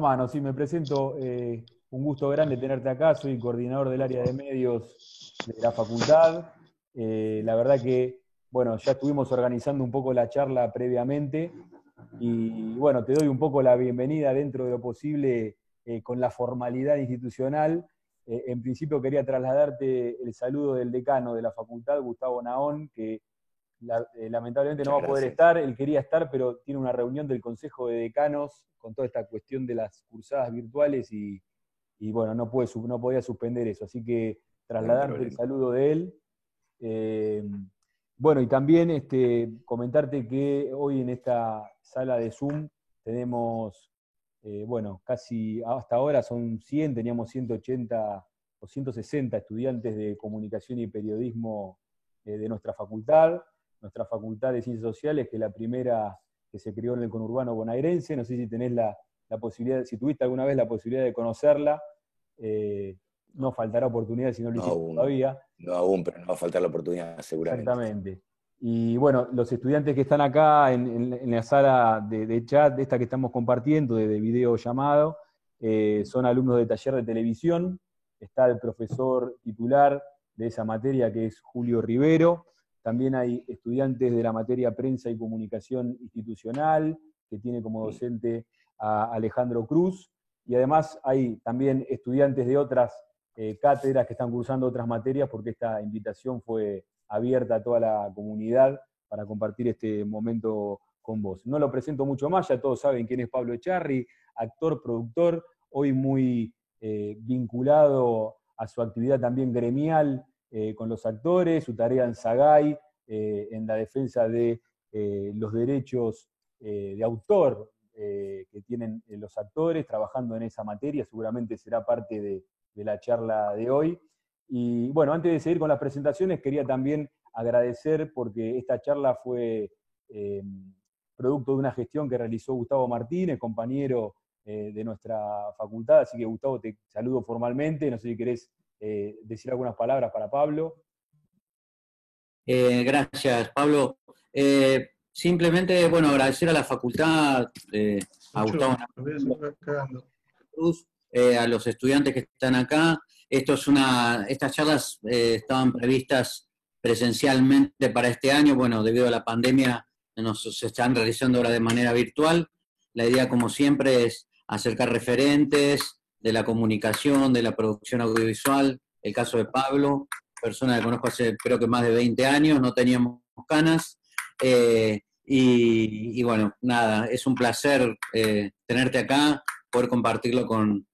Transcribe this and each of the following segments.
mano. Sí, me presento. Un gusto grande tenerte acá. Soy coordinador del área de medios de la facultad. La verdad que, bueno, ya estuvimos organizando un poco la charla previamente y, bueno, te doy un poco la bienvenida dentro de lo posible con la formalidad institucional. En principio quería trasladarte el saludo del decano de la facultad, Gustavo Naón, que lamentablemente no Muchas va a poder gracias. estar. Él quería estar, pero tiene una reunión del Consejo de Decanos con toda esta cuestión de las cursadas virtuales y bueno, no podía suspender eso. Así que No hay trasladarte el problema. saludo de él. Bueno, y también comentarte que hoy en esta sala de Zoom tenemos, bueno, casi hasta ahora son 100, teníamos 180 o 160 estudiantes de comunicación y periodismo de nuestra facultad de Ciencias Sociales, que es la primera que se creó en el conurbano bonaerense. No sé si tenés la posibilidad, si tuviste alguna vez la posibilidad de conocerla, eh, no faltará oportunidad si no lo No hiciste aún, todavía. no aún, pero no va a faltar la oportunidad seguramente. Exactamente. Y bueno, los estudiantes que están acá en la sala de chat, de esta que estamos compartiendo, de video llamado, son alumnos de taller de televisión. Está el profesor titular de esa materia, que es Julio Rivero. También hay estudiantes de la materia prensa y comunicación institucional, que tiene como docente a Alejandro Cruz. Y además hay también estudiantes de otras cátedras que están cursando otras materias, porque esta invitación fue abierta a toda la comunidad para compartir este momento con vos. No lo presento mucho más, ya todos saben quién es Pablo Echarri, actor, productor, hoy muy vinculado a su actividad también gremial con los actores, su tarea en Sagay, en la defensa de los derechos de autor que tienen los actores, trabajando en esa materia, seguramente será parte de la charla de hoy. Y bueno, antes de seguir con las presentaciones, quería también agradecer porque esta charla fue producto de una gestión que realizó Gustavo Martínez, compañero de nuestra facultad. Así que, Gustavo, te saludo formalmente. No sé si querés decir algunas palabras para Pablo. Gracias, Pablo. Simplemente, bueno, agradecer a la facultad, a Gustavo Cruz, a los estudiantes que están acá. Estas charlas estaban previstas presencialmente para este año. Bueno, debido a la pandemia se están realizando ahora de manera virtual. La idea, como siempre, es acercar referentes de la comunicación, de la producción audiovisual. El caso de Pablo, persona que conozco hace creo que más de 20 años, no teníamos canas. Y bueno, nada, es un placer tenerte acá, poder compartirlo con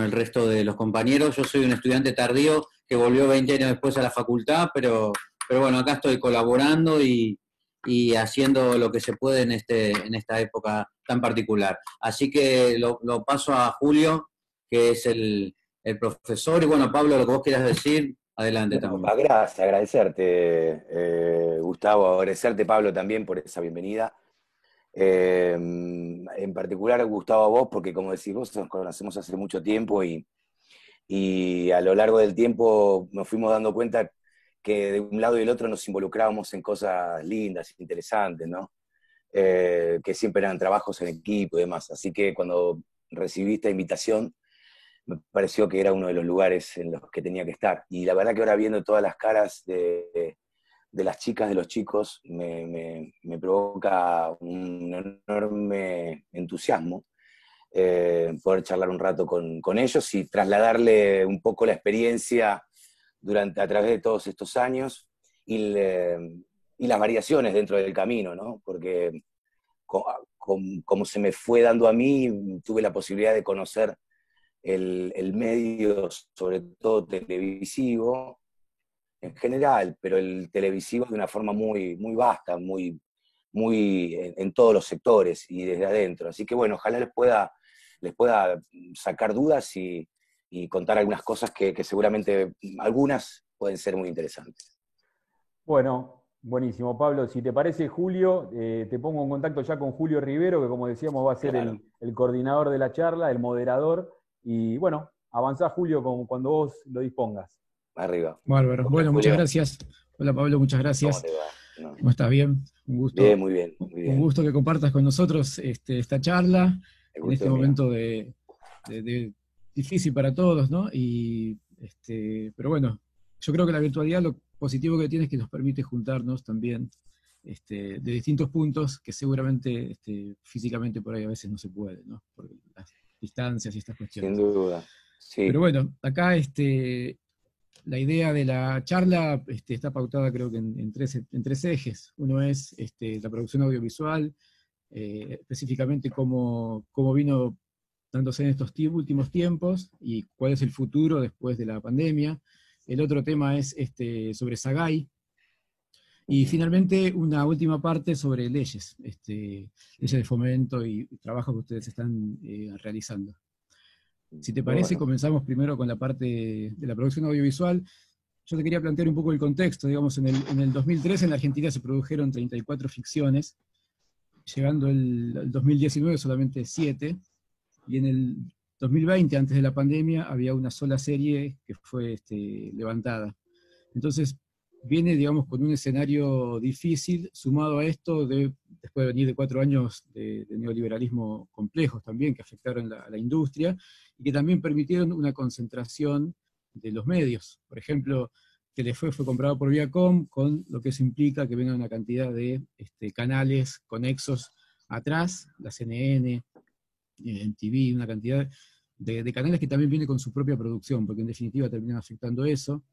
el resto de los compañeros. Yo soy un estudiante tardío que volvió 20 años después a la facultad, pero bueno, acá estoy colaborando y haciendo lo que se puede en esta época tan particular. Así que lo paso a Julio, que es el profesor, y bueno, Pablo, lo que vos quieras decir, adelante No, también. gracias, agradecerte, Gustavo, agradecerte, Pablo, también por esa bienvenida. En particular, Gustavo, a vos, porque como decís vos, nos conocemos hace mucho tiempo y a lo largo del tiempo nos fuimos dando cuenta que de un lado y del otro nos involucrábamos en cosas lindas, interesantes, ¿no? Que siempre eran trabajos en equipo y demás. Así que cuando recibí esta invitación, me pareció que era uno de los lugares en los que tenía que estar. Y la verdad que ahora viendo todas las caras de las chicas, de los chicos, me provoca un enorme entusiasmo poder charlar un rato con ellos y trasladarle un poco la experiencia a través de todos estos años y las variaciones dentro del camino, ¿no? Porque como se me fue dando a mí, tuve la posibilidad de conocer el medio, sobre todo televisivo, en general, pero el televisivo de una forma muy, muy vasta, muy en todos los sectores y desde adentro. Así que bueno, ojalá les pueda sacar dudas y contar algunas cosas que seguramente algunas pueden ser muy interesantes. Bueno, buenísimo, Pablo. Si te parece, Julio, te pongo en contacto ya con Julio Rivero, que como decíamos va a ser Claro, el coordinador de la charla, el moderador. Y bueno, avanzá, Julio, cuando vos lo dispongas. arriba. Bárbaro. Hola, Bueno, muchas Julio, gracias. Hola Pablo, muchas ¿cómo gracias. te va? No. ¿Cómo estás? Bien. Bien, muy bien, muy Un bien. gusto que compartas con nosotros esta charla El en gusto este es mío. momento de difícil para todos, ¿no? Pero bueno, yo creo que la virtualidad lo positivo que tiene es que nos permite juntarnos también de distintos puntos que seguramente físicamente por ahí a veces no se puede, ¿no? Por las distancias y estas cuestiones. Sin duda, sí. Pero bueno, acá la idea de la charla está pautada creo que en tres ejes. Uno es la producción audiovisual, específicamente cómo vino dándose en estos últimos tiempos y cuál es el futuro después de la pandemia. El otro tema es sobre Sagay. Y finalmente una última parte sobre leyes, leyes de fomento y trabajo que ustedes están realizando. Si te parece, Bueno. comenzamos primero con la parte de la producción audiovisual. Yo te quería plantear un poco el contexto. Digamos, en el 2013 en la Argentina se produjeron 34 ficciones, llegando el 2019 solamente 7, y en el 2020, antes de la pandemia, había una sola serie que fue levantada. Entonces, viene, digamos, con un escenario difícil, sumado a esto, después de venir de 4 años de neoliberalismo complejos también, que afectaron a la industria, y que también permitieron una concentración de los medios. Por ejemplo, Telefe fue comprado por Viacom, con lo que eso implica que venga una cantidad de canales conexos atrás, la CNN, MTV, una cantidad de canales que también viene con su propia producción, porque en definitiva terminan afectando eso.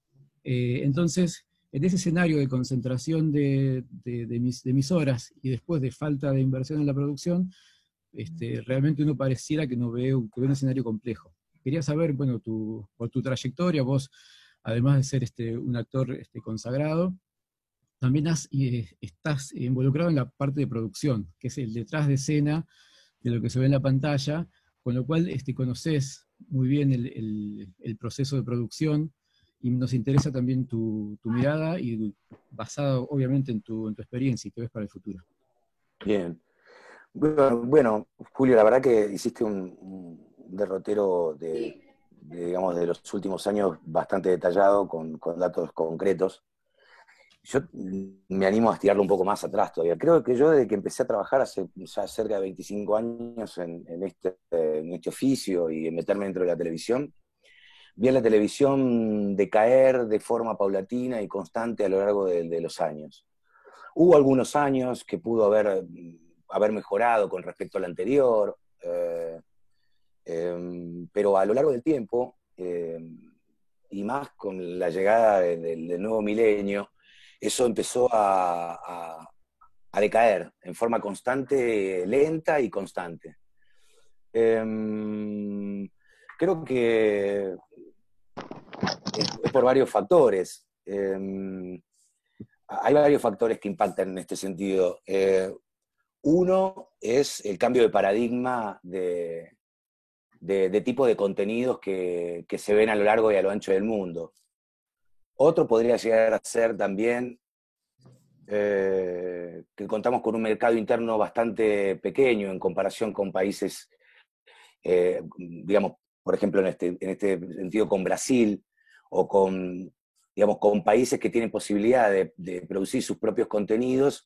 Entonces, en ese escenario de concentración de emisoras y después de falta de inversión en la producción, realmente uno pareciera que ve un escenario complejo. Quería saber, bueno, por tu trayectoria, vos, además de ser un actor consagrado, también estás involucrado en la parte de producción, que es el detrás de escena de lo que se ve en la pantalla, con lo cual conoces muy bien el proceso de producción, y nos interesa también tu mirada, y basado obviamente en tu experiencia y que ves para el futuro. Bien. Bueno, Julio, la verdad que hiciste un derrotero digamos, de los últimos años bastante detallado, con datos concretos. Yo me animo a estirarlo un poco más atrás todavía. Creo que yo, desde que empecé a trabajar hace ya cerca de 25 años en este oficio y en meterme dentro de la televisión, vi a la televisión decaer de forma paulatina y constante a lo largo de los años. Hubo algunos años que pudo haber mejorado con respecto al anterior, pero a lo largo del tiempo, y más con la llegada del nuevo milenio, eso empezó a decaer en forma constante, lenta y constante. Creo que es por varios factores. Hay varios factores que impactan en este sentido. Uno es el cambio de paradigma de tipo de contenidos que se ven a lo largo y a lo ancho del mundo. Otro podría llegar a ser también que contamos con un mercado interno bastante pequeño en comparación con países, digamos, por ejemplo, en este sentido con Brasil, o con países que tienen posibilidad de producir sus propios contenidos,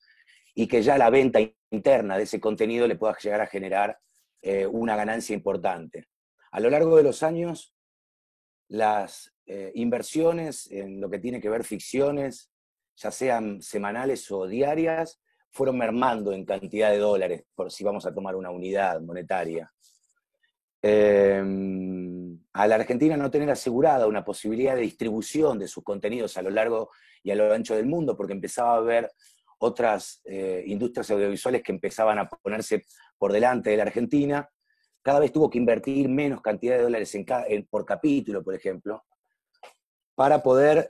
y que ya la venta interna de ese contenido le pueda llegar a generar una ganancia importante. A lo largo de los años, las inversiones en lo que tiene que ver ficciones, ya sean semanales o diarias, fueron mermando en cantidad de dólares, por si vamos a tomar una unidad monetaria. A la Argentina no tener asegurada una posibilidad de distribución de sus contenidos a lo largo y a lo ancho del mundo, porque empezaba a haber otras industrias audiovisuales que empezaban a ponerse por delante de la Argentina, cada vez tuvo que invertir menos cantidad de dólares por capítulo, por ejemplo, para poder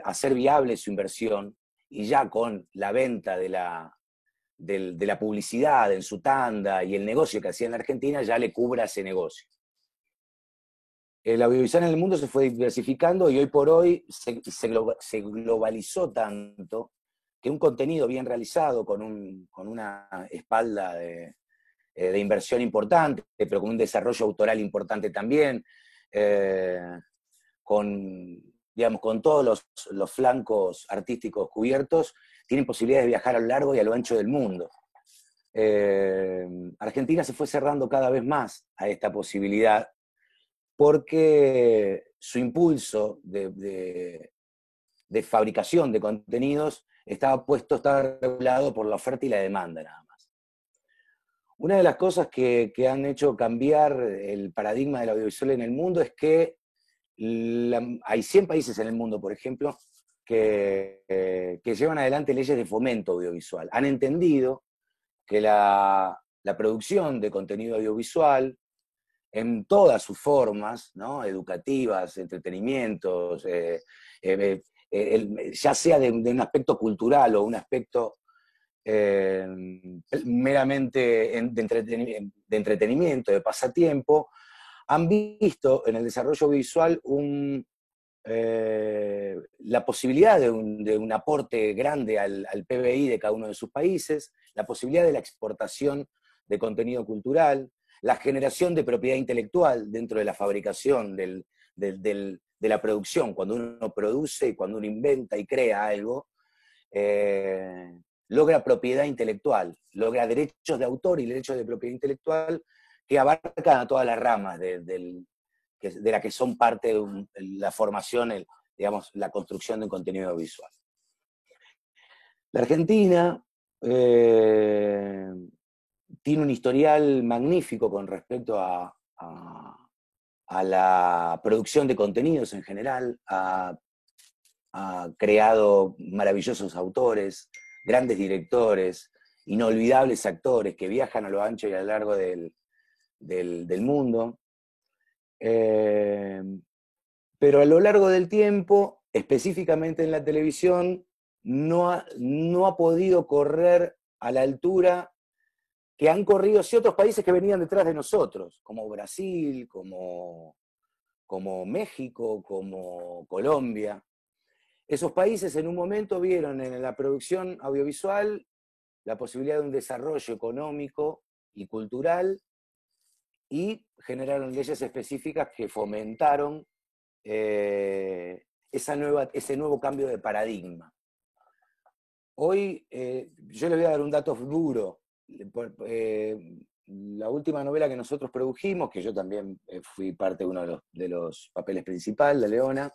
hacer viable su inversión, y ya con la venta de la publicidad en su tanda y el negocio que hacía en la Argentina, ya le cubra ese negocio. El audiovisual en el mundo se fue diversificando, y hoy por hoy se globalizó tanto que un contenido bien realizado, con una espalda de inversión importante, pero con un desarrollo autoral importante también, con todos los flancos artísticos cubiertos, tienen posibilidades de viajar a lo largo y a lo ancho del mundo. Argentina se fue cerrando cada vez más a esta posibilidad porque su impulso de fabricación de contenidos estaba regulado por la oferta y la demanda nada más. Una de las cosas que han hecho cambiar el paradigma del audiovisual en el mundo es que hay 100 países en el mundo, por ejemplo, que llevan adelante leyes de fomento audiovisual. Han entendido que la producción de contenido audiovisual, en todas sus formas, ¿no? Educativas, entretenimientos, ya sea de un aspecto cultural o un aspecto meramente de entretenimiento, de pasatiempo, han visto en el desarrollo visual la posibilidad de un aporte grande al PBI de cada uno de sus países, la posibilidad de la exportación de contenido cultural, la generación de propiedad intelectual dentro de la fabricación de la producción, cuando uno produce y cuando uno inventa y crea algo, logra propiedad intelectual, logra derechos de autor y derechos de propiedad intelectual que abarcan a todas las ramas de la que son parte de la formación, digamos, la construcción de un contenido visual. La Argentina tiene un historial magnífico con respecto a la producción de contenidos en general, ha creado maravillosos autores, grandes directores, inolvidables actores que viajan a lo ancho y a lo largo del mundo. Pero a lo largo del tiempo, específicamente en la televisión, no ha podido correr a la altura que han corrido otros países que venían detrás de nosotros, como Brasil, como México, como Colombia. Esos países en un momento vieron en la producción audiovisual la posibilidad de un desarrollo económico y cultural y generaron leyes específicas que fomentaron ese nuevo cambio de paradigma. Hoy, yo les voy a dar un dato duro. La última novela que nosotros produjimos, que yo también fui parte de uno de los papeles principales, de Leona,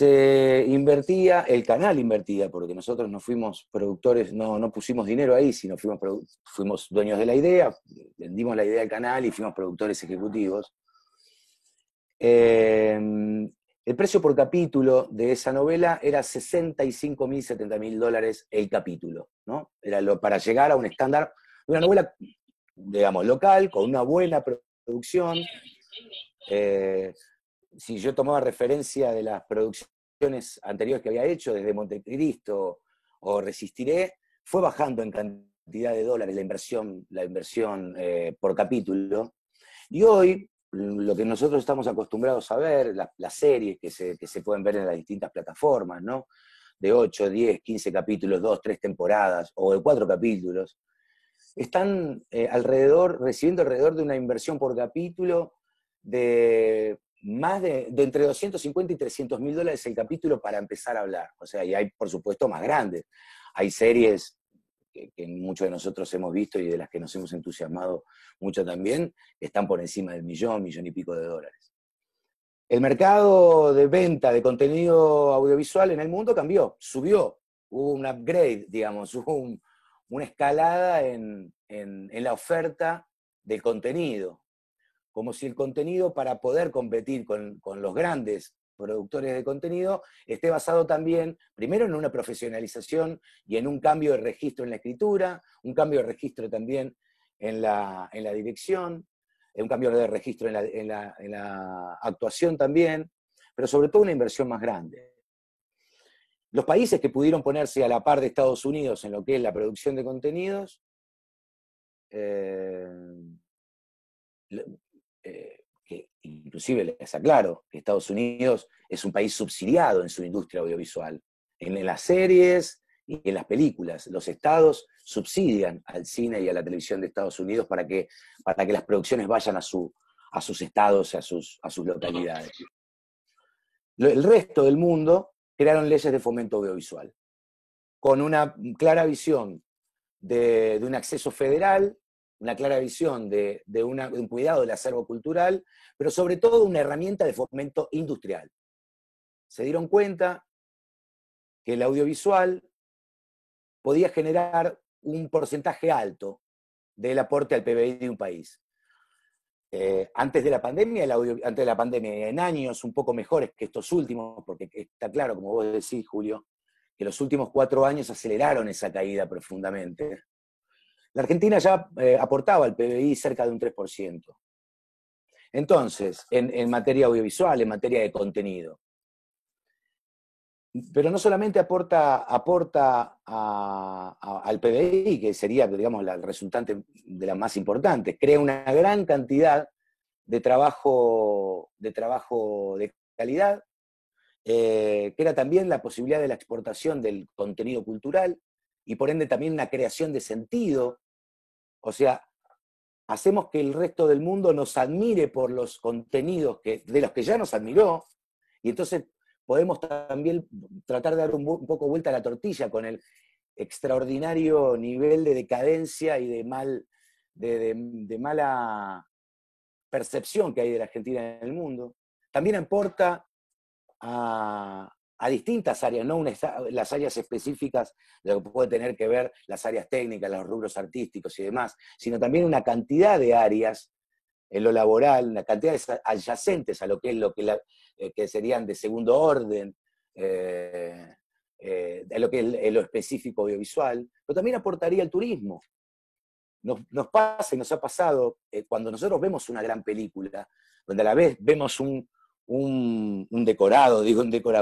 el canal invertía, porque nosotros no fuimos productores, no pusimos dinero ahí, sino fuimos dueños de la idea, vendimos la idea del canal y fuimos productores ejecutivos. El precio por capítulo de esa novela era $65.000, $70.000 el capítulo, ¿no? Era para llegar a un estándar de una novela, digamos, local, con una buena producción. Si yo tomaba referencia de las producciones anteriores que había hecho, desde Montecristo o Resistiré, fue bajando en cantidad de dólares la inversión por capítulo. Y hoy, lo que nosotros estamos acostumbrados a ver, las series que se pueden ver en las distintas plataformas, ¿no? De 8, 10, 15 capítulos, 2, 3 temporadas, o de 4 capítulos, están recibiendo alrededor de una inversión por capítulo de entre 250 y $300.000 el capítulo para empezar a hablar. O sea, y hay, por supuesto, más grandes. Hay series que muchos de nosotros hemos visto y de las que nos hemos entusiasmado mucho también, están por encima del millón y pico de dólares. El mercado de venta de contenido audiovisual en el mundo cambió, subió, hubo un upgrade, digamos, hubo una escalada en la oferta del contenido, como si el contenido, para poder competir con los grandes productores de contenido, esté basado también, primero, en una profesionalización y en un cambio de registro en la escritura, un cambio de registro también en la dirección, un cambio de registro en la actuación también, pero sobre todo una inversión más grande. Los países que pudieron ponerse a la par de Estados Unidos en lo que es la producción de contenidos, que inclusive les aclaro que Estados Unidos es un país subsidiado en su industria audiovisual, en las series y en las películas. Los estados subsidian al cine y a la televisión de Estados Unidos para que las producciones vayan a sus estados, a sus localidades. El resto del mundo crearon leyes de fomento audiovisual, con una clara visión de un acceso federal, una clara visión de un cuidado del acervo cultural, pero sobre todo una herramienta de fomento industrial. Se dieron cuenta que el audiovisual podía generar un porcentaje alto del aporte al PBI de un país. Antes de la pandemia, en años un poco mejores que estos últimos, porque está claro, como vos decís, Julio, que los últimos 4 años aceleraron esa caída profundamente. La Argentina ya aportaba al PBI cerca de un 3%. Entonces, en materia audiovisual, en materia de contenido. Pero no solamente aporta al PBI, que sería, digamos, el resultante de las más importantes, crea una gran cantidad de trabajo de calidad, crea también la posibilidad de la exportación del contenido cultural y por ende también una creación de sentido. O sea, hacemos que el resto del mundo nos admire por los contenidos de los que ya nos admiró, y entonces podemos también tratar de dar un poco vuelta a la tortilla con el extraordinario nivel de decadencia y de mala percepción que hay de la Argentina en el mundo. También aporta a distintas áreas, no las áreas específicas de lo que puede tener que ver las áreas técnicas, los rubros artísticos y demás, sino también una cantidad de áreas en lo laboral, una cantidad de adyacentes a lo que que serían de segundo orden, de lo que es lo específico audiovisual, pero también aportaría el turismo. Nos pasa y nos ha pasado cuando nosotros vemos una gran película, donde a la vez vemos un decorado,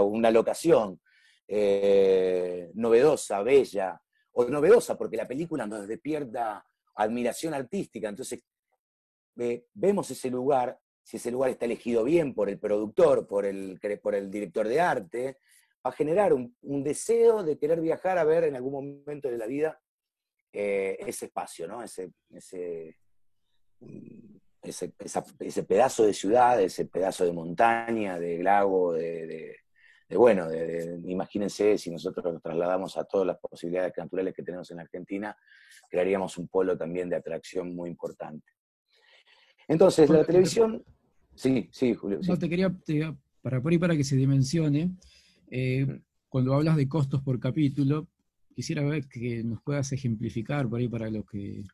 una locación novedosa, bella, o novedosa porque la película nos despierta admiración artística, entonces vemos ese lugar, si ese lugar está elegido bien por el productor, por el director de arte, va a generar un deseo de querer viajar a ver en algún momento de la vida ese espacio, ¿no? Ese pedazo de ciudad, ese pedazo de montaña, de lago, imagínense si nosotros nos trasladamos a todas las posibilidades naturales que tenemos en Argentina, crearíamos un polo también de atracción muy importante. Entonces, la televisión... Sí, Julio. Sí. No, para que se dimensione, cuando hablas de costos por capítulo, quisiera ver que nos puedas ejemplificar por ahí para los que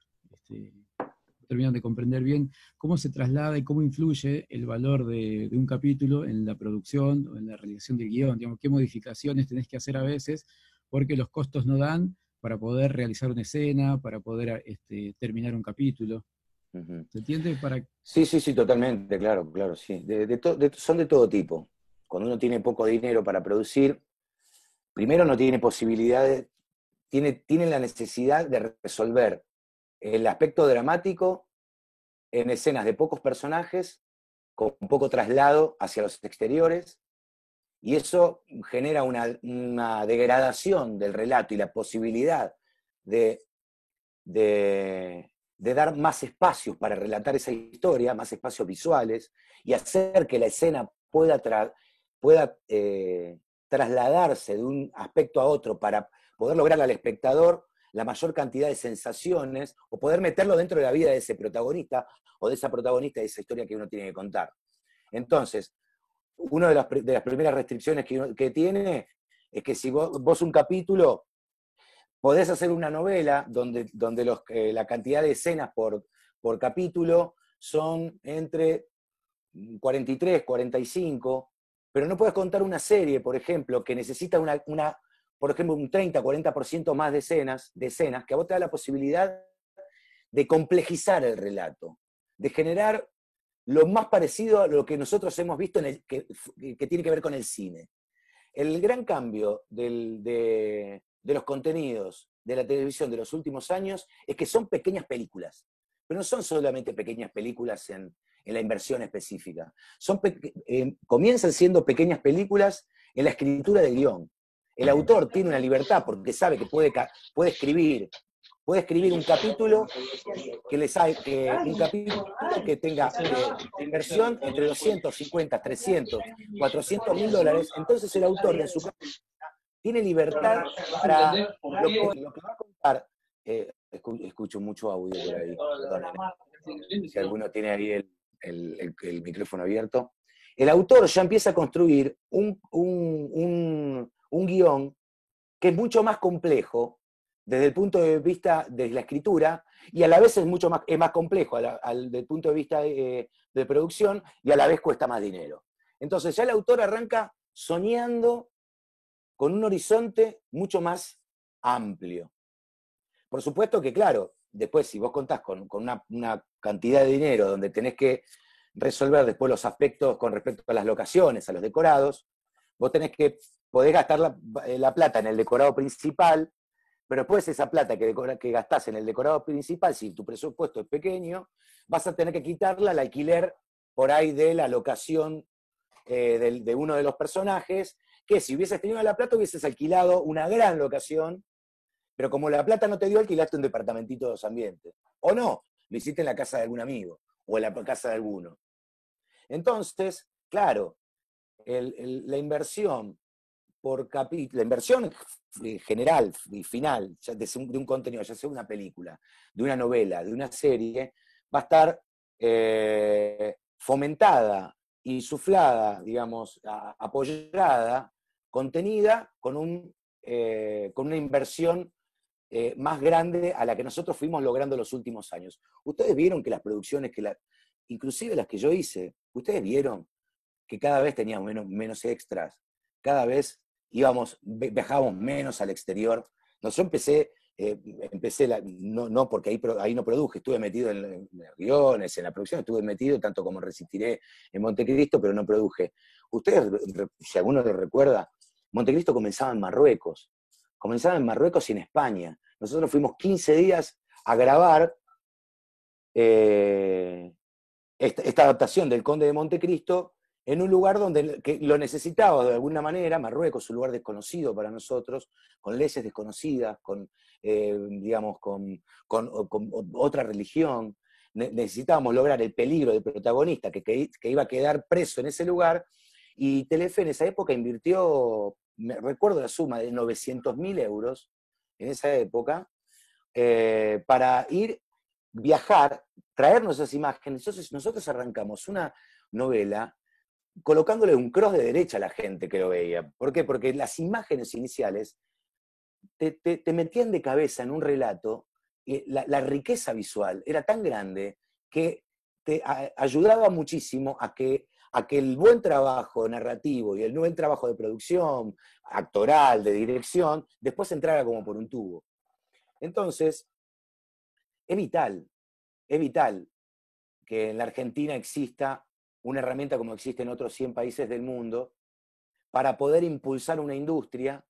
terminan de comprender bien, cómo se traslada y cómo influye el valor de un capítulo en la producción o en la realización del guión, digamos, qué modificaciones tenés que hacer a veces, porque los costos no dan para poder realizar una escena, para poder terminar un capítulo. ¿Se entiende? Sí, totalmente, claro, sí. Son de todo tipo. Cuando uno tiene poco dinero para producir, primero no tiene posibilidades, tiene la necesidad de resolver el aspecto dramático en escenas de pocos personajes, con poco traslado hacia los exteriores, y eso genera una degradación del relato y la posibilidad de dar más espacios para relatar esa historia, más espacios visuales, y hacer que la escena pueda trasladarse de un aspecto a otro para poder lograr al espectador la mayor cantidad de sensaciones, o poder meterlo dentro de la vida de ese protagonista, o de esa protagonista de esa historia que uno tiene que contar. Entonces, una de las primeras restricciones que tiene es que si vos un capítulo, podés hacer una novela donde la cantidad de escenas por capítulo son entre 43, 45, pero no puedes contar una serie, por ejemplo, que necesita por ejemplo, un 30, 40% más de escenas, que a vos te da la posibilidad de complejizar el relato, de generar lo más parecido a lo que nosotros hemos visto que tiene que ver con el cine. El gran cambio de los contenidos de la televisión de los últimos años es que son pequeñas películas, pero no son solamente pequeñas películas en la inversión específica. Comienzan siendo pequeñas películas en la escritura del guión. El autor tiene una libertad porque sabe que puede escribir un capítulo que tenga inversión entre 250, 300, 400 mil dólares. Entonces el autor en su tiene libertad para lo que va a contar Escucho mucho audio por ahí. Perdonen. Si alguno tiene ahí el micrófono abierto. El autor ya empieza a construir un guión que es mucho más complejo desde el punto de vista de la escritura, y a la vez es más complejo desde el punto de vista de producción, y a la vez cuesta más dinero. Entonces ya el autor arranca soñando con un horizonte mucho más amplio. Por supuesto que, claro, después si vos contás con una cantidad de dinero donde tenés que resolver después los aspectos con respecto a las locaciones, a los decorados, vos podés gastar la plata en el decorado principal, pero después esa plata que gastás en el decorado principal, si tu presupuesto es pequeño, vas a tener que quitarla al alquiler por ahí de la locación de uno de los personajes, que si hubieses tenido la plata hubieses alquilado una gran locación, pero como la plata no te dio, alquilaste un departamentito de 2 ambientes. O no, lo hiciste en la casa de algún amigo, o en la casa de alguno. Entonces, claro, la inversión por capítulo, la inversión general y final de un contenido, ya sea una película, de una novela, de una serie, va a estar fomentada, insuflada, digamos, apoyada, contenida con una inversión más grande a la que nosotros fuimos logrando los últimos años. Ustedes vieron que las producciones, inclusive las que yo hice, ustedes vieron que cada vez teníamos menos extras, cada vez viajábamos menos al exterior. No, yo empecé no porque ahí no produje, estuve metido en guiones, en la producción, estuve metido tanto como Resistiré en Montecristo, pero no produje. Ustedes, si alguno lo recuerda, Montecristo comenzaba en Marruecos y en España. Nosotros fuimos 15 días a grabar esta adaptación del Conde de Montecristo en un lugar donde lo necesitábamos de alguna manera. Marruecos, un lugar desconocido para nosotros, con leyes desconocidas, con otra religión. Necesitábamos lograr el peligro del protagonista que iba a quedar preso en ese lugar, y Telefe en esa época invirtió, me recuerdo la suma de 900.000 euros en esa época, para viajar, traernos esas imágenes. Entonces nosotros arrancamos una novela colocándole un cross de derecha a la gente que lo veía. ¿Por qué? Porque las imágenes iniciales te metían de cabeza en un relato, y la riqueza visual era tan grande que te ayudaba muchísimo a que el buen trabajo narrativo y el buen trabajo de producción, actoral, de dirección, después entrara como por un tubo. Entonces, es vital que en la Argentina exista una herramienta como existe en otros 100 países del mundo, para poder impulsar una industria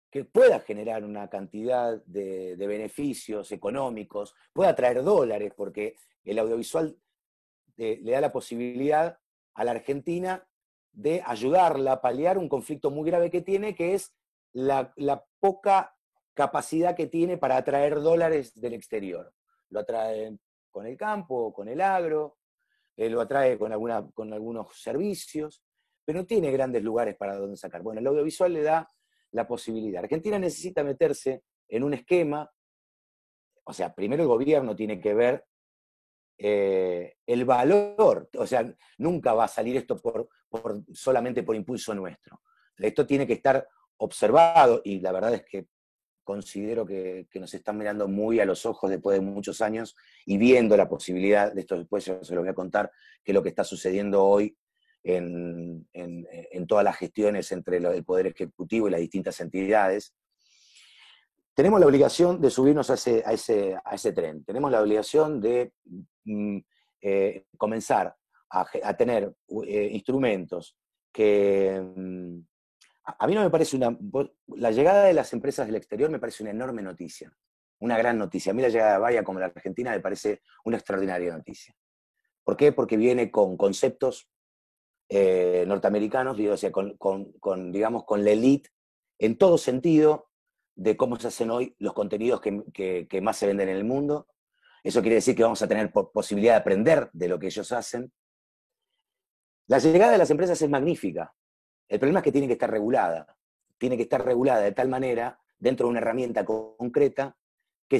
que pueda generar una cantidad de beneficios económicos, pueda traer dólares, porque el audiovisual le da la posibilidad a la Argentina de ayudarla a paliar un conflicto muy grave que tiene, que es la poca capacidad que tiene para atraer dólares del exterior. Lo atrae con el campo, con el agro, lo atrae con algunos servicios, pero no tiene grandes lugares para donde sacar. Bueno, el audiovisual le da la posibilidad. Argentina necesita meterse en un esquema, o sea, primero el gobierno tiene que ver el valor, o sea, nunca va a salir esto solamente por impulso nuestro. Esto tiene que estar observado, y la verdad es que considero que nos están mirando muy a los ojos después de muchos años, y viendo la posibilidad, de esto después yo se los voy a contar, que es lo que está sucediendo hoy en todas las gestiones entre el Poder Ejecutivo y las distintas entidades. Tenemos la obligación de subirnos a ese tren, tenemos la obligación de comenzar a tener instrumentos que... A mí no me parece la llegada de las empresas del exterior me parece una enorme noticia, una gran noticia. A mí la llegada de Avaya como la Argentina me parece una extraordinaria noticia. ¿Por qué? Porque viene con conceptos norteamericanos, o sea, digamos, con la elite en todo sentido de cómo se hacen hoy los contenidos que más se venden en el mundo. Eso quiere decir que vamos a tener posibilidad de aprender de lo que ellos hacen. La llegada de las empresas es magnífica. El problema es que tiene que estar regulada de tal manera, dentro de una herramienta concreta, que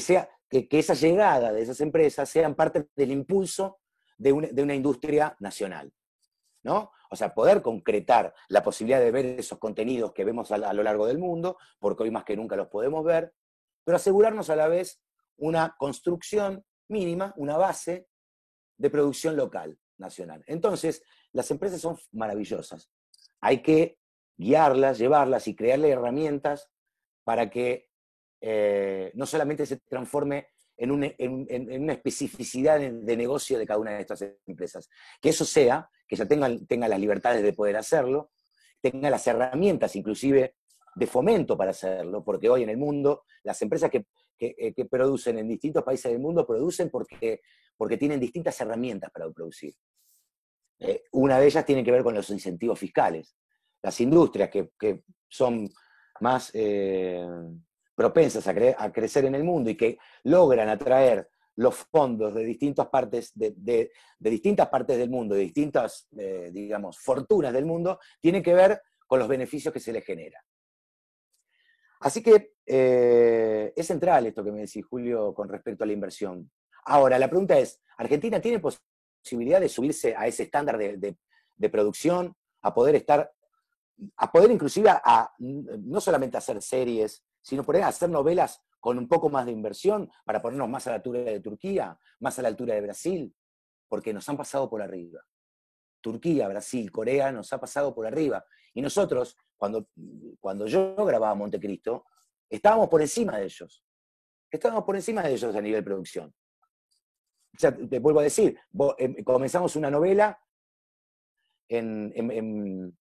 esa llegada de esas empresas sean parte del impulso de una industria nacional, ¿no? O sea, poder concretar la posibilidad de ver esos contenidos que vemos a lo largo del mundo, porque hoy más que nunca los podemos ver, pero asegurarnos a la vez una construcción mínima, una base de producción local, nacional. Entonces, las empresas son maravillosas. Hay que guiarlas, llevarlas y crearle herramientas para que no solamente se transforme en una especificidad de negocio de cada una de estas empresas. Que eso sea, que ya tenga las libertades de poder hacerlo, tenga las herramientas inclusive de fomento para hacerlo, porque hoy en el mundo las empresas que producen en distintos países del mundo producen porque tienen distintas herramientas para producir. Una de ellas tiene que ver con los incentivos fiscales. Las industrias que son más propensas a crecer en el mundo y que logran atraer los fondos de distintas partes, de distintas partes del mundo, de distintas, digamos, fortunas del mundo, tiene que ver con los beneficios que se les genera. Así que es central esto que me decís, Julio, con respecto a la inversión. Ahora, la pregunta es, ¿Argentina tiene posibilidad de subirse a ese estándar de producción, a poder inclusive no solamente hacer series, sino poder hacer novelas con un poco más de inversión para ponernos más a la altura de Turquía, más a la altura de Brasil? Porque nos han pasado por arriba. Turquía, Brasil, Corea nos ha pasado por arriba. Y nosotros, cuando yo grababa Montecristo, estábamos por encima de ellos. Estábamos por encima de ellos a nivel producción. O sea, te vuelvo a decir, comenzamos una novela en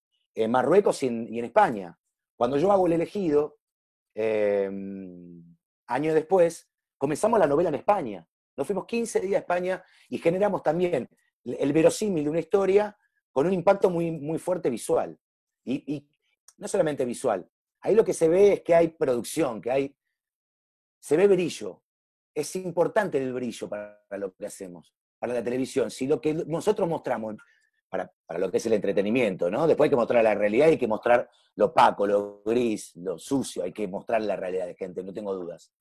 Marruecos y en España. Cuando yo hago El Elegido, años después, comenzamos la novela en España. Nos fuimos 15 días a España y generamos también el verosímil de una historia con un impacto muy, muy fuerte visual. Y no solamente visual, ahí lo que se ve es que hay producción, se ve brillo. Es importante el brillo para lo que hacemos, para la televisión. Si lo que nosotros mostramos, para lo que es el entretenimiento, ¿no? Después hay que mostrar la realidad, hay que mostrar lo opaco, lo gris, lo sucio, hay que mostrar la realidad de gente, no tengo dudas.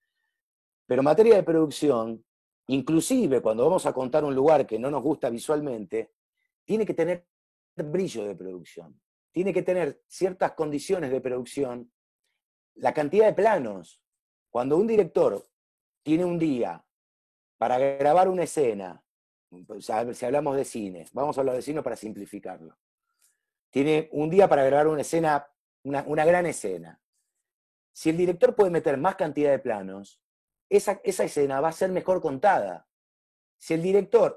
Pero en materia de producción, inclusive cuando vamos a contar un lugar que no nos gusta visualmente, tiene que tener brillo de producción, tiene que tener ciertas condiciones de producción, la cantidad de planos. Cuando un director tiene un día para grabar una escena, si hablamos de cine, vamos a hablar de cine para simplificarlo, tiene un día para grabar una escena, una gran escena. Si el director puede meter más cantidad de planos, esa escena va a ser mejor contada. Si el director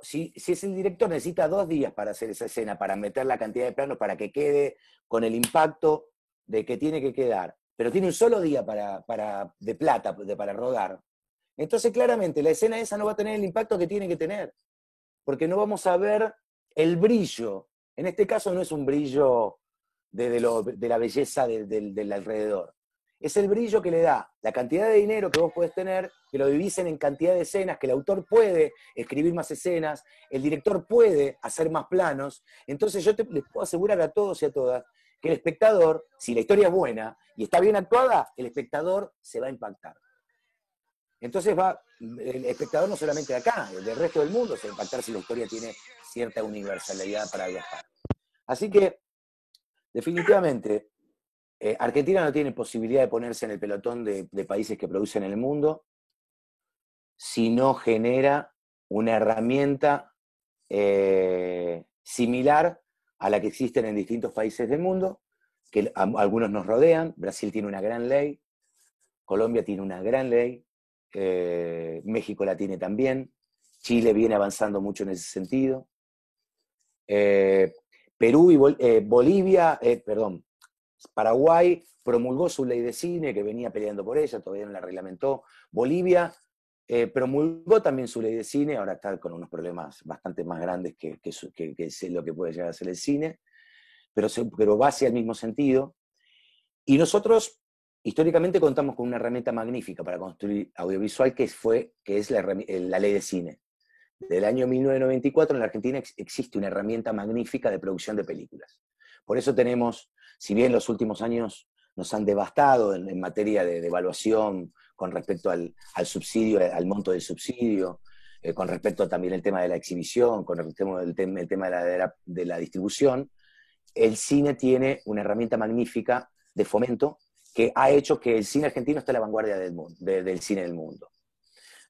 necesita 2 días para hacer esa escena, para meter la cantidad de planos, para que quede con el impacto de que tiene que quedar, pero tiene un solo día para rodar, entonces claramente la escena esa no va a tener el impacto que tiene que tener, porque no vamos a ver el brillo. En este caso no es un brillo de la belleza del alrededor. Es el brillo que le da la cantidad de dinero que vos podés tener, que lo divisen en cantidad de escenas, que el autor puede escribir más escenas, el director puede hacer más planos. Entonces yo les puedo asegurar a todos y a todas que el espectador, si la historia es buena y está bien actuada, el espectador se va a impactar. Entonces el espectador no solamente de acá, del resto del mundo se va a impactar si la historia tiene cierta universalidad para viajar. Así que, definitivamente, Argentina no tiene posibilidad de ponerse en el pelotón de países que producen en el mundo si no genera una herramienta similar a la que existen en distintos países del mundo, que algunos nos rodean. Brasil tiene una gran ley, Colombia tiene una gran ley, México la tiene también, Chile viene avanzando mucho en ese sentido, Perú y Paraguay promulgó su ley de cine, que venía peleando por ella, todavía no la reglamentó. Bolivia promulgó también su ley de cine, ahora está con unos problemas bastante más grandes que es lo que puede llegar a ser el cine, pero va hacia el mismo sentido. Y nosotros, históricamente, contamos con una herramienta magnífica para construir audiovisual, que es la ley de cine. Del año 1994 en la Argentina existe una herramienta magnífica de producción de películas. Por eso tenemos, si bien los últimos años nos han devastado en materia de evaluación con respecto al subsidio, al monto del subsidio, con respecto también al tema de la exhibición, con el tema de la distribución. El cine tiene una herramienta magnífica de fomento que ha hecho que el cine argentino esté a la vanguardia del cine del mundo.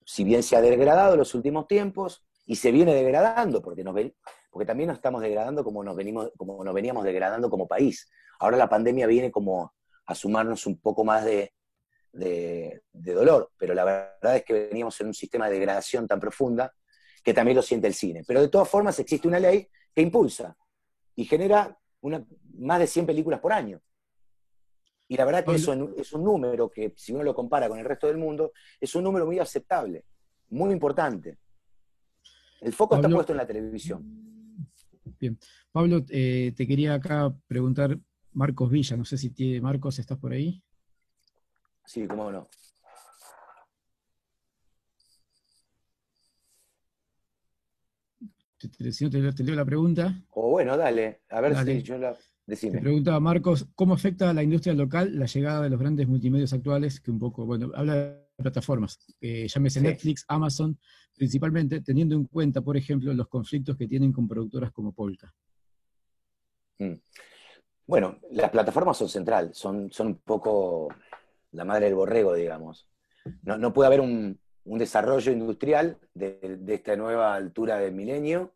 Si bien se ha degradado en los últimos tiempos, y se viene degradando, porque también nos estamos degradando como nos veníamos degradando como país. Ahora la pandemia viene como a sumarnos un poco más de dolor, pero la verdad es que veníamos en un sistema de degradación tan profunda que también lo siente el cine. Pero de todas formas existe una ley que impulsa y genera más de 100 películas por año. Y la verdad que eso es un número que, si uno lo compara con el resto del mundo, es un número muy aceptable, muy importante. El foco está puesto en la televisión. Bien. Pablo, te quería acá preguntar, Marcos Villa, no sé si Marcos, ¿estás por ahí? Sí, cómo no. Si no te leo la pregunta. O bueno, dale, a ver Dale. si yo la... Decime. Te preguntaba Marcos, ¿cómo afecta a la industria local la llegada de los grandes multimedios actuales? Que un poco, bueno, habla de plataformas, llámese Sí. Netflix, Amazon, principalmente teniendo en cuenta, por ejemplo, los conflictos que tienen con productoras como Polka. Bueno, las plataformas son central, son un poco la madre del borrego, digamos. No puede haber un desarrollo industrial de esta nueva altura del milenio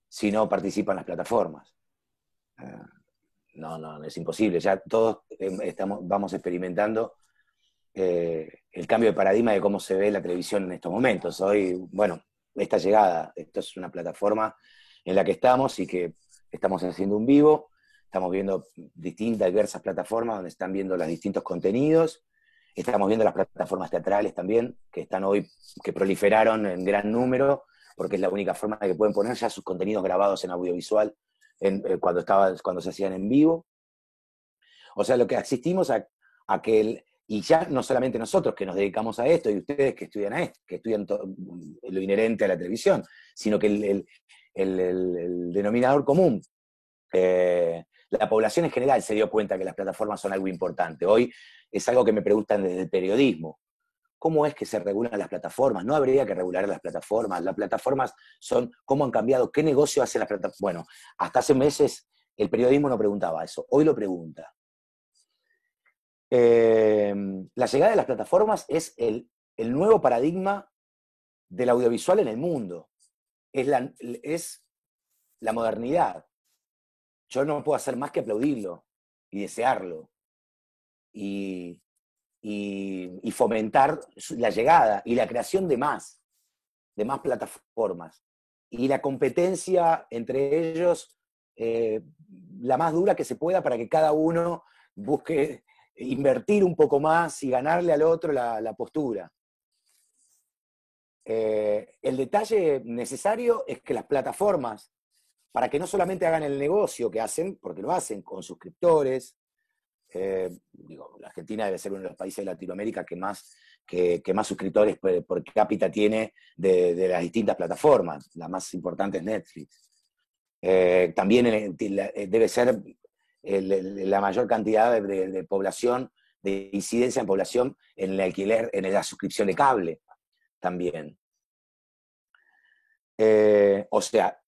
si no participan las plataformas. No, es imposible. Ya todos vamos experimentando el cambio de paradigma de cómo se ve la televisión en estos momentos. Hoy, bueno, esta llegada, esto es una plataforma en la que estamos y que estamos haciendo un vivo, estamos viendo diversas plataformas donde están viendo los distintos contenidos, estamos viendo las plataformas teatrales también, que están hoy, que proliferaron en gran número, porque es la única forma de que pueden poner ya sus contenidos grabados en audiovisual cuando se hacían en vivo. O sea, lo que asistimos a que y ya no solamente nosotros que nos dedicamos a esto y ustedes que estudian que estudian lo inherente a la televisión, sino que el denominador común, la población en general se dio cuenta que las plataformas son algo importante. Hoy es algo que me preguntan desde el periodismo. ¿Cómo es que se regulan las plataformas? No habría que regular las plataformas. Las plataformas son cómo han cambiado, qué negocio hacen las plataformas. Bueno, hasta hace meses el periodismo no preguntaba eso, hoy lo pregunta. La llegada de las plataformas es el nuevo paradigma del audiovisual en el mundo. Es la modernidad. Yo no puedo hacer más que aplaudirlo y desearlo y fomentar la llegada y la creación de más plataformas y la competencia entre ellos, la más dura que se pueda para que cada uno busque invertir un poco más y ganarle al otro la postura. El detalle necesario es que las plataformas, para que no solamente hagan el negocio que hacen, porque lo hacen con suscriptores, la Argentina debe ser uno de los países de Latinoamérica que más suscriptores por cápita tiene de las distintas plataformas. La más importante es Netflix. También debe ser la mayor cantidad de población, de incidencia en población en el alquiler, en la suscripción de cable también. O sea,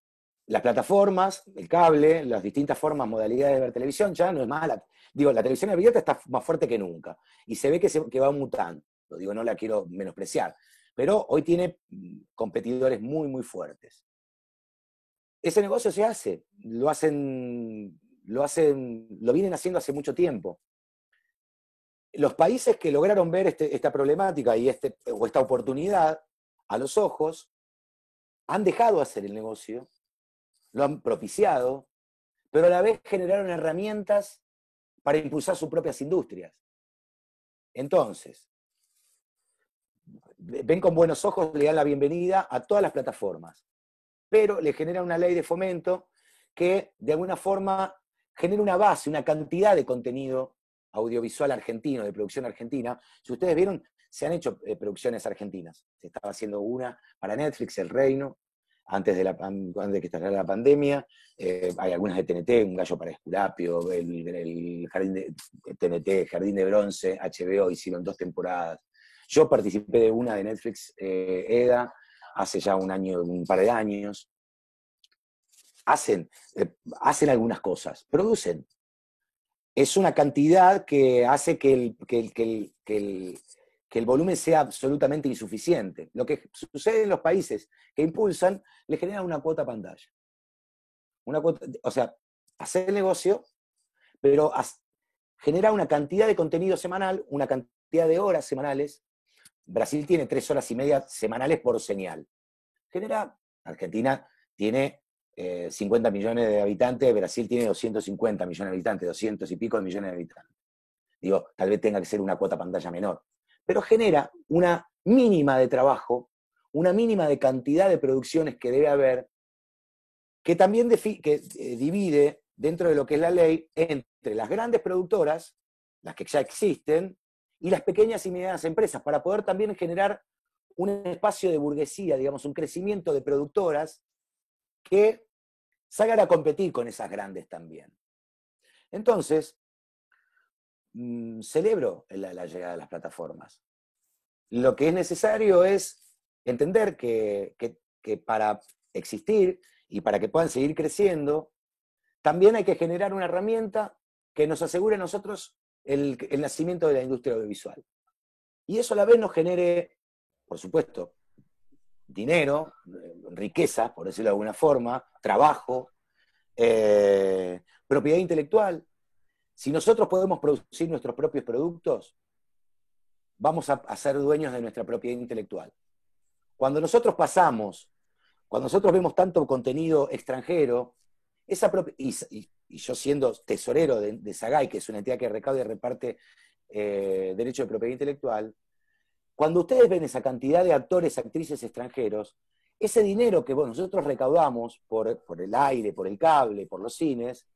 las plataformas, el cable, las distintas formas, modalidades de ver televisión, ya no es más la televisión abierta está más fuerte que nunca, y se ve que va mutando. No la quiero menospreciar, pero hoy tiene competidores muy, muy fuertes. Ese negocio se hace, lo vienen haciendo hace mucho tiempo. Los países que lograron ver esta problemática o esta oportunidad a los ojos, han dejado hacer el negocio, lo han propiciado, pero a la vez generaron herramientas para impulsar sus propias industrias. Entonces, ven con buenos ojos, le dan la bienvenida a todas las plataformas, pero le genera una ley de fomento que de alguna forma genera una base, una cantidad de contenido audiovisual argentino, de producción argentina. Si ustedes vieron, se han hecho producciones argentinas. Se estaba haciendo una para Netflix, El Reino, antes de que estallara la pandemia. Hay algunas de TNT, Un gallo para Esculapio, el Jardín de TNT, Jardín de Bronce, HBO, hicieron 2 temporadas. Yo participé de una de Netflix, EDA, hace ya un par de años. Hacen algunas cosas, producen. Es una cantidad que hace que el volumen sea absolutamente insuficiente. Lo que sucede en los países que impulsan, le generan una cuota pantalla. O sea, hacer el negocio, pero generar una cantidad de contenido semanal, una cantidad de horas semanales. Brasil tiene 3 horas y media semanales por señal. Argentina tiene 50 millones de habitantes, Brasil tiene 250 millones de habitantes, 200 y pico de millones de habitantes. Digo, tal vez tenga que ser una cuota pantalla menor. Pero genera una mínima de trabajo, una mínima de cantidad de producciones que debe haber, que también divide dentro de lo que es la ley entre las grandes productoras, las que ya existen, y las pequeñas y medianas empresas, para poder también generar un espacio de burguesía, digamos, un crecimiento de productoras que salgan a competir con esas grandes también. Entonces, celebro la llegada de las plataformas. Lo que es necesario es entender que para existir y para que puedan seguir creciendo, también hay que generar una herramienta que nos asegure a nosotros el nacimiento de la industria audiovisual. Y eso a la vez nos genere, por supuesto, dinero, riqueza, por decirlo de alguna forma, trabajo, propiedad intelectual. Si nosotros podemos producir nuestros propios productos, vamos a ser dueños de nuestra propiedad intelectual. Cuando nosotros vemos tanto contenido extranjero, y yo siendo tesorero de SAGAI, que es una entidad que recauda y reparte derechos de propiedad intelectual, cuando ustedes ven esa cantidad de actores, actrices extranjeros, ese dinero que nosotros recaudamos por el aire, por el cable, por los cines,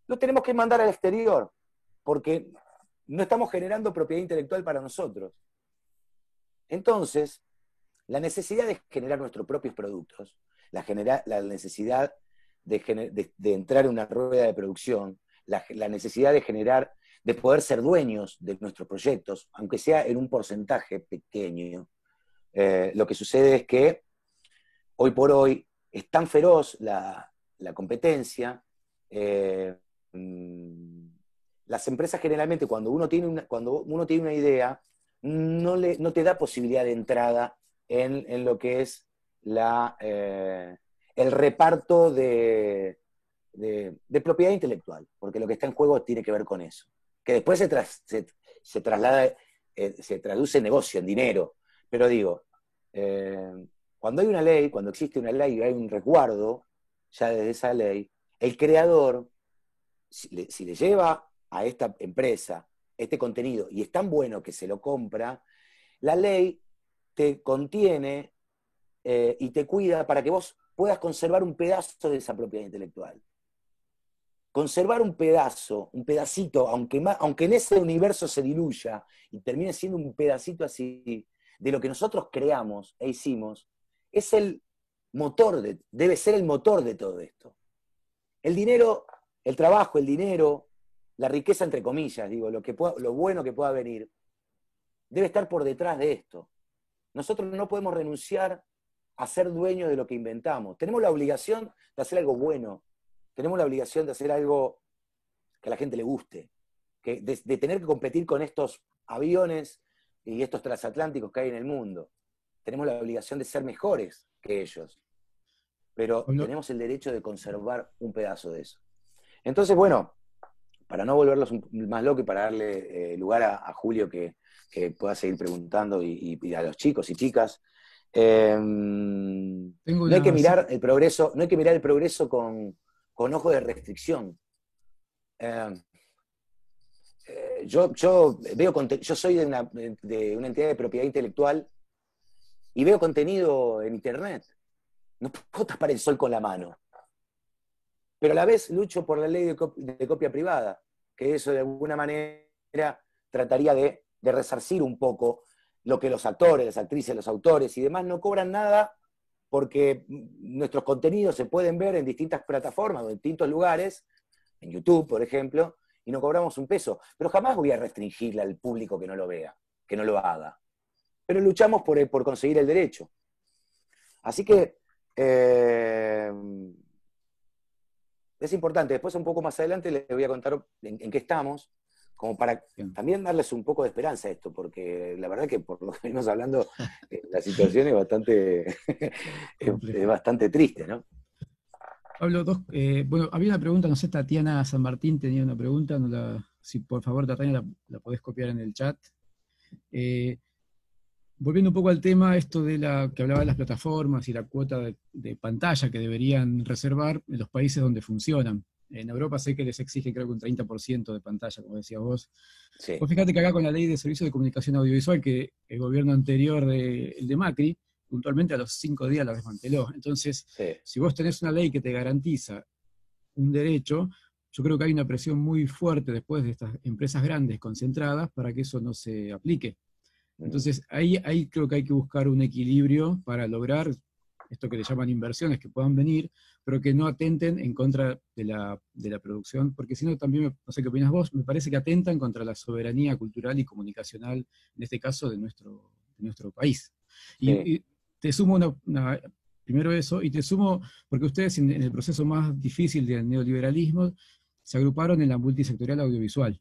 lo tenemos que mandar al exterior, porque no estamos generando propiedad intelectual para nosotros. Entonces, la necesidad de generar nuestros propios productos, la necesidad de entrar en una rueda de producción, la necesidad de poder ser dueños de nuestros proyectos, aunque sea en un porcentaje pequeño. Lo que sucede es que hoy por hoy es tan feroz la competencia. Las empresas generalmente, cuando uno tiene una idea, no te da posibilidad de entrada en lo que es el reparto de propiedad intelectual, porque lo que está en juego tiene que ver con eso. Que después se traslada, se traduce en negocio, en dinero. Pero digo, cuando hay una ley, cuando existe una ley y hay un resguardo, ya desde esa ley, el creador, si le lleva a esta empresa este contenido y es tan bueno que se lo compra, la ley te contiene y te cuida para que vos puedas conservar un pedazo de esa propiedad intelectual. Conservar un pedacito, aunque en ese universo se diluya y termine siendo un pedacito así de lo que nosotros creamos e hicimos, es debe ser el motor de todo esto. El dinero, el trabajo, el dinero, la riqueza entre comillas, digo, lo bueno que pueda venir, debe estar por detrás de esto. Nosotros no podemos renunciar a ser dueños de lo que inventamos. Tenemos la obligación de hacer algo bueno. Tenemos la obligación de hacer algo que a la gente le guste. De tener que competir con estos aviones y estos transatlánticos que hay en el mundo. Tenemos la obligación de ser mejores que ellos. Pero tenemos el derecho de conservar un pedazo de eso. Entonces, bueno, para no volverlos más locos y para darle lugar a Julio que pueda seguir preguntando y a los chicos y chicas, no hay que mirar el progreso con ojo de restricción. Yo soy de una entidad de propiedad intelectual y veo contenido en internet. No puedo tapar el sol con la mano. Pero a la vez lucho por la ley de copia privada, que eso de alguna manera trataría de resarcir un poco lo que los actores, las actrices, los autores y demás no cobran nada, porque nuestros contenidos se pueden ver en distintas plataformas o en distintos lugares, en YouTube, por ejemplo, y no cobramos un peso. Pero jamás voy a restringirle al público que no lo vea, que no lo haga. pero luchamos por conseguir el derecho. Así que es importante. Después, un poco más adelante, les voy a contar en qué estamos, como para también darles un poco de esperanza a esto, porque la verdad que por lo que venimos hablando, la situación es bastante triste, ¿no? Pablo, bueno, había una pregunta, no sé, Tatiana San Martín tenía una pregunta, si por favor, Tatiana, la podés copiar en el chat. Volviendo un poco al tema, esto de que hablaba de las plataformas y la cuota de pantalla que deberían reservar en los países donde funcionan. En Europa sé que les exige creo que un 30% de pantalla, como decías vos. Sí. Vos fíjate que acá con la ley de servicios de comunicación audiovisual, que el gobierno anterior, el de Macri, puntualmente a los 5 días la desmanteló. Entonces, Sí. si vos tenés una ley que te garantiza un derecho, yo creo que hay una presión muy fuerte después de estas empresas grandes concentradas para que eso no se aplique. Entonces, ahí creo que hay que buscar un equilibrio para lograr esto que le llaman inversiones que puedan venir, pero que no atenten en contra de la producción, porque si no también, no sé qué opinas vos, me parece que atentan contra la soberanía cultural y comunicacional, en este caso de nuestro país. Sí. Y te sumo primero eso, y te sumo, porque ustedes en el proceso más difícil del neoliberalismo se agruparon en la multisectorial audiovisual.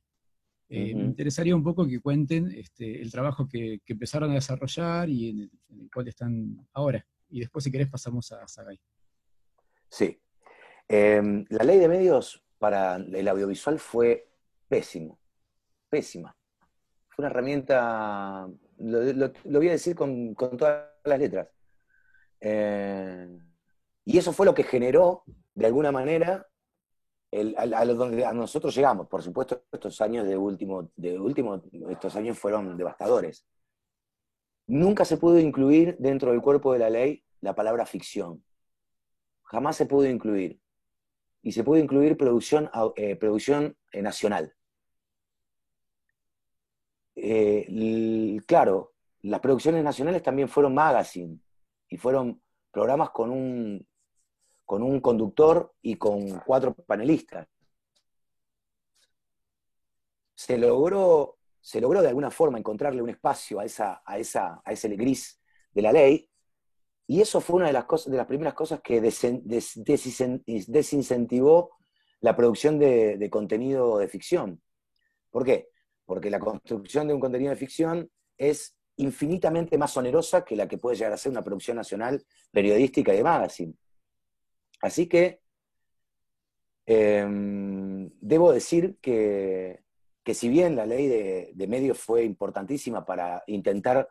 Me interesaría un poco que cuenten el trabajo que empezaron a desarrollar y en el cual están ahora. Y después, si querés, pasamos a Sagay. Sí. La ley de medios para el audiovisual fue pésima. Fue una herramienta, lo voy a decir con todas las letras. Y eso fue lo que generó, de alguna manera, donde a nosotros llegamos. Por supuesto, estos años estos años fueron devastadores. Nunca se pudo incluir dentro del cuerpo de la ley la palabra ficción. Jamás se pudo incluir. Y se pudo incluir producción nacional. Claro, las producciones nacionales también fueron magazine y fueron programas con un conductor y con 4 panelistas. Se logró de alguna forma encontrarle un espacio a ese gris de la ley, y eso fue una de las primeras cosas que desincentivó la producción de contenido de ficción. ¿Por qué? Porque la construcción de un contenido de ficción es infinitamente más onerosa que la que puede llegar a ser una producción nacional periodística y de magazine. Así que debo decir que si bien la ley de medios fue importantísima para intentar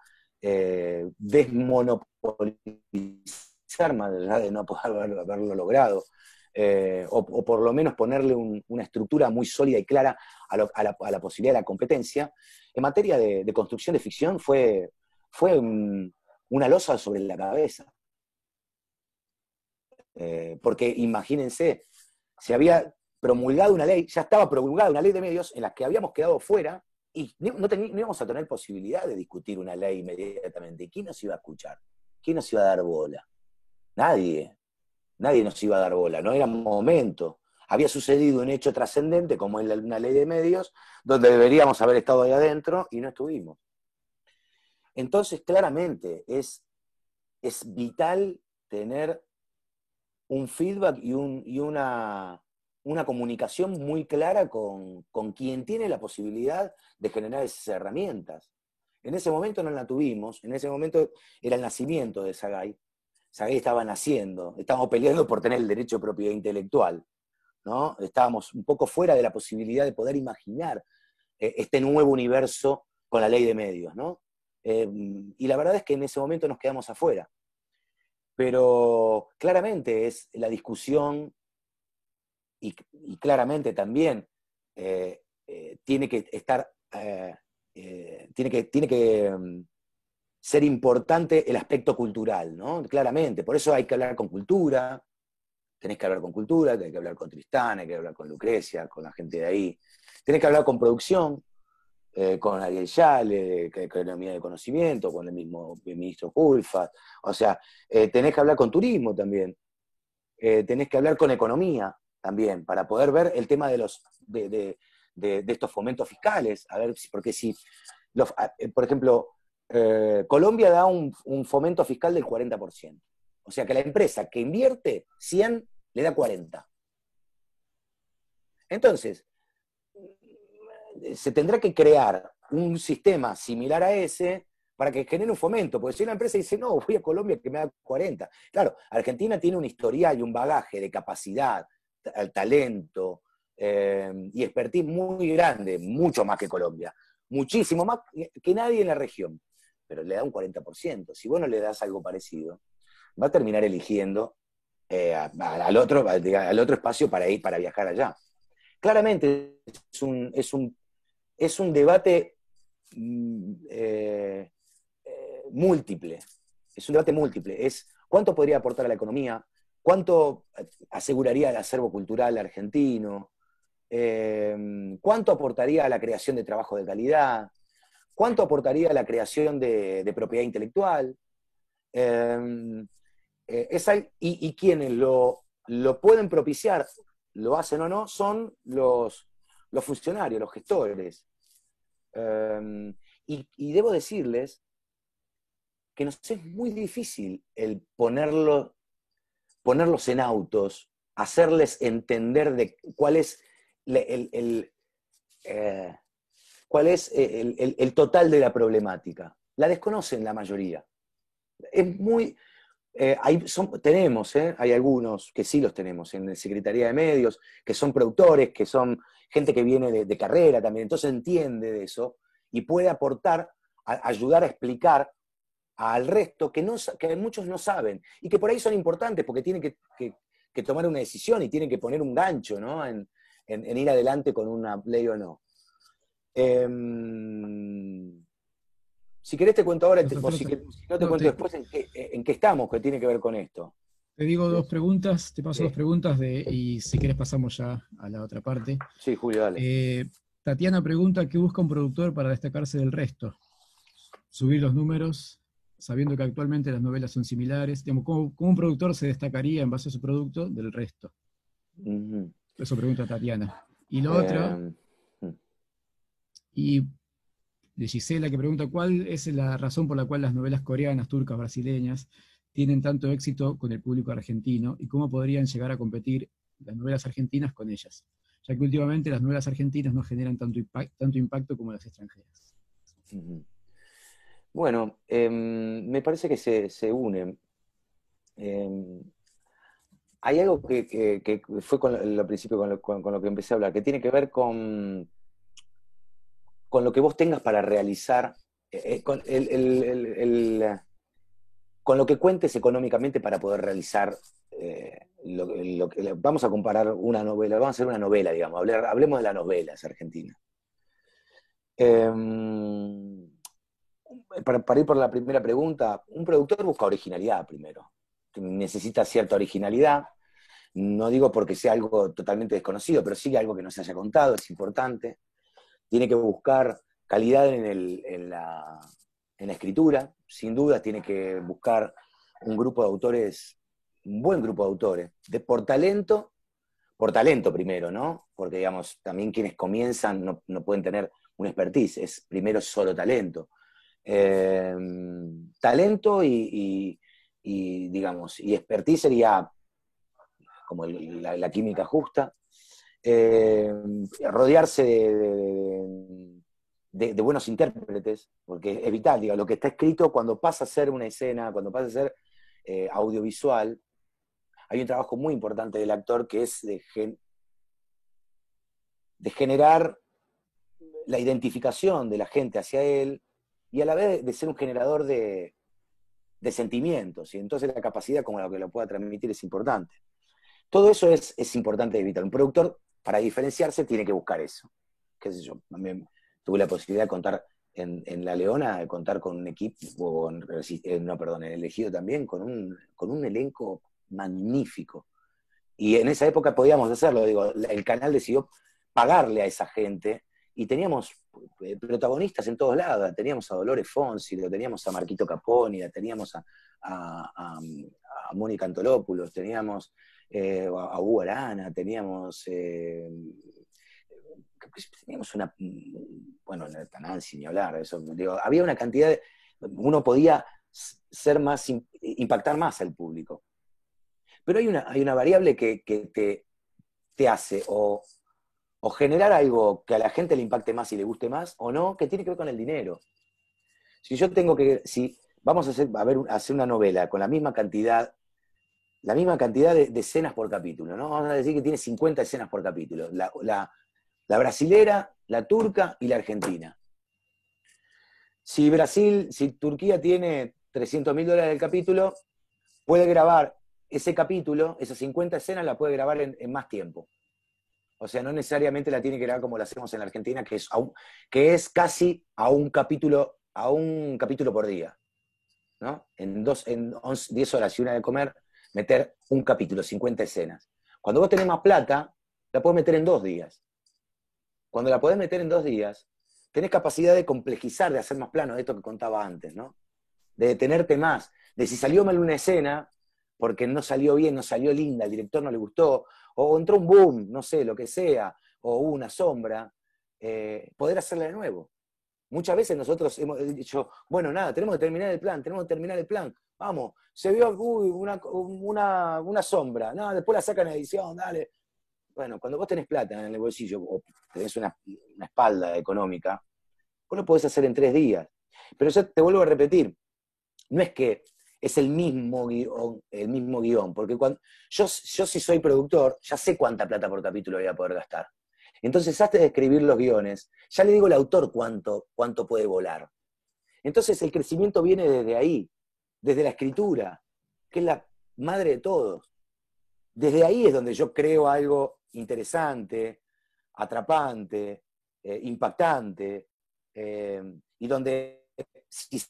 desmonopolizar, más allá de no poder haberlo logrado, o por lo menos ponerle una estructura muy sólida y clara a la posibilidad de la competencia, en materia de construcción de ficción fue una losa sobre la cabeza. Porque imagínense, se había promulgado una ley, ya estaba promulgada una ley de medios en la que habíamos quedado fuera y no íbamos a tener posibilidad de discutir una ley inmediatamente. ¿Y quién nos iba a escuchar? ¿Quién nos iba a dar bola? Nadie nos iba a dar bola, no era momento. Había sucedido un hecho trascendente como es una ley de medios, donde deberíamos haber estado ahí adentro y no estuvimos. Entonces, claramente, es vital tener un feedback y una comunicación muy clara con quien tiene la posibilidad de generar esas herramientas. En ese momento no la tuvimos, en ese momento era el nacimiento de Sagay. Sagay estaba naciendo, estábamos peleando por tener el derecho de propiedad intelectual, ¿no? Estábamos un poco fuera de la posibilidad de poder imaginar este nuevo universo con la ley de medios, ¿no? Y la verdad es que en ese momento nos quedamos afuera. Pero claramente es la discusión y claramente también tiene que estar, tiene que ser importante el aspecto cultural, ¿no? Claramente, por eso hay que hablar con cultura, tenés que hablar con cultura, hay que hablar con Tristán, hay que hablar con Lucrecia, con la gente de ahí, tenés que hablar con producción, con Ariel Yale, Economía de Conocimiento, con el mismo ministro Culfas, o sea, tenés que hablar con turismo también, tenés que hablar con economía también, para poder ver el tema de estos fomentos fiscales, a ver, porque si, por ejemplo, Colombia da un fomento fiscal del 40%. O sea que la empresa que invierte 100 le da 40. Entonces, se tendrá que crear un sistema similar a ese para que genere un fomento, porque si una empresa dice, no, voy a Colombia que me da 40. Claro, Argentina tiene un historial y un bagaje de capacidad, talento y expertise muy grande, mucho más que Colombia, muchísimo más que nadie en la región, pero le da un 40%. Si vos no le das algo parecido, va a terminar eligiendo al otro espacio para viajar allá. Claramente es un debate múltiple. Es un debate múltiple. Es cuánto podría aportar a la economía, cuánto aseguraría el acervo cultural argentino, cuánto aportaría a la creación de trabajo de calidad, cuánto aportaría a la creación de propiedad intelectual. Y quienes lo pueden propiciar, lo hacen o no, son los funcionarios, los gestores. Y debo decirles que nos es muy difícil el ponerlos en autos, hacerles entender de cuál es el total de la problemática. La desconocen la mayoría. Es muy... hay algunos que sí los tenemos en la Secretaría de Medios, que son productores, que son gente que viene de carrera también, entonces entiende de eso y puede aportar, ayudar a explicar al resto que muchos no saben y que por ahí son importantes porque tienen que tomar una decisión y tienen que poner un gancho, ¿no? en ir adelante con una ley o no. Si querés te cuento ahora, o si no te cuento después en qué estamos, que tiene que ver con esto. Te digo dos preguntas, te paso dos preguntas y si querés pasamos ya a la otra parte. Sí, Julio, dale. Tatiana pregunta, ¿qué busca un productor para destacarse del resto? Subir los números, sabiendo que actualmente las novelas son similares. Digamos, ¿cómo un productor se destacaría en base a su producto del resto? Eso pregunta Tatiana. Y la otra, y de Gisela, que pregunta, ¿cuál es la razón por la cual las novelas coreanas, turcas, brasileñas tienen tanto éxito con el público argentino y cómo podrían llegar a competir las novelas argentinas con ellas? Ya que últimamente las novelas argentinas no generan tanto impacto como las extranjeras. Bueno, me parece que se unen. Hay algo que fue al principio con lo que empecé a hablar, que tiene que ver con lo que vos tengas para realizar, con lo que cuentes económicamente para poder realizar vamos a comparar una novela, vamos a hacer una novela, digamos, hablemos de las novelas argentinas. Para ir por la primera pregunta, un productor busca originalidad primero. Necesita cierta originalidad, no digo porque sea algo totalmente desconocido, pero sí algo que no se haya contado, es importante. Tiene que buscar calidad en la escritura, sin duda tiene que buscar un grupo de autores, un buen grupo de autores, por talento primero, ¿no? Porque, digamos, también quienes comienzan no pueden tener un expertise, es primero solo talento. Talento y digamos, y expertise sería como la química justa. Rodearse de buenos intérpretes, porque es vital, digo, lo que está escrito cuando pasa a ser una escena, cuando pasa a ser audiovisual, hay un trabajo muy importante del actor que es de generar la identificación de la gente hacia él y a la vez de ser un generador de sentimientos, y entonces la capacidad como la que lo pueda transmitir es importante. Todo eso es importante de evitar. Un productor, para diferenciarse, tiene que buscar eso. Qué sé yo, también tuve la posibilidad de contar en La Leona, de contar con un equipo, en El Ejido también, con un elenco magnífico. Y en esa época podíamos hacerlo, digo, el canal decidió pagarle a esa gente, y teníamos protagonistas en todos lados. Teníamos a Dolores Fonsi, lo teníamos a Marquito Caponi, la teníamos a Mónica Antolopoulos, teníamos a Hugo Arana, teníamos una, bueno, Nancy ni hablar, eso, digo, había una cantidad uno podía ser más, impactar más al público. Pero hay una variable que te hace o generar algo que a la gente le impacte más y le guste más, o no, que tiene que ver con el dinero. Si vamos a hacer una novela con la misma cantidad de escenas por capítulo, ¿no? Vamos a decir que tiene 50 escenas por capítulo. La brasilera, la turca y la argentina. Si Turquía tiene $300.000 el capítulo, puede grabar ese capítulo, esas 50 escenas la puede grabar en más tiempo. O sea, no necesariamente la tiene que grabar como lo hacemos en la Argentina, que es casi a un capítulo por día, ¿no? En 10 horas y una de comer, meter un capítulo, 50 escenas. Cuando vos tenés más plata, la podés meter en 2 días. Cuando la podés meter en 2 días, tenés capacidad de complejizar, de hacer más planos, de esto que contaba antes, ¿no? De detenerte más, de si salió mal una escena, porque no salió bien, no salió linda, al director no le gustó, o entró un boom, no sé, lo que sea, o hubo una sombra, poder hacerla de nuevo. Muchas veces nosotros hemos dicho, bueno, nada, tenemos que terminar el plan, vamos, se vio una sombra, no, después la sacan en edición, dale. Bueno, cuando vos tenés plata en el bolsillo, o tenés una espalda económica, vos lo podés hacer en 3 días. Pero yo te vuelvo a repetir, no es que es el mismo guión, porque yo si soy productor, ya sé cuánta plata por capítulo voy a poder gastar. Entonces, antes de escribir los guiones, ya le digo al autor cuánto puede volar. Entonces, el crecimiento viene desde ahí, desde la escritura, que es la madre de todos. Desde ahí es donde yo creo algo interesante, atrapante, impactante, y donde, si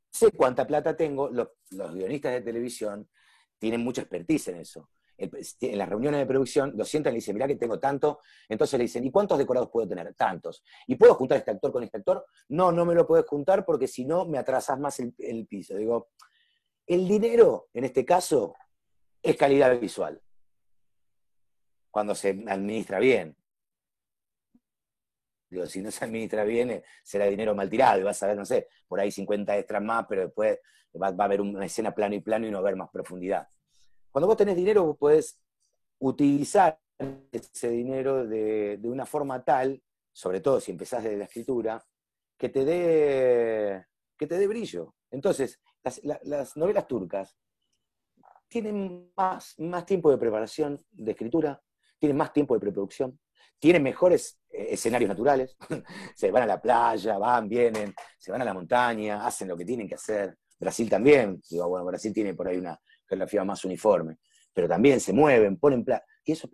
sé cuánta plata tengo, los guionistas de televisión tienen mucha expertise en eso. En las reuniones de producción lo sientan y le dicen, mirá que tengo tanto, entonces le dicen, ¿y cuántos decorados puedo tener? Tantos. ¿Y puedo juntar este actor con este actor? No, no me lo puedes juntar porque si no me atrasas más el piso. Digo, el dinero, en este caso, es calidad visual, cuando se administra bien. Digo, si no se administra bien, será dinero mal tirado, y vas a ver, no sé, por ahí 50 extras más, pero después va a haber una escena plano y plano y no va a haber más profundidad. Cuando vos tenés dinero, vos podés utilizar ese dinero de una forma tal, sobre todo si empezás desde la escritura, que te dé brillo. Entonces, las novelas turcas tienen más tiempo de preparación de escritura, tienen más tiempo de preproducción, tienen mejores escenarios naturales, se van a la playa, vienen, se van a la montaña, hacen lo que tienen que hacer. Brasil también, digo, bueno, Brasil tiene por ahí una geografía más uniforme, pero también se mueven, ponen plata, y eso es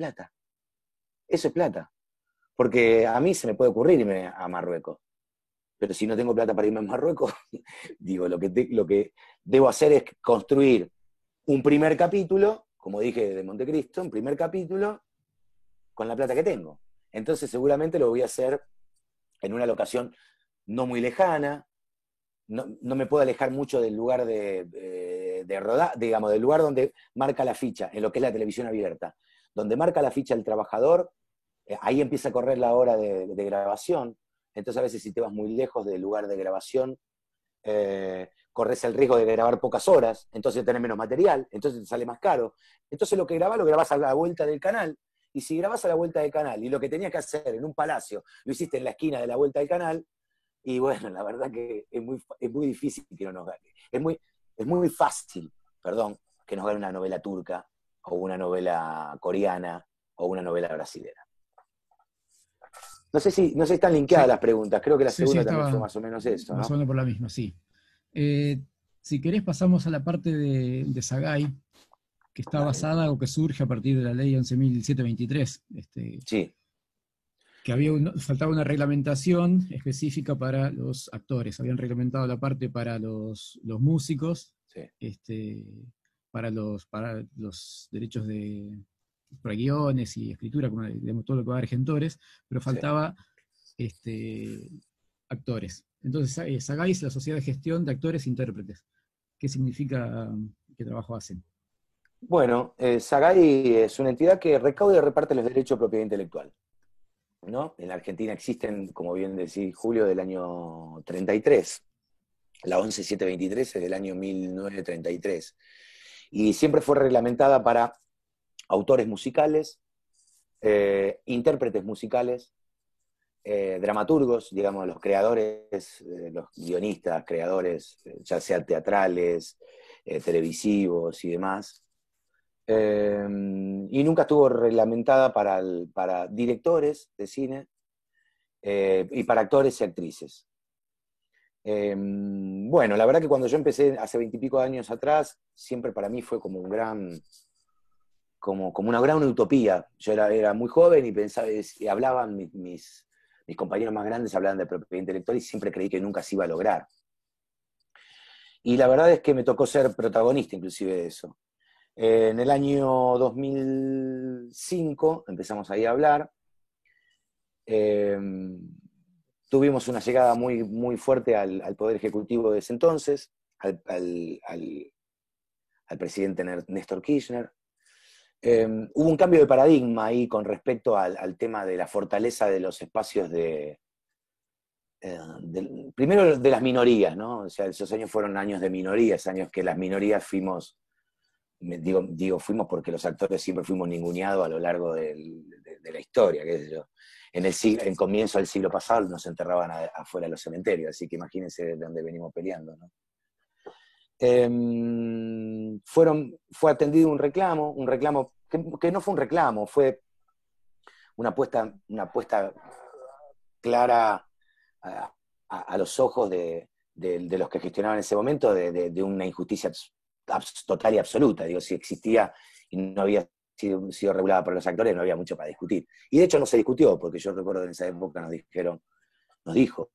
plata, porque a mí se me puede ocurrir irme a Marruecos, pero si no tengo plata para irme a Marruecos, digo, lo que debo hacer es construir un primer capítulo, como dije de Montecristo, un primer capítulo con la plata que tengo. Entonces seguramente lo voy a hacer en una locación no muy lejana, no me puedo alejar mucho del lugar de rodar, digamos, del lugar donde marca la ficha, en lo que es la televisión abierta. Donde marca la ficha el trabajador, ahí empieza a correr la hora de grabación. Entonces a veces si te vas muy lejos del lugar de grabación, corres el riesgo de grabar pocas horas, entonces tenés menos material, entonces te sale más caro. Entonces lo grabás a la vuelta del canal, y si grabás a la vuelta del canal, y lo que tenías que hacer en un palacio, lo hiciste en la esquina de la vuelta del canal, y bueno, la verdad que es muy difícil que no nos gane. Es muy fácil, perdón, que nos gane una novela turca, o una novela coreana, o una novela brasilera. No sé si están linkeadas las preguntas, creo que la segunda también fue más o menos eso, ¿no? Más o menos por la misma, sí. Si querés pasamos a la parte de Sagay, que está basada o que surge a partir de la ley 11.723. Sí. Que faltaba una reglamentación específica para los actores. Habían reglamentado la parte para los músicos, sí. Para los derechos para guiones y escritura, como digamos, todo lo que va a Argentores, pero faltaba actores. Entonces, Sagay es la Sociedad de Gestión de Actores e Intérpretes. ¿Qué significa? ¿Qué trabajo hacen? Bueno, Sagay es una entidad que recauda y reparte los derechos de propiedad intelectual, ¿no? En la Argentina existen, como bien decís, Julio, del año 33. la 11723 es del año 1933. Y siempre fue reglamentada para autores musicales, intérpretes musicales, dramaturgos, digamos, los creadores, los guionistas, creadores, ya sea teatrales, televisivos y demás. Y nunca estuvo reglamentada para directores de cine y para actores y actrices. Bueno, la verdad que cuando yo empecé hace 20 y pico de años atrás, siempre para mí fue como como una gran utopía. Yo era muy joven y pensaba, y hablaban mis compañeros más grandes hablaban de propiedad intelectual y siempre creí que nunca se iba a lograr. Y la verdad es que me tocó ser protagonista inclusive de eso. En el año 2005 empezamos ahí a hablar. Tuvimos una llegada muy, muy fuerte al Poder Ejecutivo de ese entonces, al presidente Néstor Kirchner. Hubo un cambio de paradigma ahí con respecto al tema de la fortaleza de los espacios primero de las minorías, ¿no? O sea, esos años fueron años de minorías, años que las minorías fuimos, fuimos porque los actores siempre fuimos ninguneados a lo largo de la historia, qué sé yo. En comienzo del siglo pasado nos enterraban afuera de los cementerios, así que imagínense de dónde venimos peleando, ¿no? Fue atendido un reclamo que no fue un reclamo, fue una apuesta clara a los ojos de los que gestionaban en ese momento de una injusticia total y absoluta. Digo, si existía y no había sido regulada por los actores, no había mucho para discutir. Y de hecho no se discutió, porque yo recuerdo que en esa época nos dijo,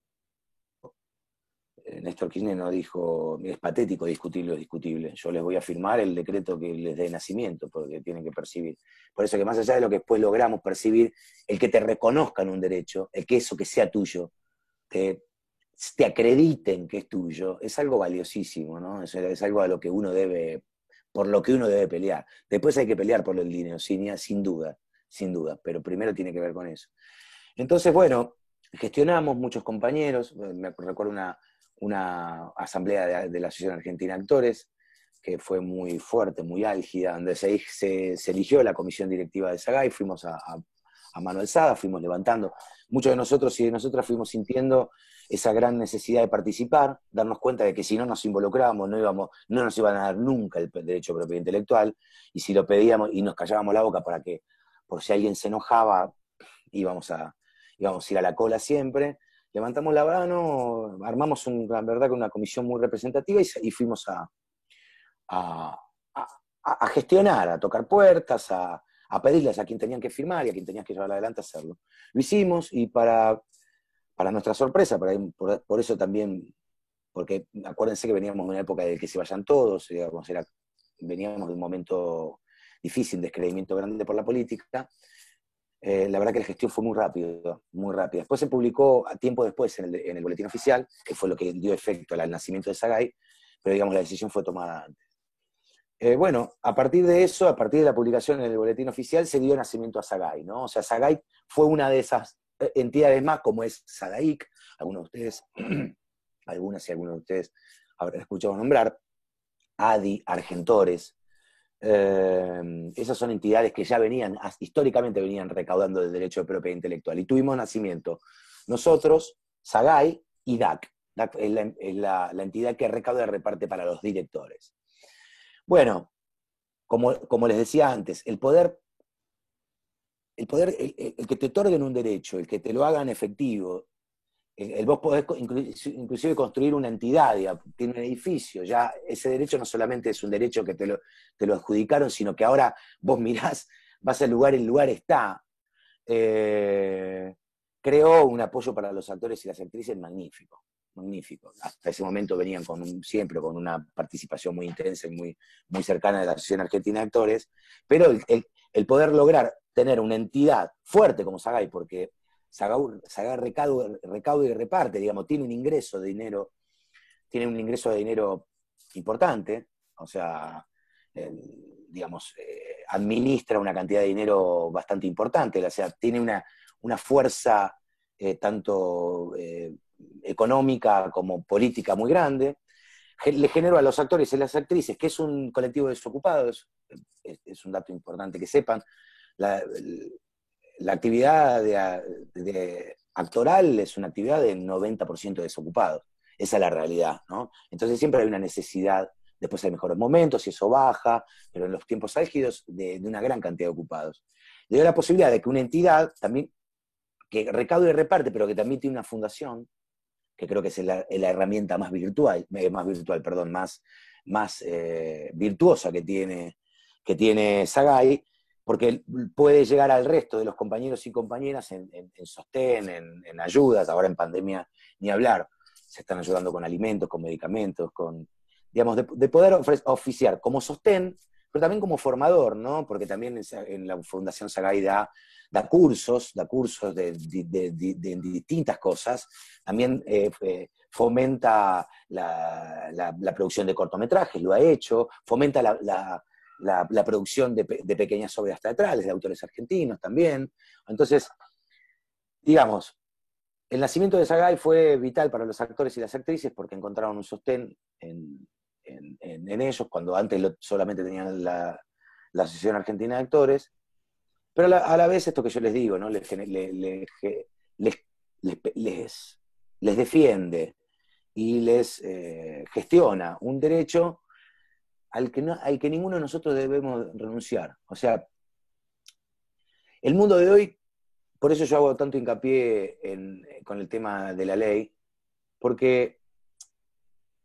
Néstor Kirchner nos dijo, es patético discutir lo discutible, yo les voy a firmar el decreto que les dé nacimiento, porque tienen que percibir. Por eso que más allá de lo que después logramos percibir, el que te reconozcan un derecho, el que eso que sea tuyo, te acrediten que es tuyo, es algo valiosísimo, ¿no? Es algo a lo que uno debe, por lo que uno debe pelear. Después hay que pelear por el dinero, sin duda, pero primero tiene que ver con eso. Entonces, bueno, gestionamos muchos compañeros, me recuerdo una asamblea de la Asociación Argentina de Actores, que fue muy fuerte, muy álgida, donde se eligió la comisión directiva de SAGAI, fuimos a mano alzada, fuimos levantando. Muchos de nosotros y de nosotras fuimos sintiendo esa gran necesidad de participar, darnos cuenta de que si no nos involucrábamos no nos iban a dar nunca el derecho a propiedad intelectual, y si lo pedíamos y nos callábamos la boca por si alguien se enojaba, íbamos a ir a la cola siempre. Levantamos la mano, armamos la verdad, una comisión muy representativa y fuimos a gestionar, a tocar puertas, a pedirles a quien tenían que firmar y a quien tenían que llevar adelante a hacerlo. Lo hicimos y para nuestra sorpresa, por eso también, porque acuérdense que veníamos de una época de que se vayan todos, digamos, veníamos de un momento difícil, descreimiento grande por la política. La verdad que la gestión fue muy rápida, muy rápida. Después se publicó tiempo después en el boletín oficial, que fue lo que dio efecto al nacimiento de SAGAI, pero digamos la decisión fue tomada antes. Bueno, a partir de eso, a partir de la publicación en el boletín oficial, se dio nacimiento a SAGAI, ¿no? O sea, SAGAI fue una de esas entidades más, como es SADAIC, algunos de ustedes, algunas y algunos de ustedes habrán escuchado nombrar, ADI, Argentores. Esas son entidades que ya históricamente venían recaudando el derecho de propiedad intelectual. Y tuvimos nacimiento nosotros, SAGAI y DAC. DAC es la entidad que recauda y reparte para los directores. Bueno, como les decía antes, el que te otorguen un derecho, el que te lo hagan efectivo, vos podés inclusive construir una entidad, tiene un edificio, ya ese derecho no solamente es un derecho que te lo adjudicaron, sino que ahora vos mirás, vas al lugar, el lugar está. Creó un apoyo para los actores y las actrices magnífico, magnífico. Hasta ese momento venían siempre con una participación muy intensa y muy, muy cercana de la Asociación Argentina de Actores, pero el poder lograr tener una entidad fuerte como SAGAI, porque SAGAI recauda y reparte, digamos, tiene un ingreso de dinero importante, o sea, digamos, administra una cantidad de dinero bastante importante, o sea, tiene una fuerza tanto económica como política muy grande. Le generó a los actores y las actrices, que es un colectivo desocupado, es un dato importante que sepan, la actividad actoral es una actividad de 90% desocupados. Esa es la realidad, ¿no? Entonces siempre hay una necesidad, después hay mejores momentos y eso baja, pero en los tiempos álgidos de una gran cantidad de ocupados. Le dio la posibilidad de que una entidad también, que recaude y reparte, pero que también tiene una fundación, que creo que es la herramienta más virtuosa que tiene Sagay, porque puede llegar al resto de los compañeros y compañeras en sostén, en ayudas, ahora en pandemia ni hablar, se están ayudando con alimentos, con medicamentos, digamos, de poder oficiar como sostén, pero también como formador, ¿no? Porque también en la Fundación Sagay da cursos de distintas cosas, también fomenta la producción de cortometrajes, lo ha hecho, fomenta la producción de pequeñas obras teatrales de autores argentinos también. Entonces, digamos, el nacimiento de Sagay fue vital para los actores y las actrices porque encontraron un sostén en ellos, cuando antes solamente tenían la Asociación Argentina de Actores, pero a la vez esto que yo les digo, ¿no? les defiende y les gestiona un derecho al que ninguno de nosotros debemos renunciar. O sea, el mundo de hoy, por eso yo hago tanto hincapié con el tema de la ley, porque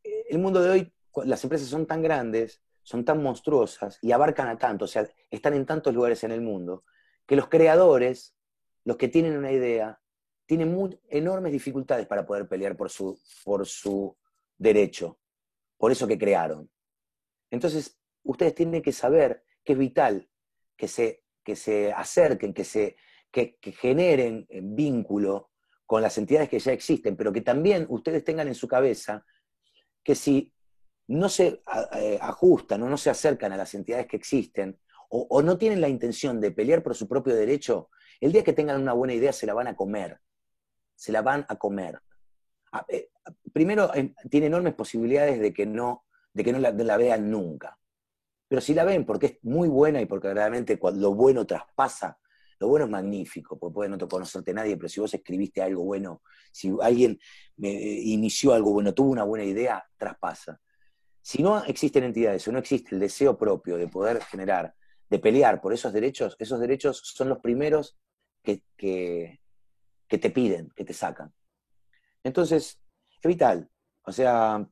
el mundo de hoy, las empresas son tan grandes, son tan monstruosas y abarcan a tanto, o sea, están en tantos lugares en el mundo, que los creadores, los que tienen una idea, tienen enormes dificultades para poder pelear por su derecho, por eso que crearon. Entonces, ustedes tienen que saber que es vital que se acerquen, que generen vínculo con las entidades que ya existen, pero que también ustedes tengan en su cabeza que si no se ajustan o no se acercan a las entidades que existen, o no tienen la intención de pelear por su propio derecho, el día que tengan una buena idea se la van a comer. Se la van a comer. Primero, tiene enormes posibilidades de que no la vean nunca. Pero si la ven porque es muy buena y porque verdaderamente lo bueno traspasa, lo bueno es magnífico, porque puede no conocerte nadie, pero si vos escribiste algo bueno, si alguien inició algo bueno, tuvo una buena idea, traspasa. Si no existen entidades o no existe el deseo propio de poder generar, de pelear por esos derechos son los primeros que te piden, que te sacan. Entonces, es vital. O sea,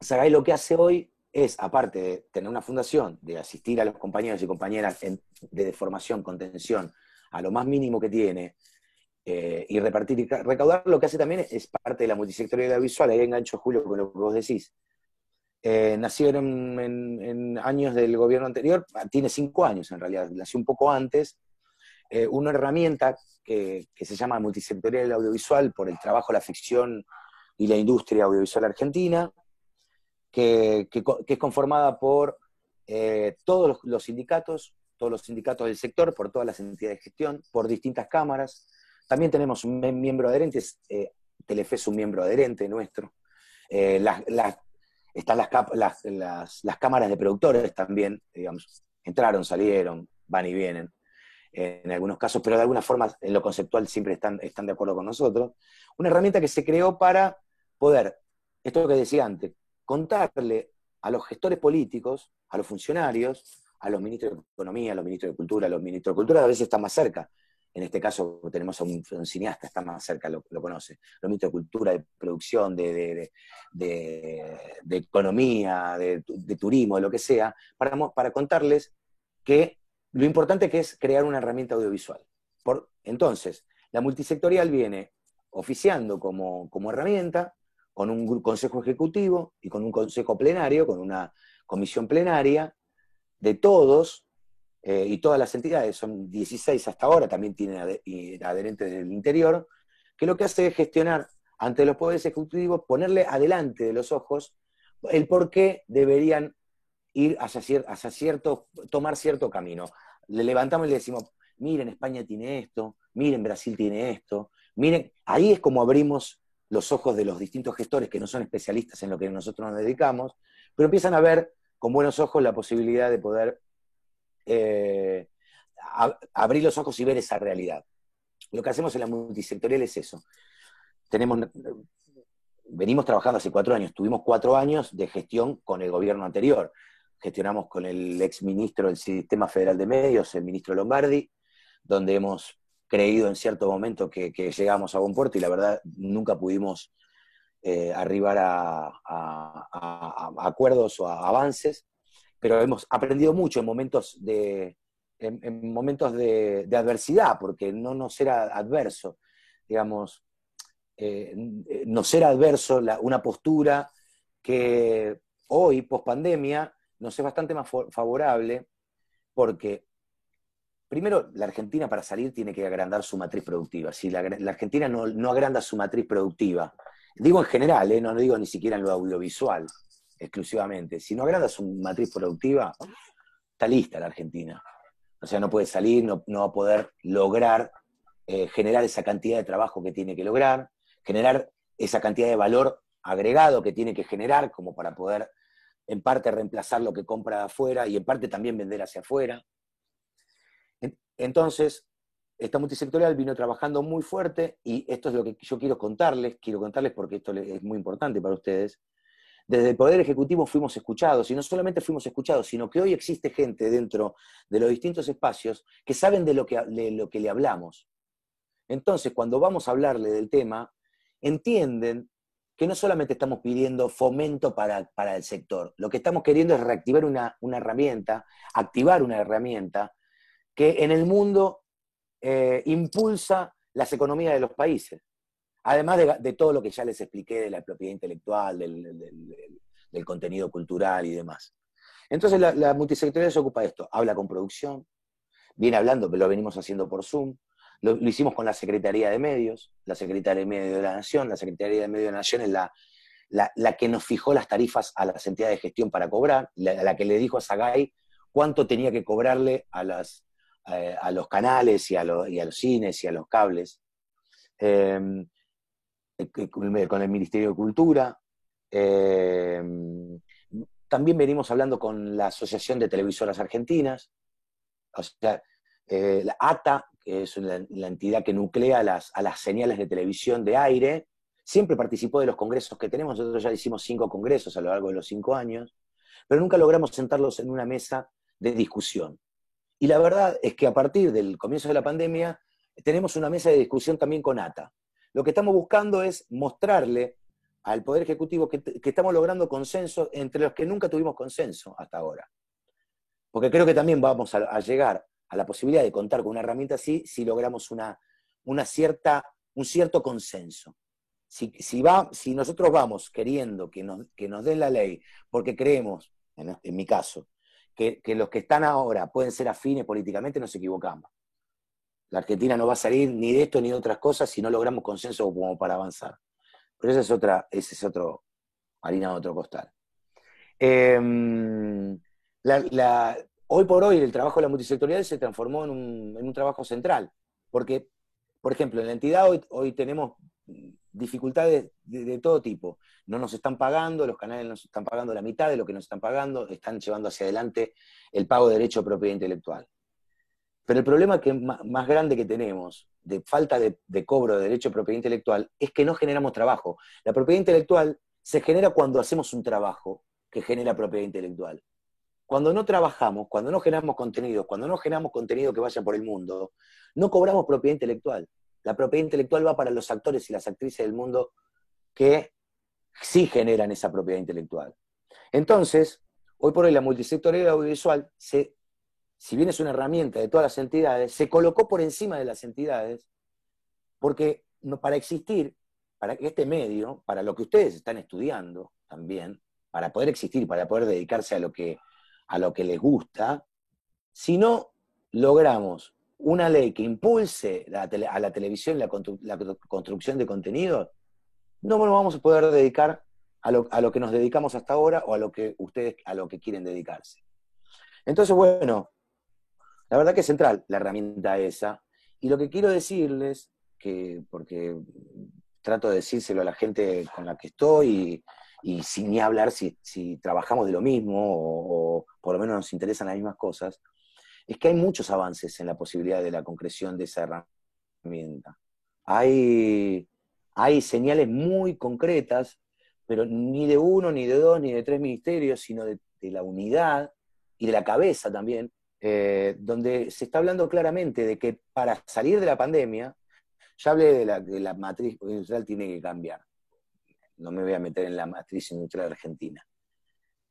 Sagay lo que hace hoy es, aparte de tener una fundación, de asistir a los compañeros y compañeras de formación, contención, a lo más mínimo que tiene, y repartir y recaudar, lo que hace también es parte de la multisectorial audiovisual. Ahí engancho, Julio, con lo que vos decís. Nacieron en años del gobierno anterior, tiene 5 años en realidad, nació un poco antes, una herramienta que se llama multisectorial audiovisual por el trabajo, la ficción y la industria audiovisual argentina, que es conformada por todos los sindicatos del sector, por todas las entidades de gestión, por distintas cámaras. También tenemos un miembro adherente, Telefe es un miembro adherente nuestro. Están las cámaras de productores también, digamos, entraron, salieron, van y vienen en algunos casos, pero de alguna forma en lo conceptual siempre están de acuerdo con nosotros. Una herramienta que se creó para poder, esto que decía antes, contarle a los gestores políticos, a los funcionarios, a los ministros de Economía, a los ministros de Cultura. Los ministros de Cultura a veces están más cerca. En este caso tenemos a un cineasta, está más cerca, lo conoce. Los ministros de Cultura, de Producción, de Economía, de Turismo, de lo que sea, para contarles que lo importante que es crear una herramienta audiovisual. Entonces, la multisectorial viene oficiando como herramienta, con un consejo ejecutivo y con un consejo plenario, con una comisión plenaria de todos, y todas las entidades, son 16 hasta ahora, también tienen adherentes del interior, que lo que hace es gestionar ante los poderes ejecutivos, ponerle adelante de los ojos el por qué deberían ir tomar cierto camino. Le levantamos y le decimos, miren, España tiene esto, miren, Brasil tiene esto, Miren, ahí es como abrimos los ojos de los distintos gestores que no son especialistas en lo que nosotros nos dedicamos, pero empiezan a ver con buenos ojos la posibilidad de poder abrir los ojos y ver esa realidad. Lo que hacemos en la multisectorial es eso. Venimos trabajando hace 4 años, tuvimos 4 años de gestión con el gobierno anterior. Gestionamos con el exministro del Sistema Federal de Medios, el ministro Lombardi, donde hemos creído en cierto momento que llegábamos a buen puerto y la verdad nunca pudimos arribar a acuerdos o a avances, pero hemos aprendido mucho en momentos de adversidad, porque no nos era adverso, digamos, nos era adverso una postura que hoy, post pandemia, nos es bastante más favorable, porque primero la Argentina para salir tiene que agrandar su matriz productiva. Si la Argentina no agranda su matriz productiva, digo en general, no digo ni siquiera en lo audiovisual exclusivamente, si no agranda su matriz productiva, está lista la Argentina. O sea, no puede salir, no va a poder lograr generar esa cantidad de trabajo que tiene que lograr, generar esa cantidad de valor agregado que tiene que generar como para poder en parte reemplazar lo que compra de afuera y en parte también vender hacia afuera. Entonces, esta multisectorial vino trabajando muy fuerte y esto es lo que yo quiero contarles porque esto es muy importante para ustedes. Desde el Poder Ejecutivo fuimos escuchados, y no solamente fuimos escuchados, sino que hoy existe gente dentro de los distintos espacios que saben de lo que le hablamos. Entonces, cuando vamos a hablarle del tema, entienden que no solamente estamos pidiendo fomento para el sector, lo que estamos queriendo es reactivar una herramienta, activar una herramienta que en el mundo impulsa las economías de los países. Además de todo lo que ya les expliqué de la propiedad intelectual, del contenido cultural y demás. Entonces la multisectorial se ocupa de esto, habla con producción, viene hablando, lo venimos haciendo por Zoom, lo hicimos con la Secretaría de Medios, la Secretaría de Medios de la Nación. La Secretaría de Medios de la Nación es la que nos fijó las tarifas a las entidades de gestión para cobrar, la que le dijo a Sagay cuánto tenía que cobrarle a los canales y a los cines y a los cables. Con el Ministerio de Cultura. También venimos hablando con la Asociación de Televisoras Argentinas, o sea, la ATA, que es la entidad que nuclea a las señales de televisión de aire, siempre participó de los congresos que tenemos. Nosotros ya hicimos 5 congresos a lo largo de los 5 años, pero nunca logramos sentarlos en una mesa de discusión. Y la verdad es que a partir del comienzo de la pandemia tenemos una mesa de discusión también con ATA. Lo que estamos buscando es mostrarle al Poder Ejecutivo que estamos logrando consenso entre los que nunca tuvimos consenso hasta ahora. Porque creo que también vamos a llegar a la posibilidad de contar con una herramienta así si logramos un cierto consenso. Si nosotros vamos queriendo que nos den la ley porque creemos, en mi caso, que los que están ahora pueden ser afines políticamente, nos equivocamos. La Argentina no va a salir ni de esto ni de otras cosas si no logramos consenso como para avanzar. Pero ese es otro harina de otro costal. Hoy por hoy el trabajo de la multisectorial se transformó en un trabajo central, porque, por ejemplo, en la entidad hoy tenemos dificultades de todo tipo. No nos están pagando, los canales nos están pagando la mitad de lo que nos están pagando, están llevando hacia adelante el pago de derecho de propiedad intelectual. Pero el problema más grande que tenemos, de falta de cobro de derecho de propiedad intelectual, es que no generamos trabajo. La propiedad intelectual se genera cuando hacemos un trabajo que genera propiedad intelectual. Cuando no trabajamos, cuando no generamos contenido que vaya por el mundo, no cobramos propiedad intelectual. La propiedad intelectual va para los actores y las actrices del mundo que sí generan esa propiedad intelectual. Entonces, hoy por hoy la multisectorial audiovisual, si bien es una herramienta de todas las entidades, se colocó por encima de las entidades porque para existir, para que este medio, para lo que ustedes están estudiando también, para poder existir, para poder dedicarse a lo que les gusta, si no logramos una ley que impulse a la televisión la construcción de contenidos, no nos vamos a poder dedicar a lo que nos dedicamos hasta ahora o a lo que quieren dedicarse. Entonces, bueno, la verdad que es central la herramienta esa, y lo que quiero decirles porque trato de decírselo a la gente con la que estoy y sin ni hablar si trabajamos de lo mismo o por lo menos nos interesan las mismas cosas, es que hay muchos avances en la posibilidad de la concreción de esa herramienta. Hay señales muy concretas, pero ni de uno, ni de dos, ni de tres ministerios, sino de la unidad y de la cabeza también, donde se está hablando claramente de que para salir de la pandemia, ya hablé de la matriz industrial tiene que cambiar. No me voy a meter en la matriz industrial argentina.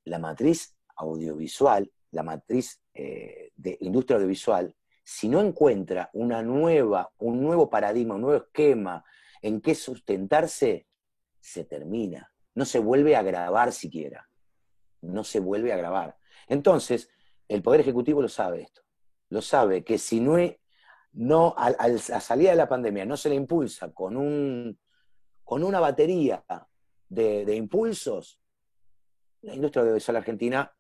La matriz audiovisual, la matriz de industria audiovisual, si no encuentra un nuevo paradigma, un nuevo esquema en qué sustentarse, se termina. No se vuelve a grabar siquiera. No se vuelve a grabar. Entonces, el Poder Ejecutivo lo sabe esto. Lo sabe que si a la salida de la pandemia no se le impulsa con una batería de impulsos, la industria audiovisual argentina,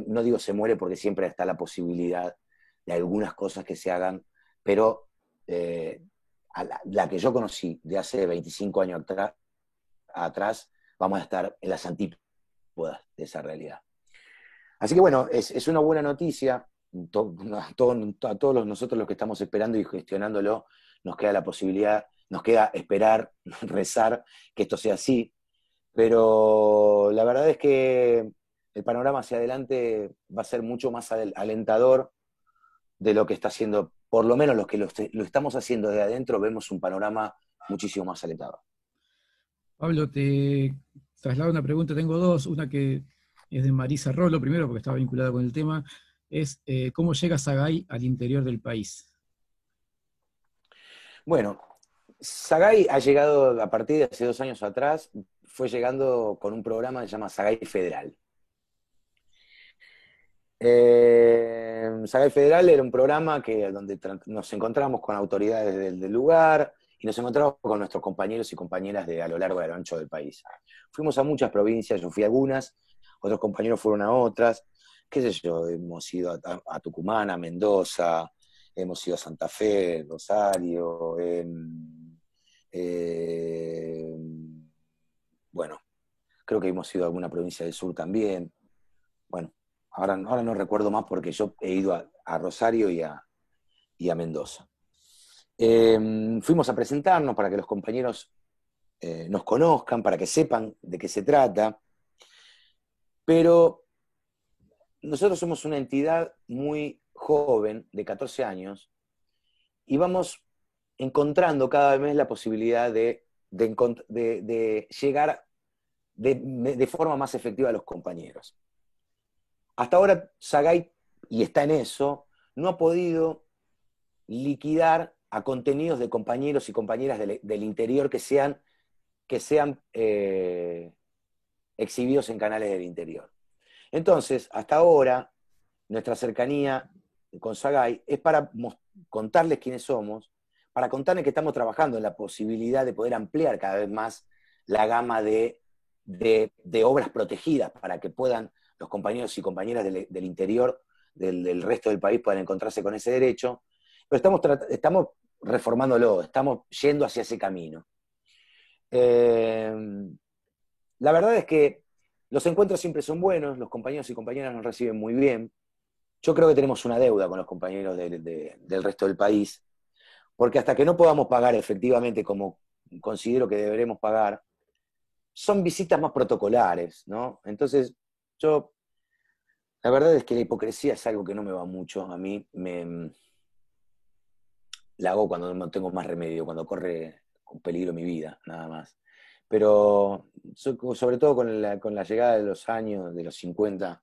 no digo se muere porque siempre está la posibilidad de algunas cosas que se hagan, pero la que yo conocí de hace 25 años atrás, vamos a estar en las antípodas de esa realidad. Así que bueno, es una buena noticia. A todos nosotros los que estamos esperando y gestionándolo, nos queda la posibilidad, nos queda esperar, rezar que esto sea así, pero la verdad es que el panorama hacia adelante va a ser mucho más alentador de lo que está haciendo, por lo menos los que lo estamos haciendo de adentro, vemos un panorama muchísimo más alentador. Pablo, te traslado una pregunta, tengo dos, una que es de Marisa Rolo, primero porque estaba vinculada con el tema, es ¿cómo llega Sagay al interior del país? Bueno, Sagay ha llegado a partir de hace 2 años atrás, fue llegando con un programa que se llama Sagay Federal. Sagay Federal era un programa donde nos encontramos con autoridades del lugar y nos encontramos con nuestros compañeros y compañeras a lo largo y a lo ancho del país. Fuimos a muchas provincias, yo fui a algunas, otros compañeros fueron a otras, qué sé yo, hemos ido a Tucumán, a Mendoza, hemos ido a Santa Fe, Rosario, bueno, creo que hemos ido a alguna provincia del sur también. Bueno, ahora no recuerdo más porque yo he ido a Rosario y a Mendoza. Fuimos a presentarnos para que los compañeros nos conozcan, para que sepan de qué se trata, pero nosotros somos una entidad muy joven, de 14 años, y vamos encontrando cada vez la posibilidad de llegar de forma más efectiva a los compañeros. Hasta ahora Sagay, y está en eso, no ha podido liquidar a contenidos de compañeros y compañeras del interior que sean exhibidos en canales del interior. Entonces, hasta ahora, nuestra cercanía con Sagay es para contarles quiénes somos, para contarles que estamos trabajando en la posibilidad de poder ampliar cada vez más la gama de obras protegidas para que puedan los compañeros y compañeras del interior, del resto del país, puedan encontrarse con ese derecho, pero estamos reformándolo, estamos yendo hacia ese camino. La verdad es que los encuentros siempre son buenos, los compañeros y compañeras nos reciben muy bien. Yo creo que tenemos una deuda con los compañeros del resto del país, porque hasta que no podamos pagar efectivamente como considero que deberemos pagar, son visitas más protocolares, ¿no? Entonces, la verdad es que la hipocresía es algo que no me va mucho, a mí la hago cuando no tengo más remedio, cuando corre con peligro mi vida, nada más. Pero sobre todo con la llegada de los años, de los 50,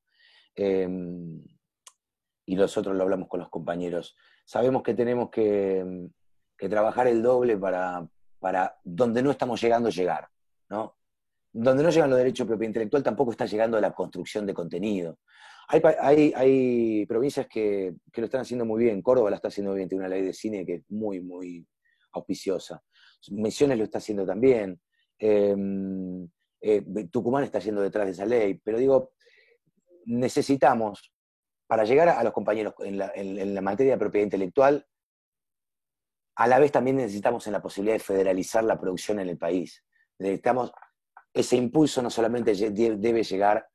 y nosotros lo hablamos con los compañeros, sabemos que tenemos que trabajar el doble para donde no estamos llegando llegar, ¿no? Donde no llegan los derechos de propiedad intelectual tampoco está llegando la construcción de contenido. Hay provincias que lo están haciendo muy bien. Córdoba la está haciendo bien, tiene una ley de cine que es muy, muy auspiciosa. Misiones lo está haciendo también. Tucumán está yendo detrás de esa ley. Pero digo, necesitamos, para llegar a los compañeros en la materia de propiedad intelectual, a la vez también necesitamos en la posibilidad de federalizar la producción en el país. Necesitamos, ese impulso no solamente debe llegar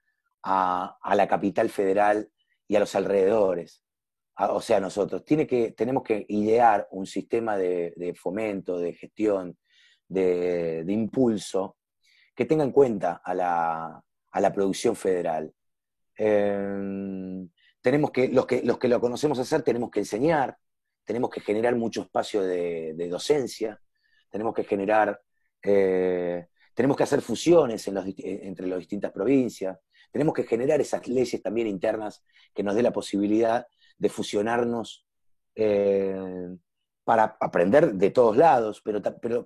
a la capital federal y a los alrededores, o sea, nosotros, tenemos que idear un sistema de fomento, de gestión, de impulso, que tenga en cuenta a la producción federal. Los que lo conocemos hacer tenemos que enseñar, tenemos que generar mucho espacio de docencia, tenemos que tenemos que hacer fusiones entre las distintas provincias, tenemos que generar esas leyes también internas que nos dé la posibilidad de fusionarnos para aprender de todos lados,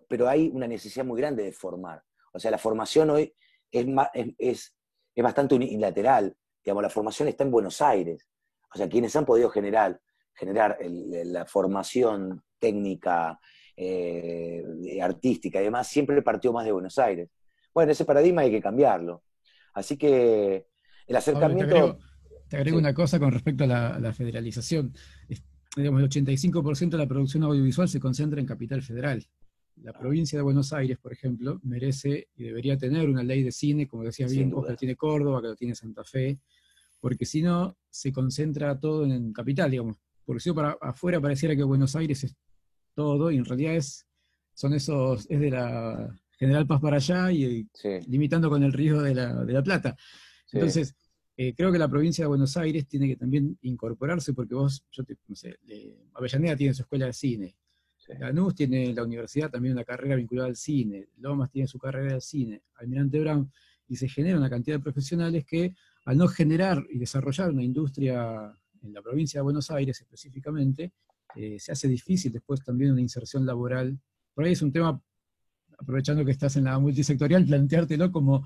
pero hay una necesidad muy grande de formar. O sea, la formación hoy es bastante unilateral. Digamos, la formación está en Buenos Aires. O sea, quienes han podido generar la formación técnica, artística y demás, siempre partió más de Buenos Aires. Bueno, ese paradigma hay que cambiarlo. Así que el acercamiento... Pablo, te agrego una cosa con respecto a la federalización. Digamos, el 85% de la producción audiovisual se concentra en Capital Federal. La provincia de Buenos Aires, por ejemplo, merece y debería tener una ley de cine, como decías bien vos, que lo tiene Córdoba, que lo tiene Santa Fe, porque si no, se concentra todo en Capital, digamos. Porque si no, para afuera pareciera que Buenos Aires es todo, y en realidad es de la General Paz para allá, y limitando con el río de la Plata. Sí. Entonces, creo que la provincia de Buenos Aires tiene que también incorporarse, porque no sé, Avellaneda tiene su escuela de cine, Lanús tiene la universidad también una carrera vinculada al cine, Lomas tiene su carrera de cine, Almirante Brown, y se genera una cantidad de profesionales que, al no generar y desarrollar una industria en la provincia de Buenos Aires específicamente, se hace difícil después también una inserción laboral. Por ahí es un tema, aprovechando que estás en la multisectorial, planteártelo como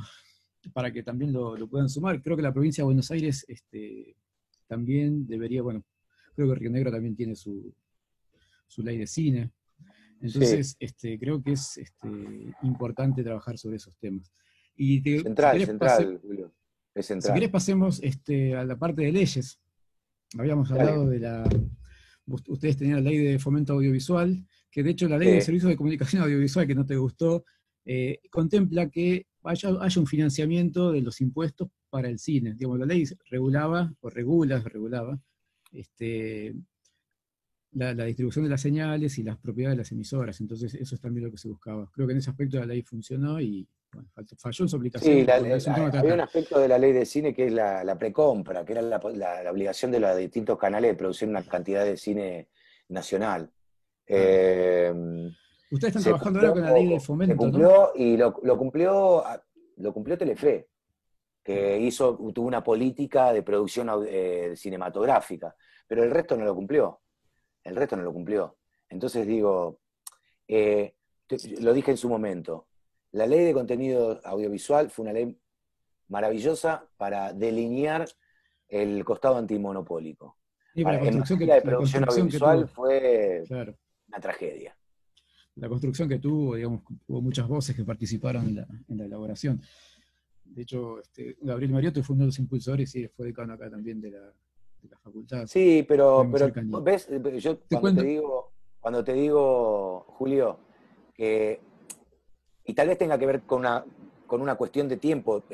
para que también lo puedan sumar. Creo que la provincia de Buenos Aires también debería, bueno, creo que Río Negro también tiene su ley de cine. Entonces, creo que es importante trabajar sobre esos temas. Y central, Julio. Es central. Si querés pasemos a la parte de leyes. Habíamos hablado de ustedes tenían la ley de fomento audiovisual, que de hecho la ley de servicios de comunicación audiovisual, que no te gustó, contempla que haya un financiamiento de los impuestos para el cine. Digamos, la ley regulaba la distribución de las señales y las propiedades de las emisoras. Entonces eso es también lo que se buscaba. Creo que en ese aspecto la ley funcionó y bueno, falló en su aplicación. Sí, había un aspecto de la ley de cine que es la precompra, que era la obligación de los distintos canales de producir una cantidad de cine nacional. Ustedes están trabajando ahora con la ley de fomento, se cumplió, ¿no? Y lo cumplió Telefe, que tuvo una política de producción cinematográfica, pero el resto no lo cumplió. Entonces digo, lo dije en su momento, la ley de contenido audiovisual fue una ley maravillosa para delinear el costado antimonopólico. En materia de producción audiovisual fue una tragedia. La construcción que tuvo, digamos, hubo muchas voces que participaron en la elaboración. De hecho, Gabriel Mariotto fue uno de los impulsores y fue decano acá también de la facultad. Sí, pero ves, yo cuando te digo, Julio, y tal vez tenga que ver con una cuestión de tiempo,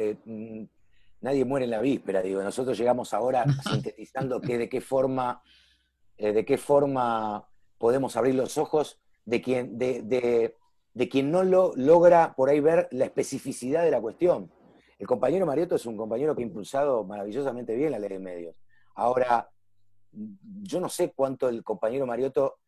nadie muere en la víspera, digo, nosotros llegamos ahora sintetizando de qué forma podemos abrir los ojos de quien no logra por ahí ver la especificidad de la cuestión. El compañero Mariotto es un compañero que ha impulsado maravillosamente bien la ley de medios. Ahora, yo no sé cuánto el compañero Mariotto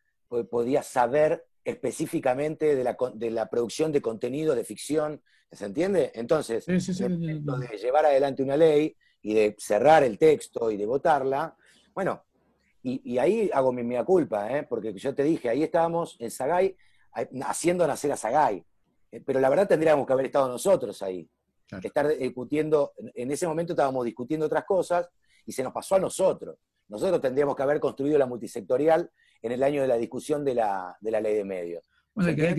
podía saber específicamente de la producción de contenido, de ficción, ¿se entiende? Entonces, de llevar adelante una ley y de cerrar el texto y de votarla, bueno, y ahí hago mi mea culpa, porque yo te dije, ahí estábamos en Sagay, haciendo nacer a Sagay, pero la verdad tendríamos que haber estado nosotros ahí, claro. Estar discutiendo, en ese momento estábamos discutiendo otras cosas, y se nos pasó a nosotros. Nosotros tendríamos que haber construido la multisectorial en el año de la discusión de la ley de medios. Bueno, hay que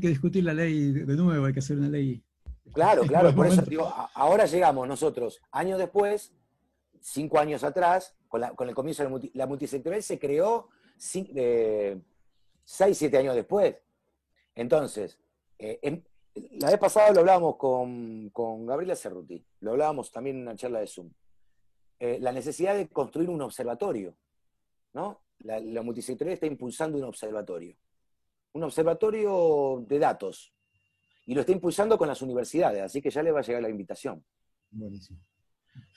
discutir la ley de nuevo, hay que hacer una ley. Claro, por eso digo, ahora llegamos nosotros, años después, 5 años atrás, con el comienzo de la multisectorial, se creó 6, 7 años después. Entonces, la vez pasada lo hablábamos con Gabriela Cerruti, lo hablábamos también en una charla de Zoom. La necesidad de construir un observatorio, ¿no? La multisectorial está impulsando un observatorio de datos, y lo está impulsando con las universidades, así que ya le va a llegar la invitación. Buenísimo.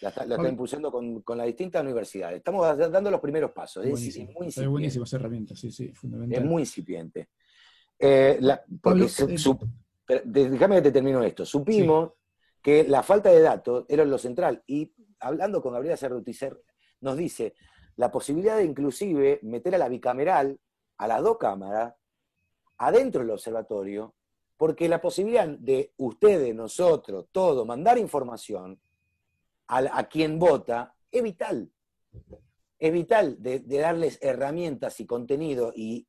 Lo está impulsando con las distintas universidades. Estamos dando los primeros pasos. Es muy incipiente. Está buenísimo esa herramienta, sí, fundamental. Es muy incipiente. Pablo, déjame que te termino esto. Supimos que la falta de datos era lo central, y hablando con Gabriela Cerruticer, nos dice la posibilidad de inclusive meter a la bicameral, a las 2 cámaras, adentro del observatorio, porque la posibilidad de ustedes, nosotros, todos, mandar información a quien vota es vital. Es vital de darles herramientas y contenido y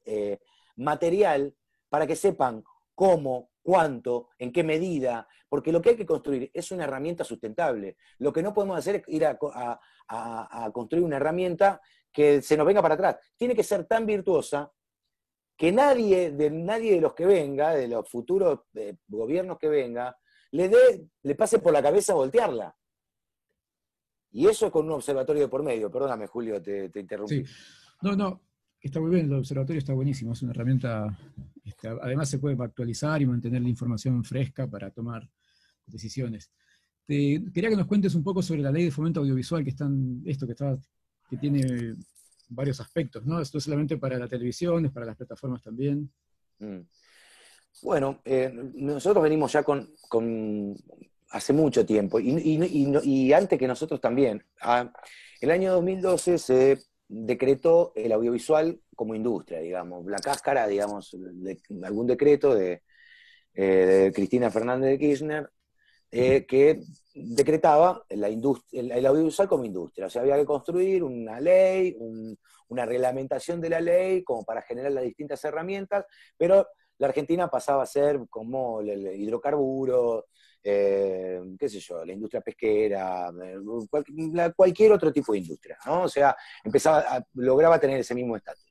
material para que sepan cómo, cuánto, en qué medida, porque lo que hay que construir es una herramienta sustentable. Lo que no podemos hacer es ir a construir una herramienta que se nos venga para atrás. Tiene que ser tan virtuosa que nadie de los que venga, de los futuros gobiernos que venga, le pase por la cabeza voltearla. Y eso es con un observatorio de por medio. Perdóname, Julio, te interrumpí. Sí. No, está muy bien, el observatorio está buenísimo, es una herramienta, además se puede actualizar y mantener la información fresca para tomar decisiones. Quería que nos cuentes un poco sobre la ley de fomento audiovisual, que tiene varios aspectos, ¿no? Esto es solamente para la televisión, es para las plataformas también. Bueno, nosotros venimos ya con hace mucho tiempo, y antes que nosotros también. El año 2012 se decretó el audiovisual como industria, digamos, la cáscara, digamos, de algún decreto de Cristina Fernández de Kirchner, que decretaba el audiovisual como industria. O sea, había que construir una ley, una reglamentación de la ley como para generar las distintas herramientas, pero la Argentina pasaba a ser como el hidrocarburo, qué sé yo, la industria pesquera, cualquier otro tipo de industria, ¿no? O sea, lograba tener ese mismo estatus.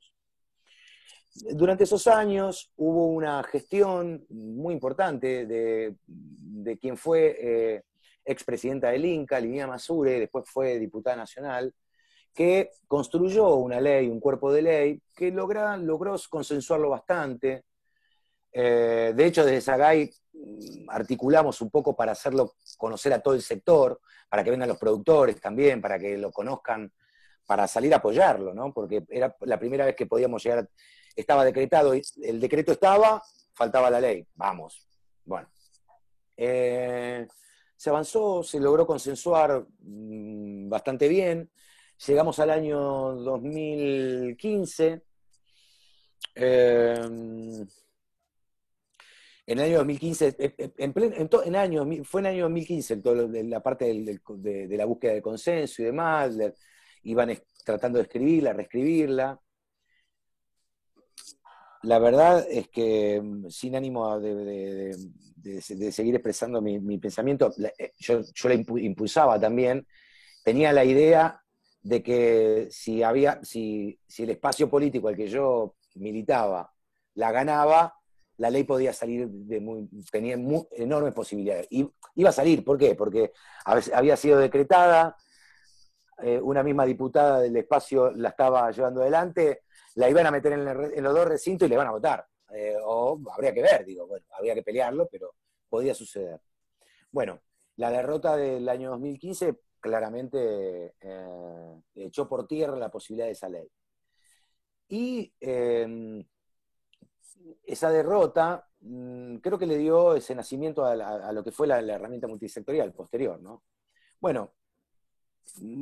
Durante esos años hubo una gestión muy importante de quien fue expresidenta del Inca, Linnea Masure, después fue diputada nacional, que construyó una ley, un cuerpo de ley, que logró consensuarlo bastante. De hecho, desde Sagay articulamos un poco para hacerlo conocer a todo el sector, para que vengan los productores también, para que lo conozcan, para salir a apoyarlo, ¿no? Porque era la primera vez que podíamos llegar, estaba decretado, el decreto estaba, faltaba la ley, vamos. Bueno, se avanzó, se logró consensuar bastante bien, llegamos al año 2015, en el año 2015, fue en el año 2015 la parte de la búsqueda de consenso y demás, iban tratando de escribirla, reescribirla. La verdad es que, sin ánimo de seguir expresando mi pensamiento, yo la impulsaba también, tenía la idea de que si el espacio político al que yo militaba la ganaba, la ley podía salir tenía enormes posibilidades. Y iba a salir, ¿por qué? Porque había sido decretada, una misma diputada del espacio la estaba llevando adelante, la iban a meter en los 2 recintos y le iban a votar. O habría que ver, habría que pelearlo, pero podía suceder. Bueno, la derrota del año 2015 claramente echó por tierra la posibilidad de esa ley. Y esa derrota creo que le dio ese nacimiento a lo que fue la herramienta multisectorial posterior, ¿no? Bueno,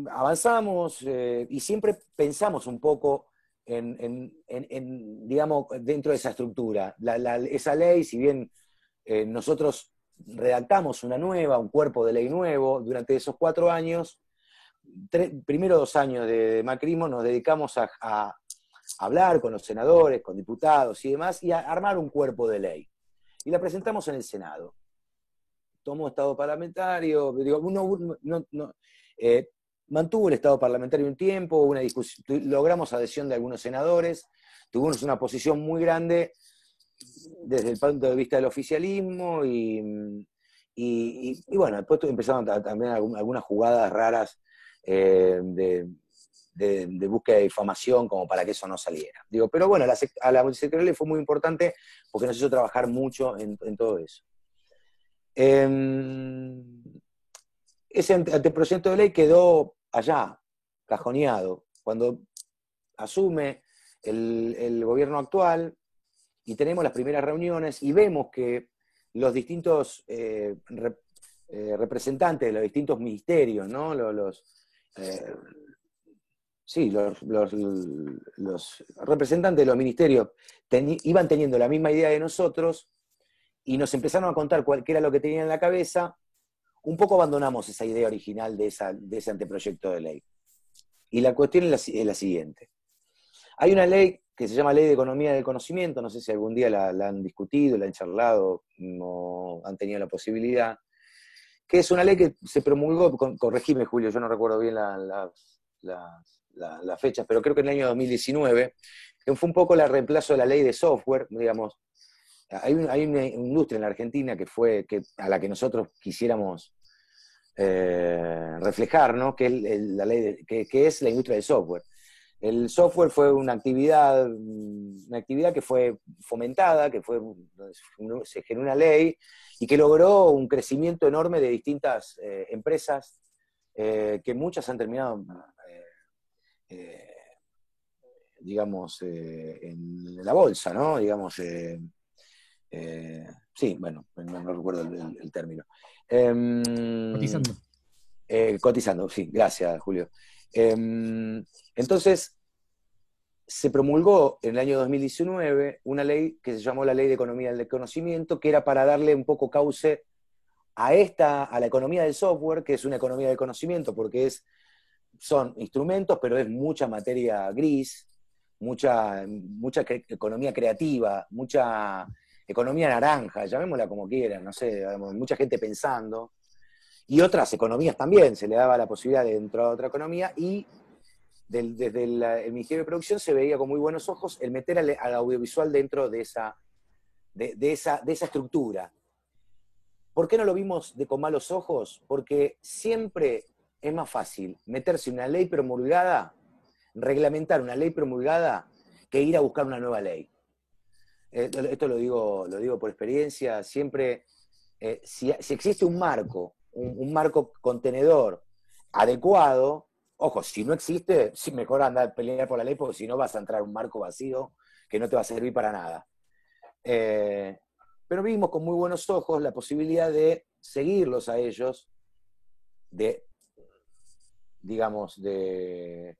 avanzamos y siempre pensamos un poco digamos, dentro de esa estructura. Esa ley, si bien nosotros redactamos un cuerpo de ley nuevo, durante esos 4 años, primeros 2 años de macrismo, nos dedicamos a hablar con los senadores, con diputados y demás, y a armar un cuerpo de ley. Y la presentamos en el Senado. Tomó estado parlamentario, mantuvo el estado parlamentario un tiempo, una discusión, logramos adhesión de algunos senadores, tuvimos una posición muy grande desde el punto de vista del oficialismo y bueno, después empezaron también algunas jugadas raras de búsqueda de difamación como para que eso no saliera. Digo, pero bueno, a la Secretaría fue muy importante porque nos hizo trabajar mucho en todo eso. Ese anteproyecto de ley quedó allá, cajoneado. Cuando asume el gobierno actual y tenemos las primeras reuniones y vemos que los distintos representantes de los distintos ministerios, ¿no? Los representantes de los ministerios iban teniendo la misma idea de nosotros y nos empezaron a contar cuál era lo que tenían en la cabeza. Un poco abandonamos esa idea original de ese anteproyecto de ley. Y la cuestión es la siguiente. Hay una ley que se llama Ley de Economía del Conocimiento, no sé si algún día la han discutido, la han charlado, no han tenido la posibilidad, que es una ley que se promulgó, corregime Julio, yo no recuerdo bien las fechas, pero creo que en el año 2019, que fue un poco el reemplazo de la ley de software, digamos. Hay una industria en la Argentina a la que nosotros quisiéramos reflejar, ¿no? Que es la ley que es la industria del software. El software fue una actividad que fue fomentada, se generó una ley y que logró un crecimiento enorme de distintas empresas, que muchas han terminado, digamos, en la bolsa, ¿no? Digamos, sí, bueno, no recuerdo el término. Cotizando. Cotizando, sí, gracias, Julio. Entonces, se promulgó en el año 2019 una ley que se llamó la Ley de Economía del Conocimiento, que era para darle un poco cauce a la economía del software, que es una economía del conocimiento, porque son instrumentos, pero es mucha materia gris, mucha economía creativa, mucha economía naranja, llamémosla como quieran, no sé, mucha gente pensando, y otras economías también, se le daba la posibilidad de entrar a otra economía, y desde el Ministerio de Producción se veía con muy buenos ojos el meter al audiovisual dentro de esa estructura. ¿Por qué no lo vimos con malos ojos? Porque siempre es más fácil meterse una ley promulgada, reglamentar una ley promulgada, que ir a buscar una nueva ley. Esto lo digo por experiencia, siempre, si existe un marco contenedor adecuado, ojo, si no existe, sí, mejor andar a pelear por la ley, porque si no vas a entrar a un marco vacío que no te va a servir para nada. Pero vimos con muy buenos ojos la posibilidad de seguirlos a ellos, digamos, de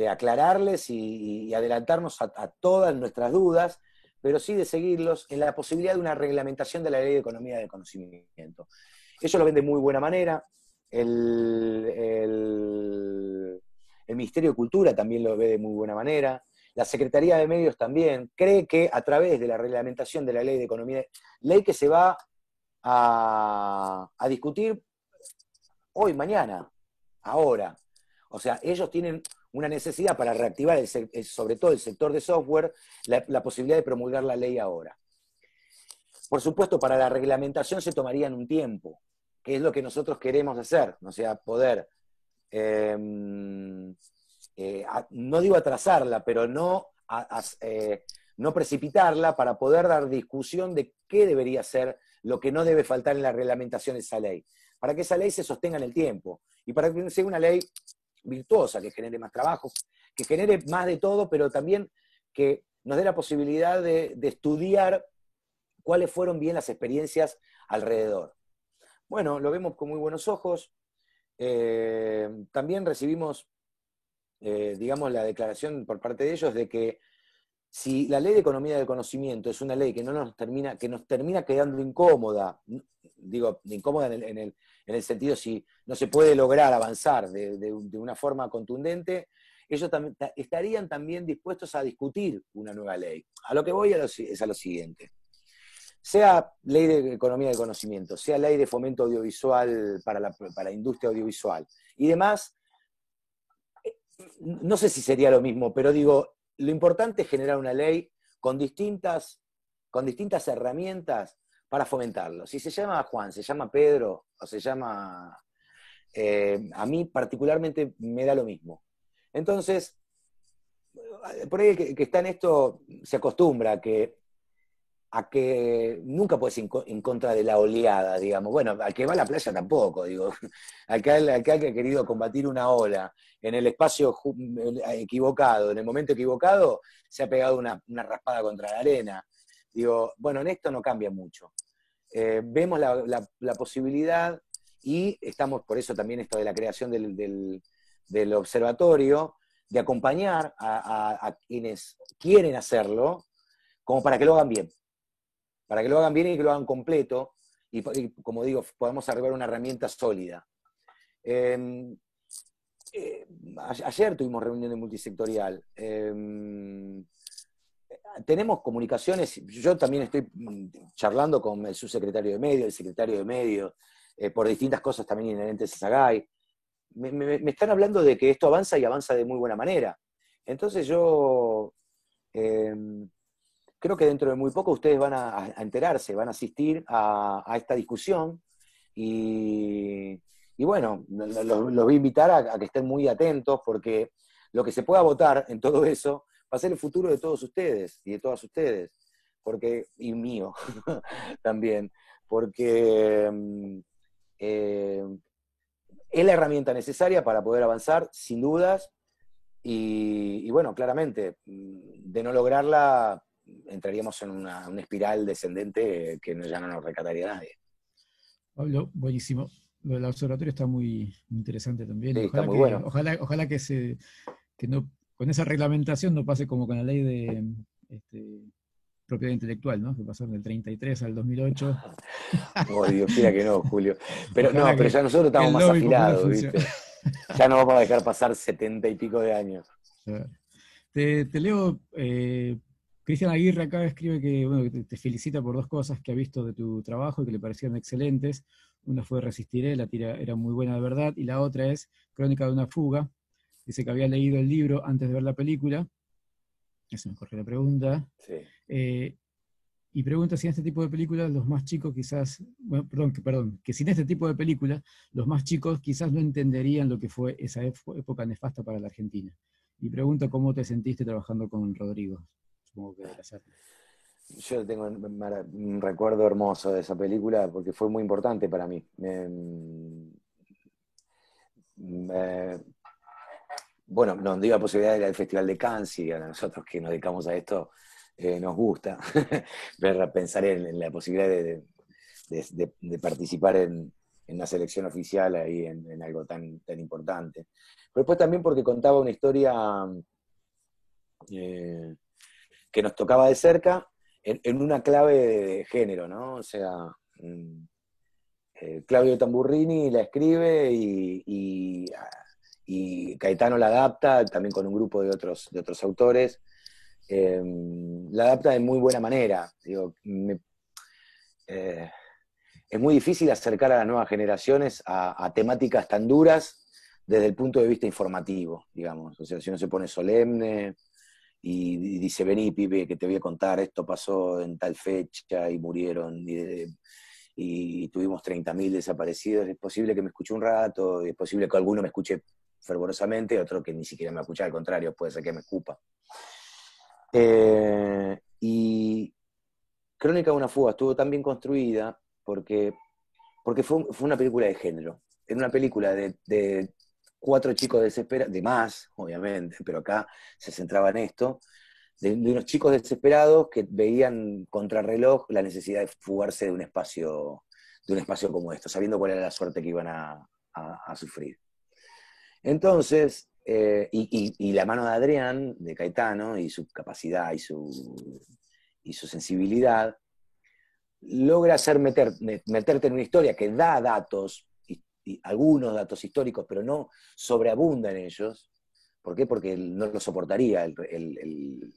aclararles y adelantarnos a todas nuestras dudas, pero sí de seguirlos en la posibilidad de una reglamentación de la Ley de Economía del Conocimiento. Ellos lo ven de muy buena manera, el Ministerio de Cultura también lo ve de muy buena manera, la Secretaría de Medios también cree que a través de la reglamentación de la Ley de Economía, ley que se va a discutir hoy, mañana, ahora. O sea, ellos tienen una necesidad para reactivar, sobre todo el sector de software, la posibilidad de promulgar la ley ahora. Por supuesto, para la reglamentación se tomarían un tiempo, que es lo que nosotros queremos hacer, o sea, poder, no digo atrasarla, pero no precipitarla para poder dar discusión de qué debería ser lo que no debe faltar en la reglamentación de esa ley, para que esa ley se sostenga en el tiempo y para que sea una ley virtuosa, que genere más trabajo, que genere más de todo, pero también que nos dé la posibilidad de estudiar cuáles fueron bien las experiencias alrededor. Bueno, lo vemos con muy buenos ojos. También recibimos, digamos, la declaración por parte de ellos de que si la Ley de Economía del Conocimiento es una ley que nos termina quedando incómoda, digo, incómoda en el sentido si no se puede lograr avanzar de una forma contundente, ellos estarían también dispuestos a discutir una nueva ley. A lo que voy es a lo siguiente. Sea Ley de Economía del Conocimiento, sea Ley de Fomento Audiovisual para la industria audiovisual y demás, no sé si sería lo mismo, pero digo, lo importante es generar una ley con distintas herramientas para fomentarlo. Si se llama Juan, se llama Pedro, o se llama... a mí particularmente me da lo mismo. Entonces, por ahí que está en esto se acostumbra a que nunca puedes ir en contra de la oleada, digamos. Bueno, al que va a la playa tampoco, digo. Al que ha querido combatir una ola en el espacio equivocado, en el momento equivocado, se ha pegado una raspada contra la arena. Digo, bueno, en esto no cambia mucho. Vemos la posibilidad y estamos, por eso también esto de la creación del observatorio, de acompañar a quienes quieren hacerlo, como para que lo hagan bien. Para que lo hagan bien y que lo hagan completo, y como digo, podamos arribar una herramienta sólida. Ayer tuvimos reunión multisectorial. Tenemos comunicaciones, yo también estoy charlando con el subsecretario de Medio, el secretario de Medio, por distintas cosas también inherentes a SAGAI. Me están hablando de que esto avanza y avanza de muy buena manera. Entonces yo creo que dentro de muy poco ustedes van a enterarse, van a asistir a esta discusión y bueno, los voy a invitar a que estén muy atentos porque lo que se pueda votar en todo eso va a ser el futuro de todos ustedes y de todas ustedes, y mío también, porque es la herramienta necesaria para poder avanzar, sin dudas, y bueno, claramente, de no lograrla, entraríamos en una espiral descendente que ya no nos recataría nadie. Pablo, buenísimo. Lo del observatorio está muy interesante también. Sí, está muy bueno. Ojalá que no, con esa reglamentación no pase como con la ley de propiedad intelectual, ¿no? Que pasó del 33 al 2008. Oh, Dios quiera que no, Julio. Pero no, pero ya nosotros estamos más afilados, ¿viste? Ya no vamos a dejar pasar 70 y pico de años. Te leo, Cristian Aguirre acá escribe que, bueno, que te felicita por dos cosas que ha visto de tu trabajo y que le parecieron excelentes. Una fue Resistiré, la tira era muy buena de verdad, y la otra es Crónica de una fuga. Dice que había leído el libro antes de ver la película. Eso me corre la pregunta. Sí. Y pregunta si en este tipo de películas los más chicos quizás, bueno, que sin este tipo de películas los más chicos quizás no entenderían lo que fue esa época nefasta para la Argentina. Y pregunta cómo te sentiste trabajando con Rodrigo. Supongo que debe ser. Yo tengo un recuerdo hermoso de esa película porque fue muy importante para mí. Bueno, nos dio la posibilidad de ir al Festival de Cannes y a nosotros que nos dedicamos a esto nos gusta pensar en la posibilidad de participar en la selección oficial ahí en algo tan importante. Pero después también porque contaba una historia que nos tocaba de cerca en una clave de género, ¿no? O sea, Claudio Tamburrini la escribe y Caetano la adapta, también con un grupo de otros autores. La adapta de muy buena manera. Digo, es muy difícil acercar a las nuevas generaciones a temáticas tan duras desde el punto de vista informativo, digamos. O sea, si uno se pone solemne y dice, vení, pibe, que te voy a contar, esto pasó en tal fecha y murieron y tuvimos 30.000 desaparecidos, es posible que me escuche un rato, es posible que alguno me escuche fervorosamente, otro que ni siquiera me va a escuchar, al contrario, puede ser que me escupa. Y Crónica de una fuga estuvo tan bien construida porque fue una película de género. Era una película de 4 chicos desesperados, de más, obviamente, pero acá se centraba en esto, de unos chicos desesperados que veían contrarreloj la necesidad de fugarse de un espacio como esto, sabiendo cuál era la suerte que iban a sufrir. Entonces, y la mano de Adrián, de Caetano, y su capacidad y su sensibilidad, logra meterte en una historia que da datos, y algunos datos históricos, pero no sobreabunda en ellos. ¿Por qué? Porque no lo soportaría el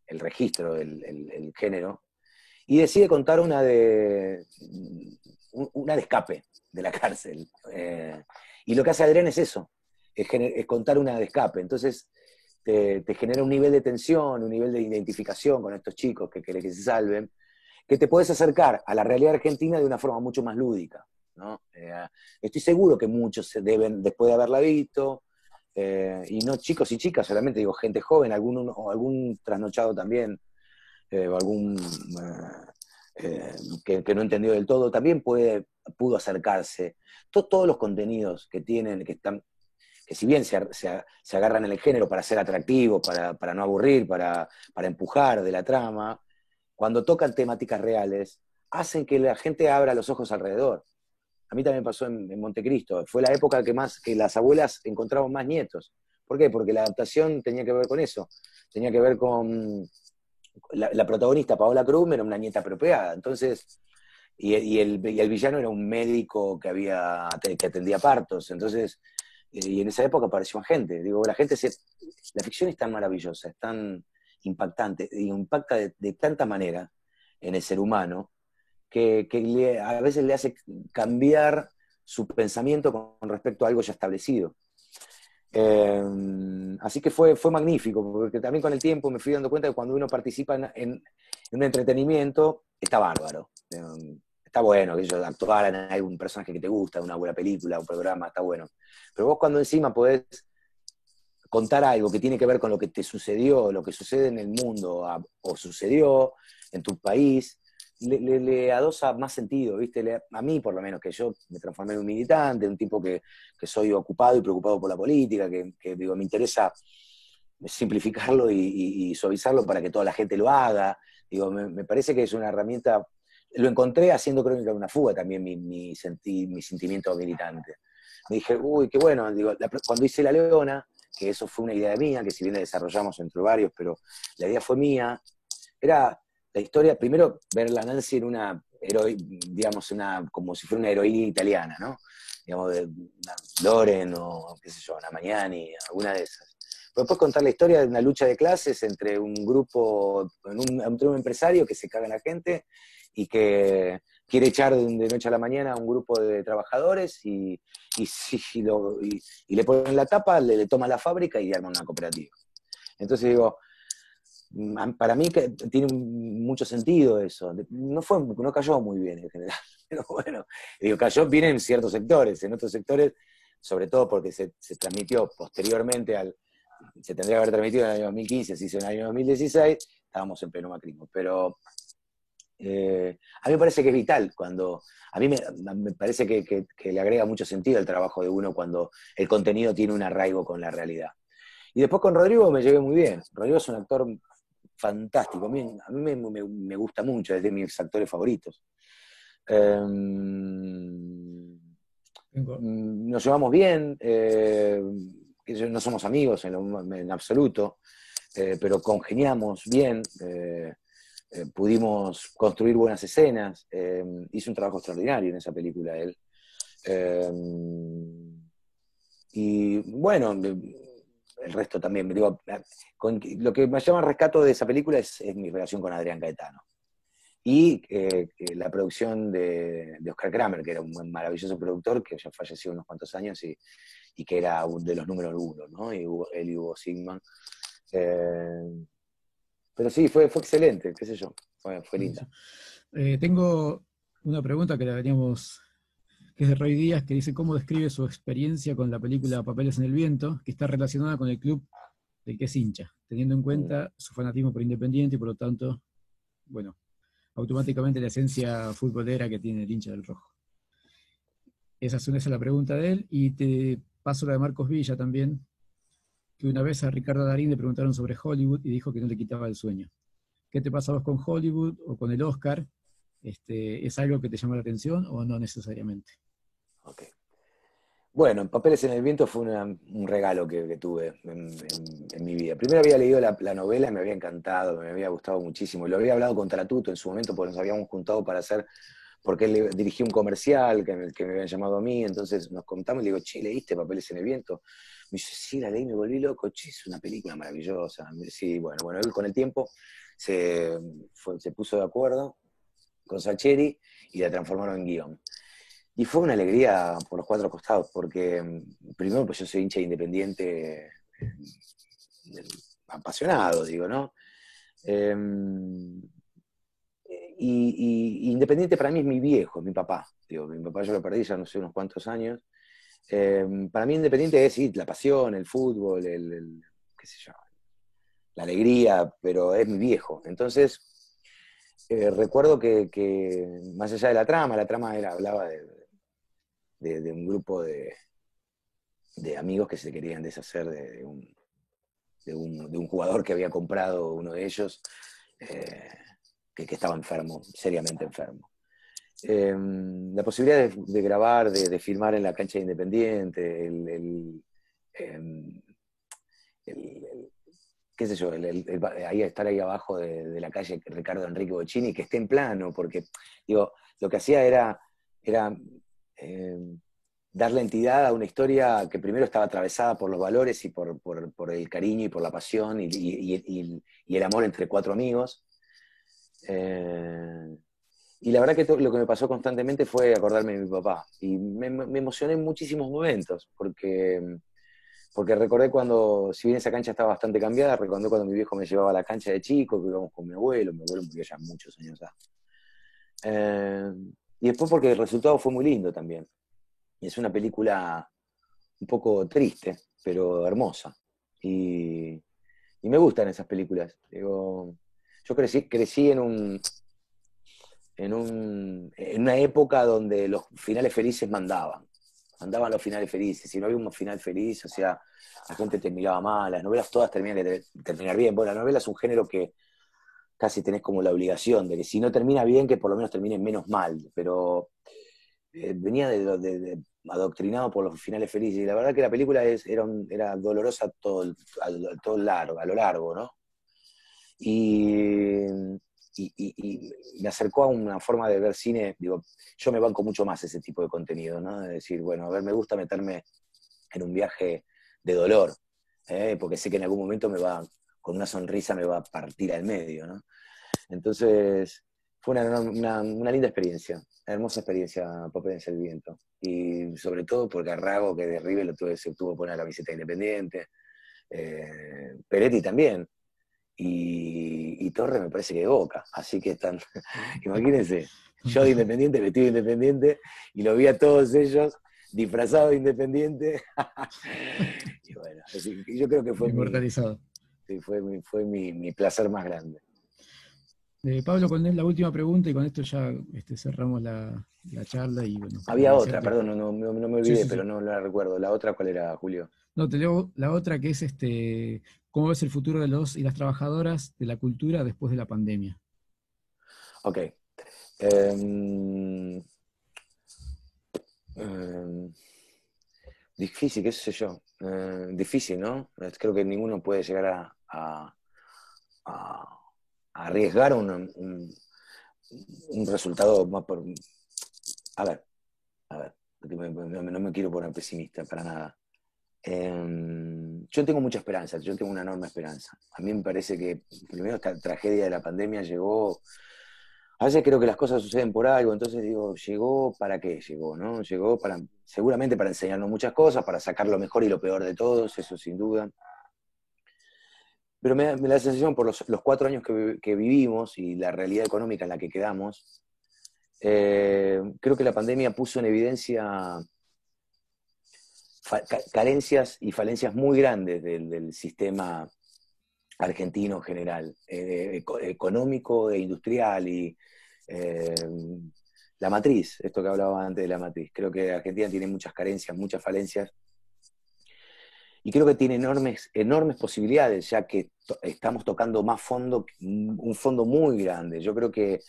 registro, el género, y decide contar una de escape de la cárcel. Y lo que hace Adrián es eso, es contar una de escape. Entonces, te genera un nivel de tensión, un nivel de identificación con estos chicos que querés que se salven, que te podés acercar a la realidad argentina de una forma mucho más lúdica, ¿no? Estoy seguro que muchos se deben, después de haberla visto, y no chicos y chicas, solamente digo gente joven, algún trasnochado también, o algún que no entendió del todo, también pudo acercarse. Todos los contenidos que tienen, que si bien se agarran en el género para ser atractivos, para no aburrir, para empujar de la trama, cuando tocan temáticas reales, hacen que la gente abra los ojos alrededor. A mí también pasó en Montecristo. Fue la época que las abuelas encontraban más nietos. ¿Por qué? Porque la adaptación tenía que ver con eso. Tenía que ver con la protagonista, Paola Krum, era una nieta apropiada. Entonces, y el villano era un médico que atendía partos. Entonces, y en esa época apareció más gente. Digo, la ficción es tan maravillosa, es tan impactante, y impacta de tanta manera en el ser humano, que a veces le hace cambiar su pensamiento con respecto a algo ya establecido. Así que fue magnífico, porque también con el tiempo me fui dando cuenta que cuando uno participa en un entretenimiento, está bárbaro. Está bueno que ellos actuaran en algún personaje que te gusta, una buena película, un programa, está bueno. Pero vos cuando encima podés contar algo que tiene que ver con lo que te sucedió, lo que sucede en el mundo, o sucedió en tu país, le adosa más sentido, ¿viste? A mí, por lo menos, que yo me transformé en un militante, un tipo que soy ocupado y preocupado por la política, que digo, me interesa simplificarlo y suavizarlo para que toda la gente lo haga. Digo, me parece que es una herramienta. Lo encontré haciendo Crónica de una fuga también, mi sentimiento militante. Me dije, uy, qué bueno, digo, cuando hice La Leona, que eso fue una idea mía, que si bien la desarrollamos entre varios, pero la idea fue mía, era la historia, primero ver a Nancy en una digamos, como si fuera una heroína italiana, ¿no? Digamos, de una Loren o, qué sé yo, una Magnani, alguna de esas. Pero después contar la historia de una lucha de clases entre un grupo, entre un empresario que se caga en la gente y que quiere echar de noche a la mañana a un grupo de trabajadores y le ponen la tapa, le toman la fábrica y arman una cooperativa. Entonces digo, para mí que tiene mucho sentido eso. No cayó muy bien en general, pero bueno, digo, cayó bien en ciertos sectores, en otros sectores, sobre todo porque se transmitió posteriormente se tendría que haber transmitido en el año 2015, se hizo en el año 2016, estábamos en pleno macrismo, pero a mí me parece que es vital a mí me parece que le agrega mucho sentido al trabajo de uno cuando el contenido tiene un arraigo con la realidad. Y después con Rodrigo me llevé muy bien. Rodrigo es un actor fantástico, a mí me gusta mucho, es de mis actores favoritos. Nos llevamos bien, no somos amigos en absoluto, pero congeniamos bien. Pudimos construir buenas escenas, hizo un trabajo extraordinario en esa película él. Y bueno, el resto también, digo, lo que me llama rescato de esa película es mi relación con Adrián Caetano. Y la producción de Oscar Kramer, que era un maravilloso productor, que ya falleció unos cuantos años y que era uno de los números uno, ¿no? Él y Hugo Sigman. Pero sí, fue excelente, qué sé yo, fue linda. Tengo una pregunta que la veníamos, que es de Roy Díaz, que dice cómo describe su experiencia con la película Papeles en el Viento, que está relacionada con el club del que es hincha, teniendo en cuenta su fanatismo por Independiente y por lo tanto, bueno, automáticamente la esencia futbolera que tiene el hincha del rojo. Esa es la pregunta de él, y te paso la de Marcos Villa también, que una vez a Ricardo Darín le preguntaron sobre Hollywood y dijo que no le quitaba el sueño. ¿Qué te pasa vos con Hollywood o con el Oscar? ¿Es algo que te llama la atención o no necesariamente? Ok. Bueno, Papeles en el Viento fue un regalo que tuve en mi vida. Primero había leído la novela, me había encantado, me había gustado muchísimo. Lo había hablado con Tratuto en su momento porque nos habíamos juntado porque él dirigía un comercial que me habían llamado a mí, entonces nos contamos y le digo, che, ¿leíste Papeles en el Viento? Me dice, sí, la leí, me volví loco, che, es una película maravillosa. Sí, bueno, él con el tiempo se puso de acuerdo con Sacheri y la transformaron en guión. Y fue una alegría por los cuatro costados, porque primero pues yo soy hincha de Independiente apasionado, digo, ¿no? Y Independiente para mí es mi viejo, mi papá. Digo, mi papá yo lo perdí ya no sé unos cuantos años. Para mí Independiente es sí, la pasión, el fútbol, qué sé yo, la alegría, pero es mi viejo. Entonces, recuerdo que más allá de la trama hablaba de un grupo de amigos que se querían deshacer de un jugador que había comprado uno de ellos, que estaba enfermo, seriamente enfermo. La posibilidad de grabar, de filmar en la cancha de Independiente, qué sé yo, ahí estar ahí abajo de la calle Ricardo Enrique Bocchini, que esté en plano, porque digo, lo que hacía era darle entidad a una historia que primero estaba atravesada por los valores y por el cariño y por la pasión y el amor entre 4 amigos. Y la verdad que lo que me pasó constantemente fue acordarme de mi papá. Y me emocioné en muchísimos momentos, porque recordé cuando, si bien esa cancha estaba bastante cambiada, recordé cuando mi viejo me llevaba a la cancha de chico, que íbamos con mi abuelo murió ya muchos años ya. Y después porque el resultado fue muy lindo también. Y es una película un poco triste, pero hermosa. Y me gustan esas películas. Digo, yo crecí en una época donde los finales felices mandaban los finales felices. Si no había un final feliz, o sea, la gente te miraba mal, las novelas todas tenían que terminar bien. Bueno, la novela es un género que casi tenés como la obligación de que si no termina bien, que por lo menos termine menos mal, pero venía adoctrinado por los finales felices, y la verdad que la película era dolorosa a lo largo, ¿no? Y me acercó a una forma de ver cine. Digo, yo me banco mucho más ese tipo de contenido, ¿no? De decir, bueno, a ver, me gusta meterme en un viaje de dolor, porque sé que en algún momento con una sonrisa me va a partir al medio, ¿no? Entonces, fue una linda experiencia, una hermosa experiencia, Providencia del Viento. Y sobre todo porque a Rago, que de River se tuvo que poner la camiseta Independiente, Peretti también, y Torres me parece que de Boca, así que están, imagínense, yo de Independiente, vestido de Independiente, y lo vi a todos ellos disfrazados de Independiente. Y bueno, yo creo que fue inmortalizado. Fue mi placer más grande. Pablo, con la última pregunta, y con esto ya cerramos la charla. Y bueno, había otra, perdón, no me olvidé, sí. Pero no la recuerdo. ¿La otra cuál era, Julio? No, te leo la otra, que es ¿cómo ves el futuro de los y las trabajadoras de la cultura después de la pandemia? Ok. Difícil, qué sé yo. Difícil, ¿no? Creo que ninguno puede llegar a arriesgar un resultado más por... A ver, no me quiero poner pesimista para nada. Yo tengo mucha esperanza, yo tengo una enorme esperanza. A mí me parece que primero esta tragedia de la pandemia llegó... A veces creo que las cosas suceden por algo, entonces digo, ¿llegó para qué llegó, no? Llegó seguramente para enseñarnos muchas cosas, para sacar lo mejor y lo peor de todos, eso sin duda. Pero me da la sensación, por los 4 años que vivimos y la realidad económica en la que quedamos, creo que la pandemia puso en evidencia carencias y falencias muy grandes del sistema argentino en general, económico e industrial, y la matriz, esto que hablaba antes de la matriz. Creo que Argentina tiene muchas carencias, muchas falencias, y creo que tiene enormes posibilidades, ya que estamos tocando más fondo, un fondo muy grande. Yo creo que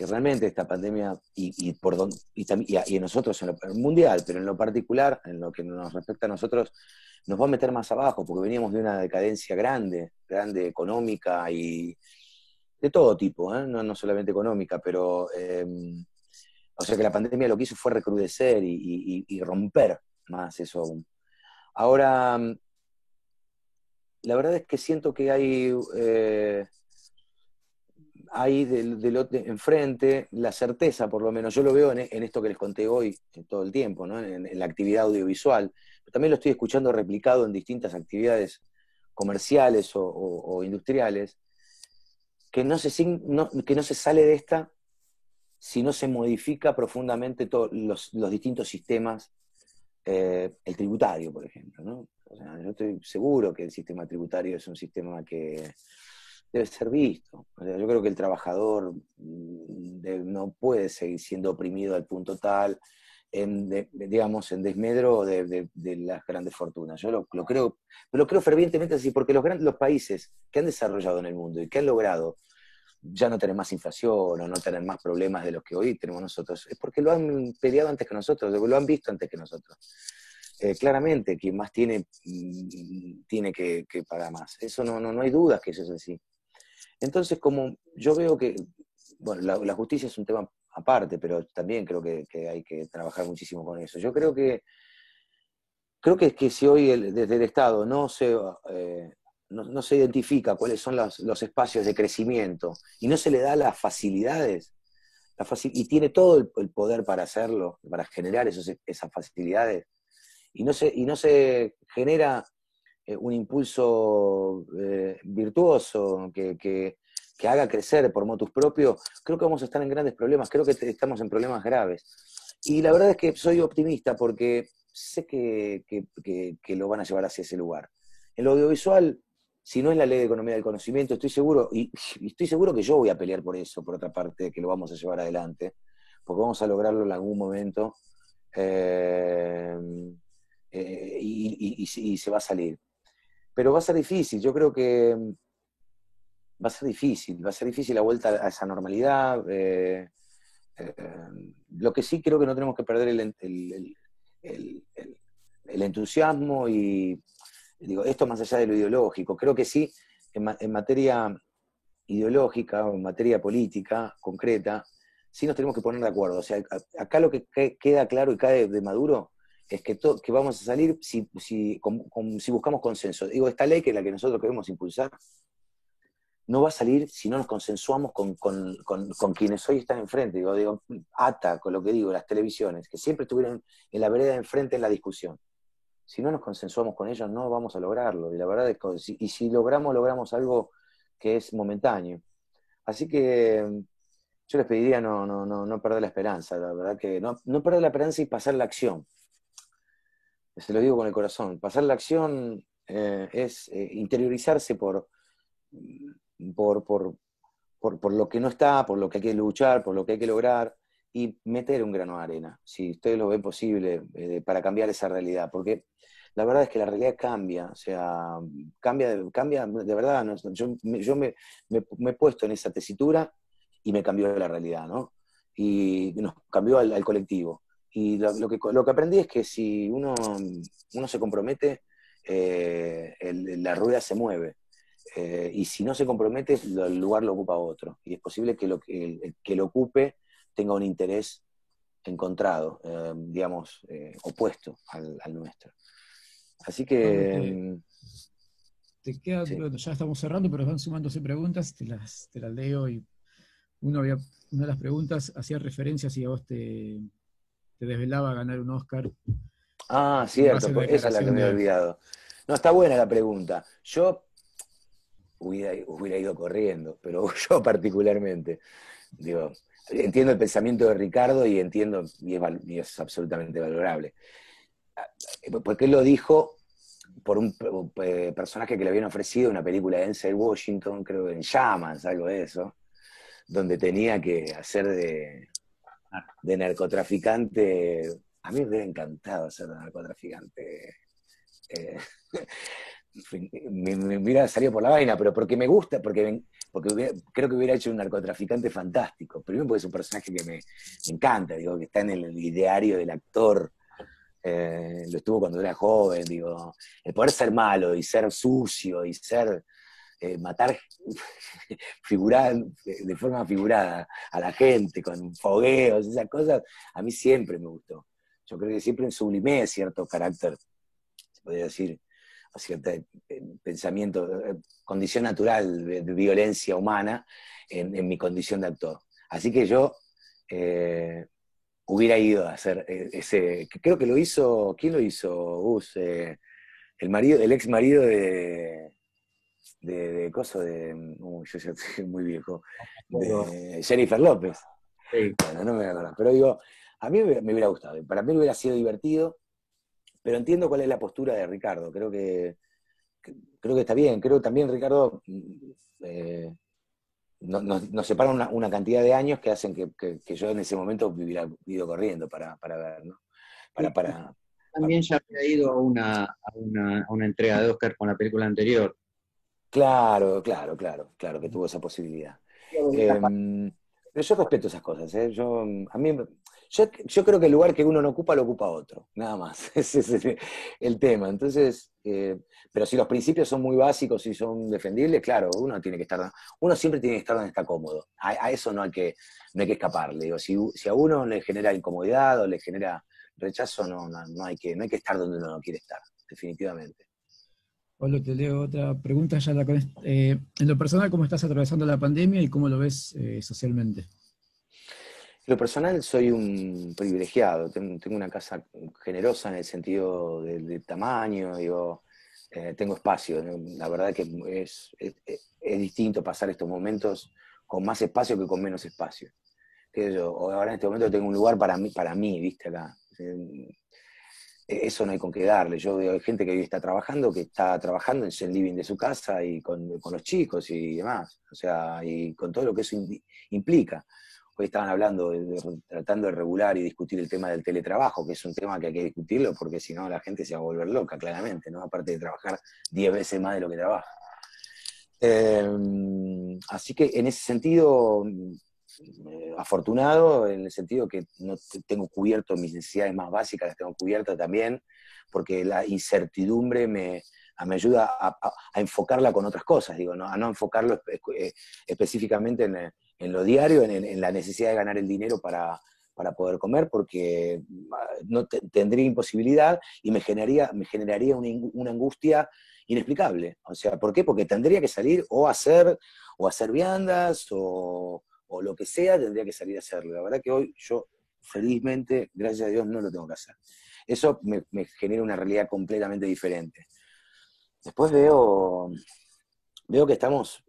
realmente esta pandemia, y en nosotros, en lo mundial, pero en lo particular, en lo que nos respecta a nosotros, nos va a meter más abajo, porque veníamos de una decadencia grande económica y de todo tipo, no solamente económica, pero o sea que la pandemia lo que hizo fue recrudecer y romper más eso aún. Ahora, la verdad es que siento que hay enfrente la certeza, por lo menos yo lo veo en esto que les conté hoy todo el tiempo, ¿no? En la actividad audiovisual, pero también lo estoy escuchando replicado en distintas actividades comerciales o industriales, que no se sale de esta si no se modifica profundamente todos los distintos sistemas, el tributario, por ejemplo, ¿no? O sea, yo estoy seguro que el sistema tributario es un sistema que debe ser visto. O sea, yo creo que el trabajador no puede seguir siendo oprimido al punto tal, digamos, en desmedro de las grandes fortunas. Yo lo creo, pero lo creo fervientemente así, porque los países que han desarrollado en el mundo y que han logrado ya no tener más inflación o no tener más problemas de los que hoy tenemos nosotros, es porque lo han peleado antes que nosotros, lo han visto antes que nosotros. Claramente, quien más tiene que pagar más. Eso no hay dudas que eso es así. Entonces, como yo veo que, bueno, la justicia es un tema aparte, pero también creo que hay que trabajar muchísimo con eso. Yo creo que si hoy desde el Estado no se identifica cuáles son los espacios de crecimiento y no se le da las facilidades, y tiene todo el poder para hacerlo, para generar esas facilidades, y no se genera un impulso virtuoso que haga crecer por motus propio, creo que vamos a estar en grandes problemas, creo que estamos en problemas graves. Y la verdad es que soy optimista porque sé que lo van a llevar hacia ese lugar. En lo audiovisual, si no es la ley de economía del conocimiento, estoy seguro, y estoy seguro que yo voy a pelear por eso, por otra parte, que lo vamos a llevar adelante, porque vamos a lograrlo en algún momento, y se va a salir. Pero va a ser difícil, yo creo que va a ser difícil la vuelta a esa normalidad. Lo que sí creo que no tenemos que perder el entusiasmo y, digo, esto más allá de lo ideológico, creo que sí, en materia ideológica o en materia política concreta, sí nos tenemos que poner de acuerdo. O sea, acá lo que queda claro y cae de Maduro es que vamos a salir si buscamos consenso. Digo, esta ley que es la que nosotros queremos impulsar, no va a salir si no nos consensuamos con quienes hoy están enfrente. Digo, ATA, con lo que digo, las televisiones, que siempre estuvieron en la vereda de enfrente en la discusión. Si no nos consensuamos con ellos, no vamos a lograrlo. Y la verdad es que si logramos algo que es momentáneo. Así que yo les pediría no perder la esperanza, la verdad que no perder la esperanza y pasar la acción. Se lo digo con el corazón. Pasar la acción es interiorizarse por lo que no está, por lo que hay que luchar, por lo que hay que lograr, y meter un grano de arena, si ustedes lo ven posible, para cambiar esa realidad, porque la verdad es que la realidad cambia, o sea, cambia de verdad. ¿No? Yo me he puesto en esa tesitura y me cambió la realidad, ¿no? Y nos cambió al colectivo. Y lo que aprendí es que si uno se compromete, la rueda se mueve. Y si no se compromete, el lugar lo ocupa otro. Y es posible que el que lo ocupe tenga un interés encontrado, digamos, opuesto al nuestro. Así que... Te queda, sí. bueno, ya estamos cerrando, pero van sumándose preguntas, te las leo. Y una de las preguntas hacía referencia si a vos te desvelaba ganar un Oscar. Ah, En base a cierto, la esa es la que declaración me he olvidado. No, está buena la pregunta. Yo hubiera ido corriendo, pero yo particularmente, digo, entiendo el pensamiento de Ricardo y entiendo, y es absolutamente valorable. Porque él lo dijo por un personaje que le habían ofrecido una película de Denzel Washington, creo que en Llamas, algo de eso, donde tenía que hacer de narcotraficante. A mí me hubiera encantado ser de narcotraficante. Me hubiera salido por la vaina, pero porque me gusta, porque creo que hubiera hecho un narcotraficante fantástico. Primero porque es un personaje que me encanta, digo, que está en el ideario del actor. Lo estuvo cuando era joven, digo, el poder ser malo y ser sucio y ser matar de forma figurada a la gente con fogueos, esas cosas, a mí siempre me gustó. Yo creo que siempre sublimé cierto carácter, se podría decir, a cierto pensamiento, condición natural de violencia humana en mi condición de actor. Así que yo hubiera ido a hacer ese, creo que lo hizo, ¿quién lo hizo? El ex marido yo ya soy muy viejo, de Jennifer López. Sí. Bueno, no me acuerdo, pero digo, a mí me hubiera gustado, para mí hubiera sido divertido, pero entiendo cuál es la postura de Ricardo, creo que está bien, creo también Ricardo nos separa una cantidad de años que hacen que yo en ese momento hubiera ido corriendo para ver, ¿no? También ya había ido a una entrega de Oscar con la película anterior. Claro, que tuvo esa posibilidad. Pero yo respeto esas cosas, ¿eh? Yo creo que el lugar que uno no ocupa, lo ocupa otro, nada más. Ese es el tema. Entonces, pero si los principios son muy básicos y son defendibles, claro, uno siempre tiene que estar donde está cómodo. A eso no hay que escaparle. Digo, si a uno le genera incomodidad o le genera rechazo, no hay que estar donde uno no quiere estar, definitivamente. Pablo, te leo otra pregunta ya en lo personal, ¿cómo estás atravesando la pandemia y cómo lo ves socialmente? En lo personal soy un privilegiado, tengo una casa generosa en el sentido del tamaño, digo, tengo espacio, la verdad que es distinto pasar estos momentos con más espacio que con menos espacio. Ahora en este momento tengo un lugar para mí, ¿viste? Acá. Eso no hay con qué darle. Yo veo gente que hoy está trabajando en el living de su casa y con los chicos y demás, o sea, y con todo lo que eso implica. Hoy estaban hablando, tratando de regular y discutir el tema del teletrabajo, que es un tema que hay que discutirlo porque si no la gente se va a volver loca, claramente, ¿no? Aparte de trabajar 10 veces más de lo que trabaja. Así que en ese sentido, afortunado, en el sentido que no tengo cubierto mis necesidades más básicas, las tengo cubiertas también, porque la incertidumbre me ayuda a enfocarla con otras cosas, digo, ¿no? A no enfocarlo específicamente en lo diario, en la necesidad de ganar el dinero para poder comer, porque no tendría imposibilidad y me generaría una angustia inexplicable. O sea, ¿por qué? Porque tendría que salir o a hacer viandas o lo que sea, tendría que salir a hacerlo. La verdad que hoy yo, felizmente, gracias a Dios, no lo tengo que hacer. Eso me genera una realidad completamente diferente. Después veo que estamos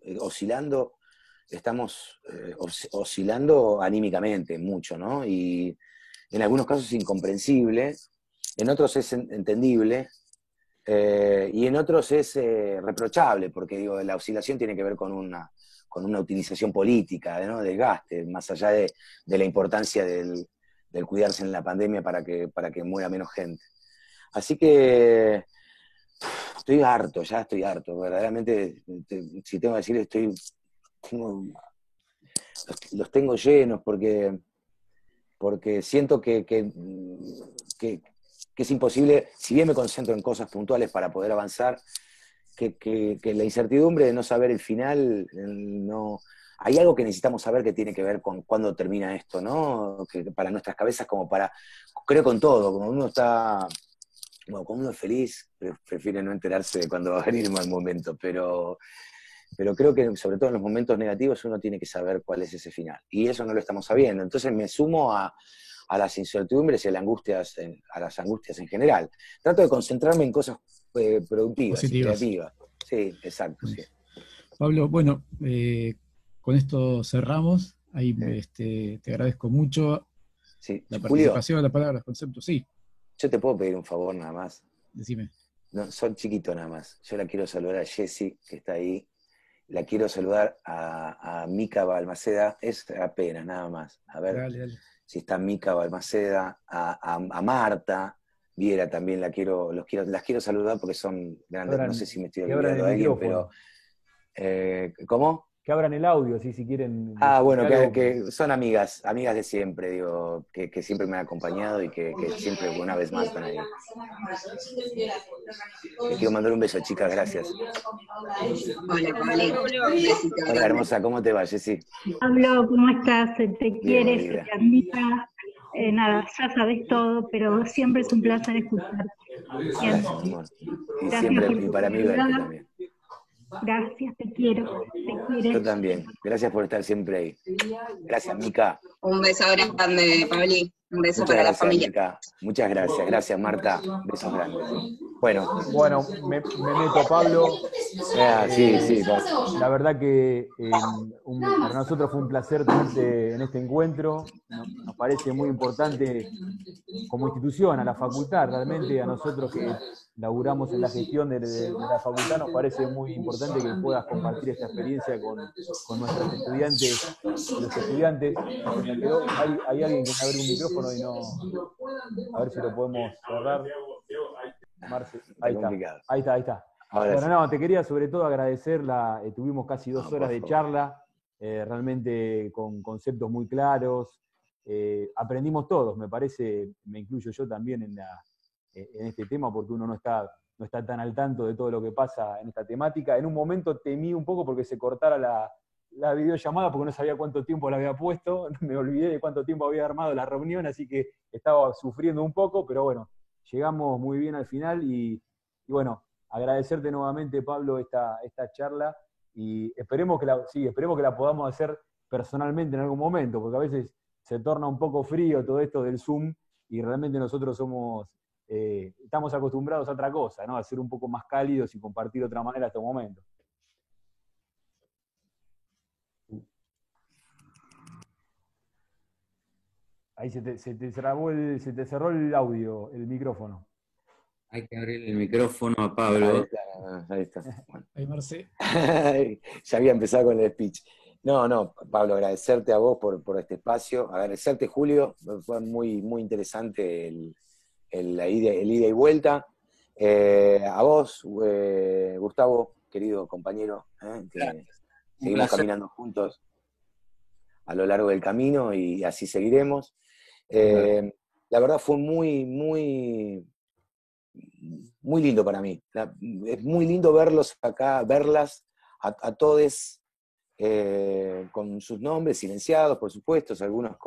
oscilando anímicamente mucho, ¿no? Y en algunos casos es incomprensible, en otros es entendible, y en otros es reprochable, porque digo, la oscilación tiene que ver con una utilización política, ¿no? Del gaste, más allá de la importancia del cuidarse en la pandemia para que muera menos gente. Así que estoy harto, verdaderamente, si tengo que decir, los tengo llenos porque siento que es imposible, si bien me concentro en cosas puntuales para poder avanzar, que la incertidumbre de no saber el final, no. Hay algo que necesitamos saber que tiene que ver con cuándo termina esto, ¿no? Que para nuestras cabezas, creo con todo, como uno está, bueno, cuando uno es feliz, prefiere no enterarse de cuándo va a venir el mal momento, pero creo que sobre todo en los momentos negativos uno tiene que saber cuál es ese final, y eso no lo estamos sabiendo. Entonces me sumo a las incertidumbres y a las angustias en general. Trato de concentrarme en cosas productivas y creativas. Sí, exacto. Sí. Pablo, bueno, con esto cerramos. Ahí te agradezco mucho la participación, la palabra, los conceptos. Sí. Yo te puedo pedir un favor nada más. Decime. No, son chiquitos nada más. Yo la quiero saludar a Jessy, que está ahí. La quiero saludar a Mica Balmaceda. Es apenas, nada más. A ver. Dale. Si está Mica Balmaceda, a Marta Viera también las quiero saludar porque son grandes. No sé si me estoy olvidando de alguien, pero ¿cómo? Que abran el audio, si quieren. Bueno, que son amigas de siempre, digo, que siempre me han acompañado y que siempre una vez más están ahí. Les quiero mandar un beso, chicas, gracias. Hola, Pablo. Hola, hermosa, ¿cómo te va, Jessy? Pablo, ¿cómo estás? Te Bien, quieres, querida. te admira. Nada, ya sabes todo, pero siempre es un placer escucharte. Gracias, amor. Y Gracias siempre, por y tu para mí verte ayuda. también. Gracias, te quiero. Yo también. Gracias por estar siempre ahí. Gracias, Mica. Un beso grande, Pablo. Un beso Muchas para la gracias, familia. Mica. Muchas gracias. Gracias, Marta. Besos grandes. Bueno, me meto, Pablo. sí. La verdad que para nosotros fue un placer tenerte en este encuentro. Nos parece muy importante como institución, a la facultad, realmente a nosotros que laburamos en la gestión de la facultad, nos parece muy importante que puedas compartir esta experiencia con nuestros estudiantes y los estudiantes. Se me quedó, hay alguien que me abre un micrófono y no, a ver si lo podemos cerrar. Marce, ahí está. Ahora Bueno, sí. no, te quería sobre todo agradecer, tuvimos casi 2 horas de charla, realmente con conceptos muy claros, aprendimos todos, me parece, me incluyo yo también en este tema, porque uno no está tan al tanto de todo lo que pasa en esta temática. En un momento temí un poco porque se cortara la videollamada, porque no sabía cuánto tiempo la había puesto, me olvidé de cuánto tiempo había armado la reunión, así que estaba sufriendo un poco, pero bueno, llegamos muy bien al final y bueno, agradecerte nuevamente, Pablo, esta charla y esperemos que la podamos hacer personalmente en algún momento, porque a veces se torna un poco frío todo esto del Zoom y realmente nosotros estamos acostumbrados a otra cosa, ¿no? A ser un poco más cálidos y compartir de otra manera estos momentos. Ahí se te cerró el audio, el micrófono. Hay que abrir el micrófono a Pablo. Ahí está. Bueno. Ahí, Marce. Ya había empezado con el speech. No, Pablo, agradecerte a vos por este espacio, agradecerte, Julio, fue muy, muy interesante el ida y vuelta. A vos, Gustavo, querido compañero, que seguimos caminando juntos a lo largo del camino y así seguiremos. La verdad fue muy, muy, muy lindo para mí. Es muy lindo verlos acá, verlas a todos con sus nombres silenciados, por supuesto, algunos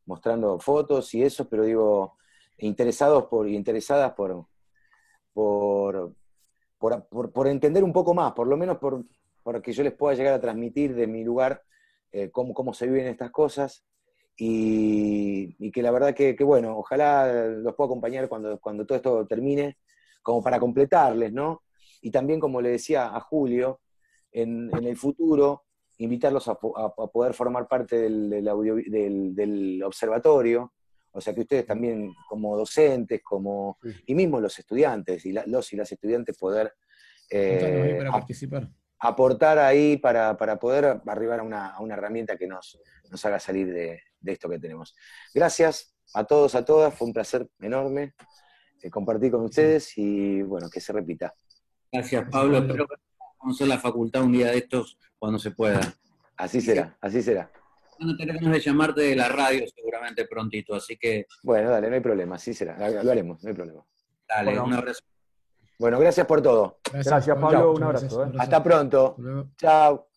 mostrando fotos y eso, pero digo, interesadas por entender un poco más, por lo menos por que yo les pueda llegar a transmitir de mi lugar cómo se viven estas cosas. Y que la verdad que bueno, ojalá los pueda acompañar cuando todo esto termine, como para completarles, ¿no? Y también, como le decía a Julio, en el futuro, invitarlos a poder formar parte del observatorio, o sea que ustedes también como docentes, y mismo los estudiantes, y los y las estudiantes poder para participar. Aportar ahí para poder arribar a una herramienta que nos haga salir de esto que tenemos. Gracias a todos, a todas, fue un placer enorme compartir con ustedes y bueno, que se repita. Gracias, Pablo. Espero que conocer la facultad un día de estos cuando se pueda. Así será, así será. Van a tener ganas de llamarte de la radio seguramente prontito, así que... Bueno, dale, no hay problema, así será, lo haremos, no hay problema. Dale, Bueno, un abrazo. Bueno, gracias por todo. Gracias, Pablo, un abrazo. Hasta pronto. Chao.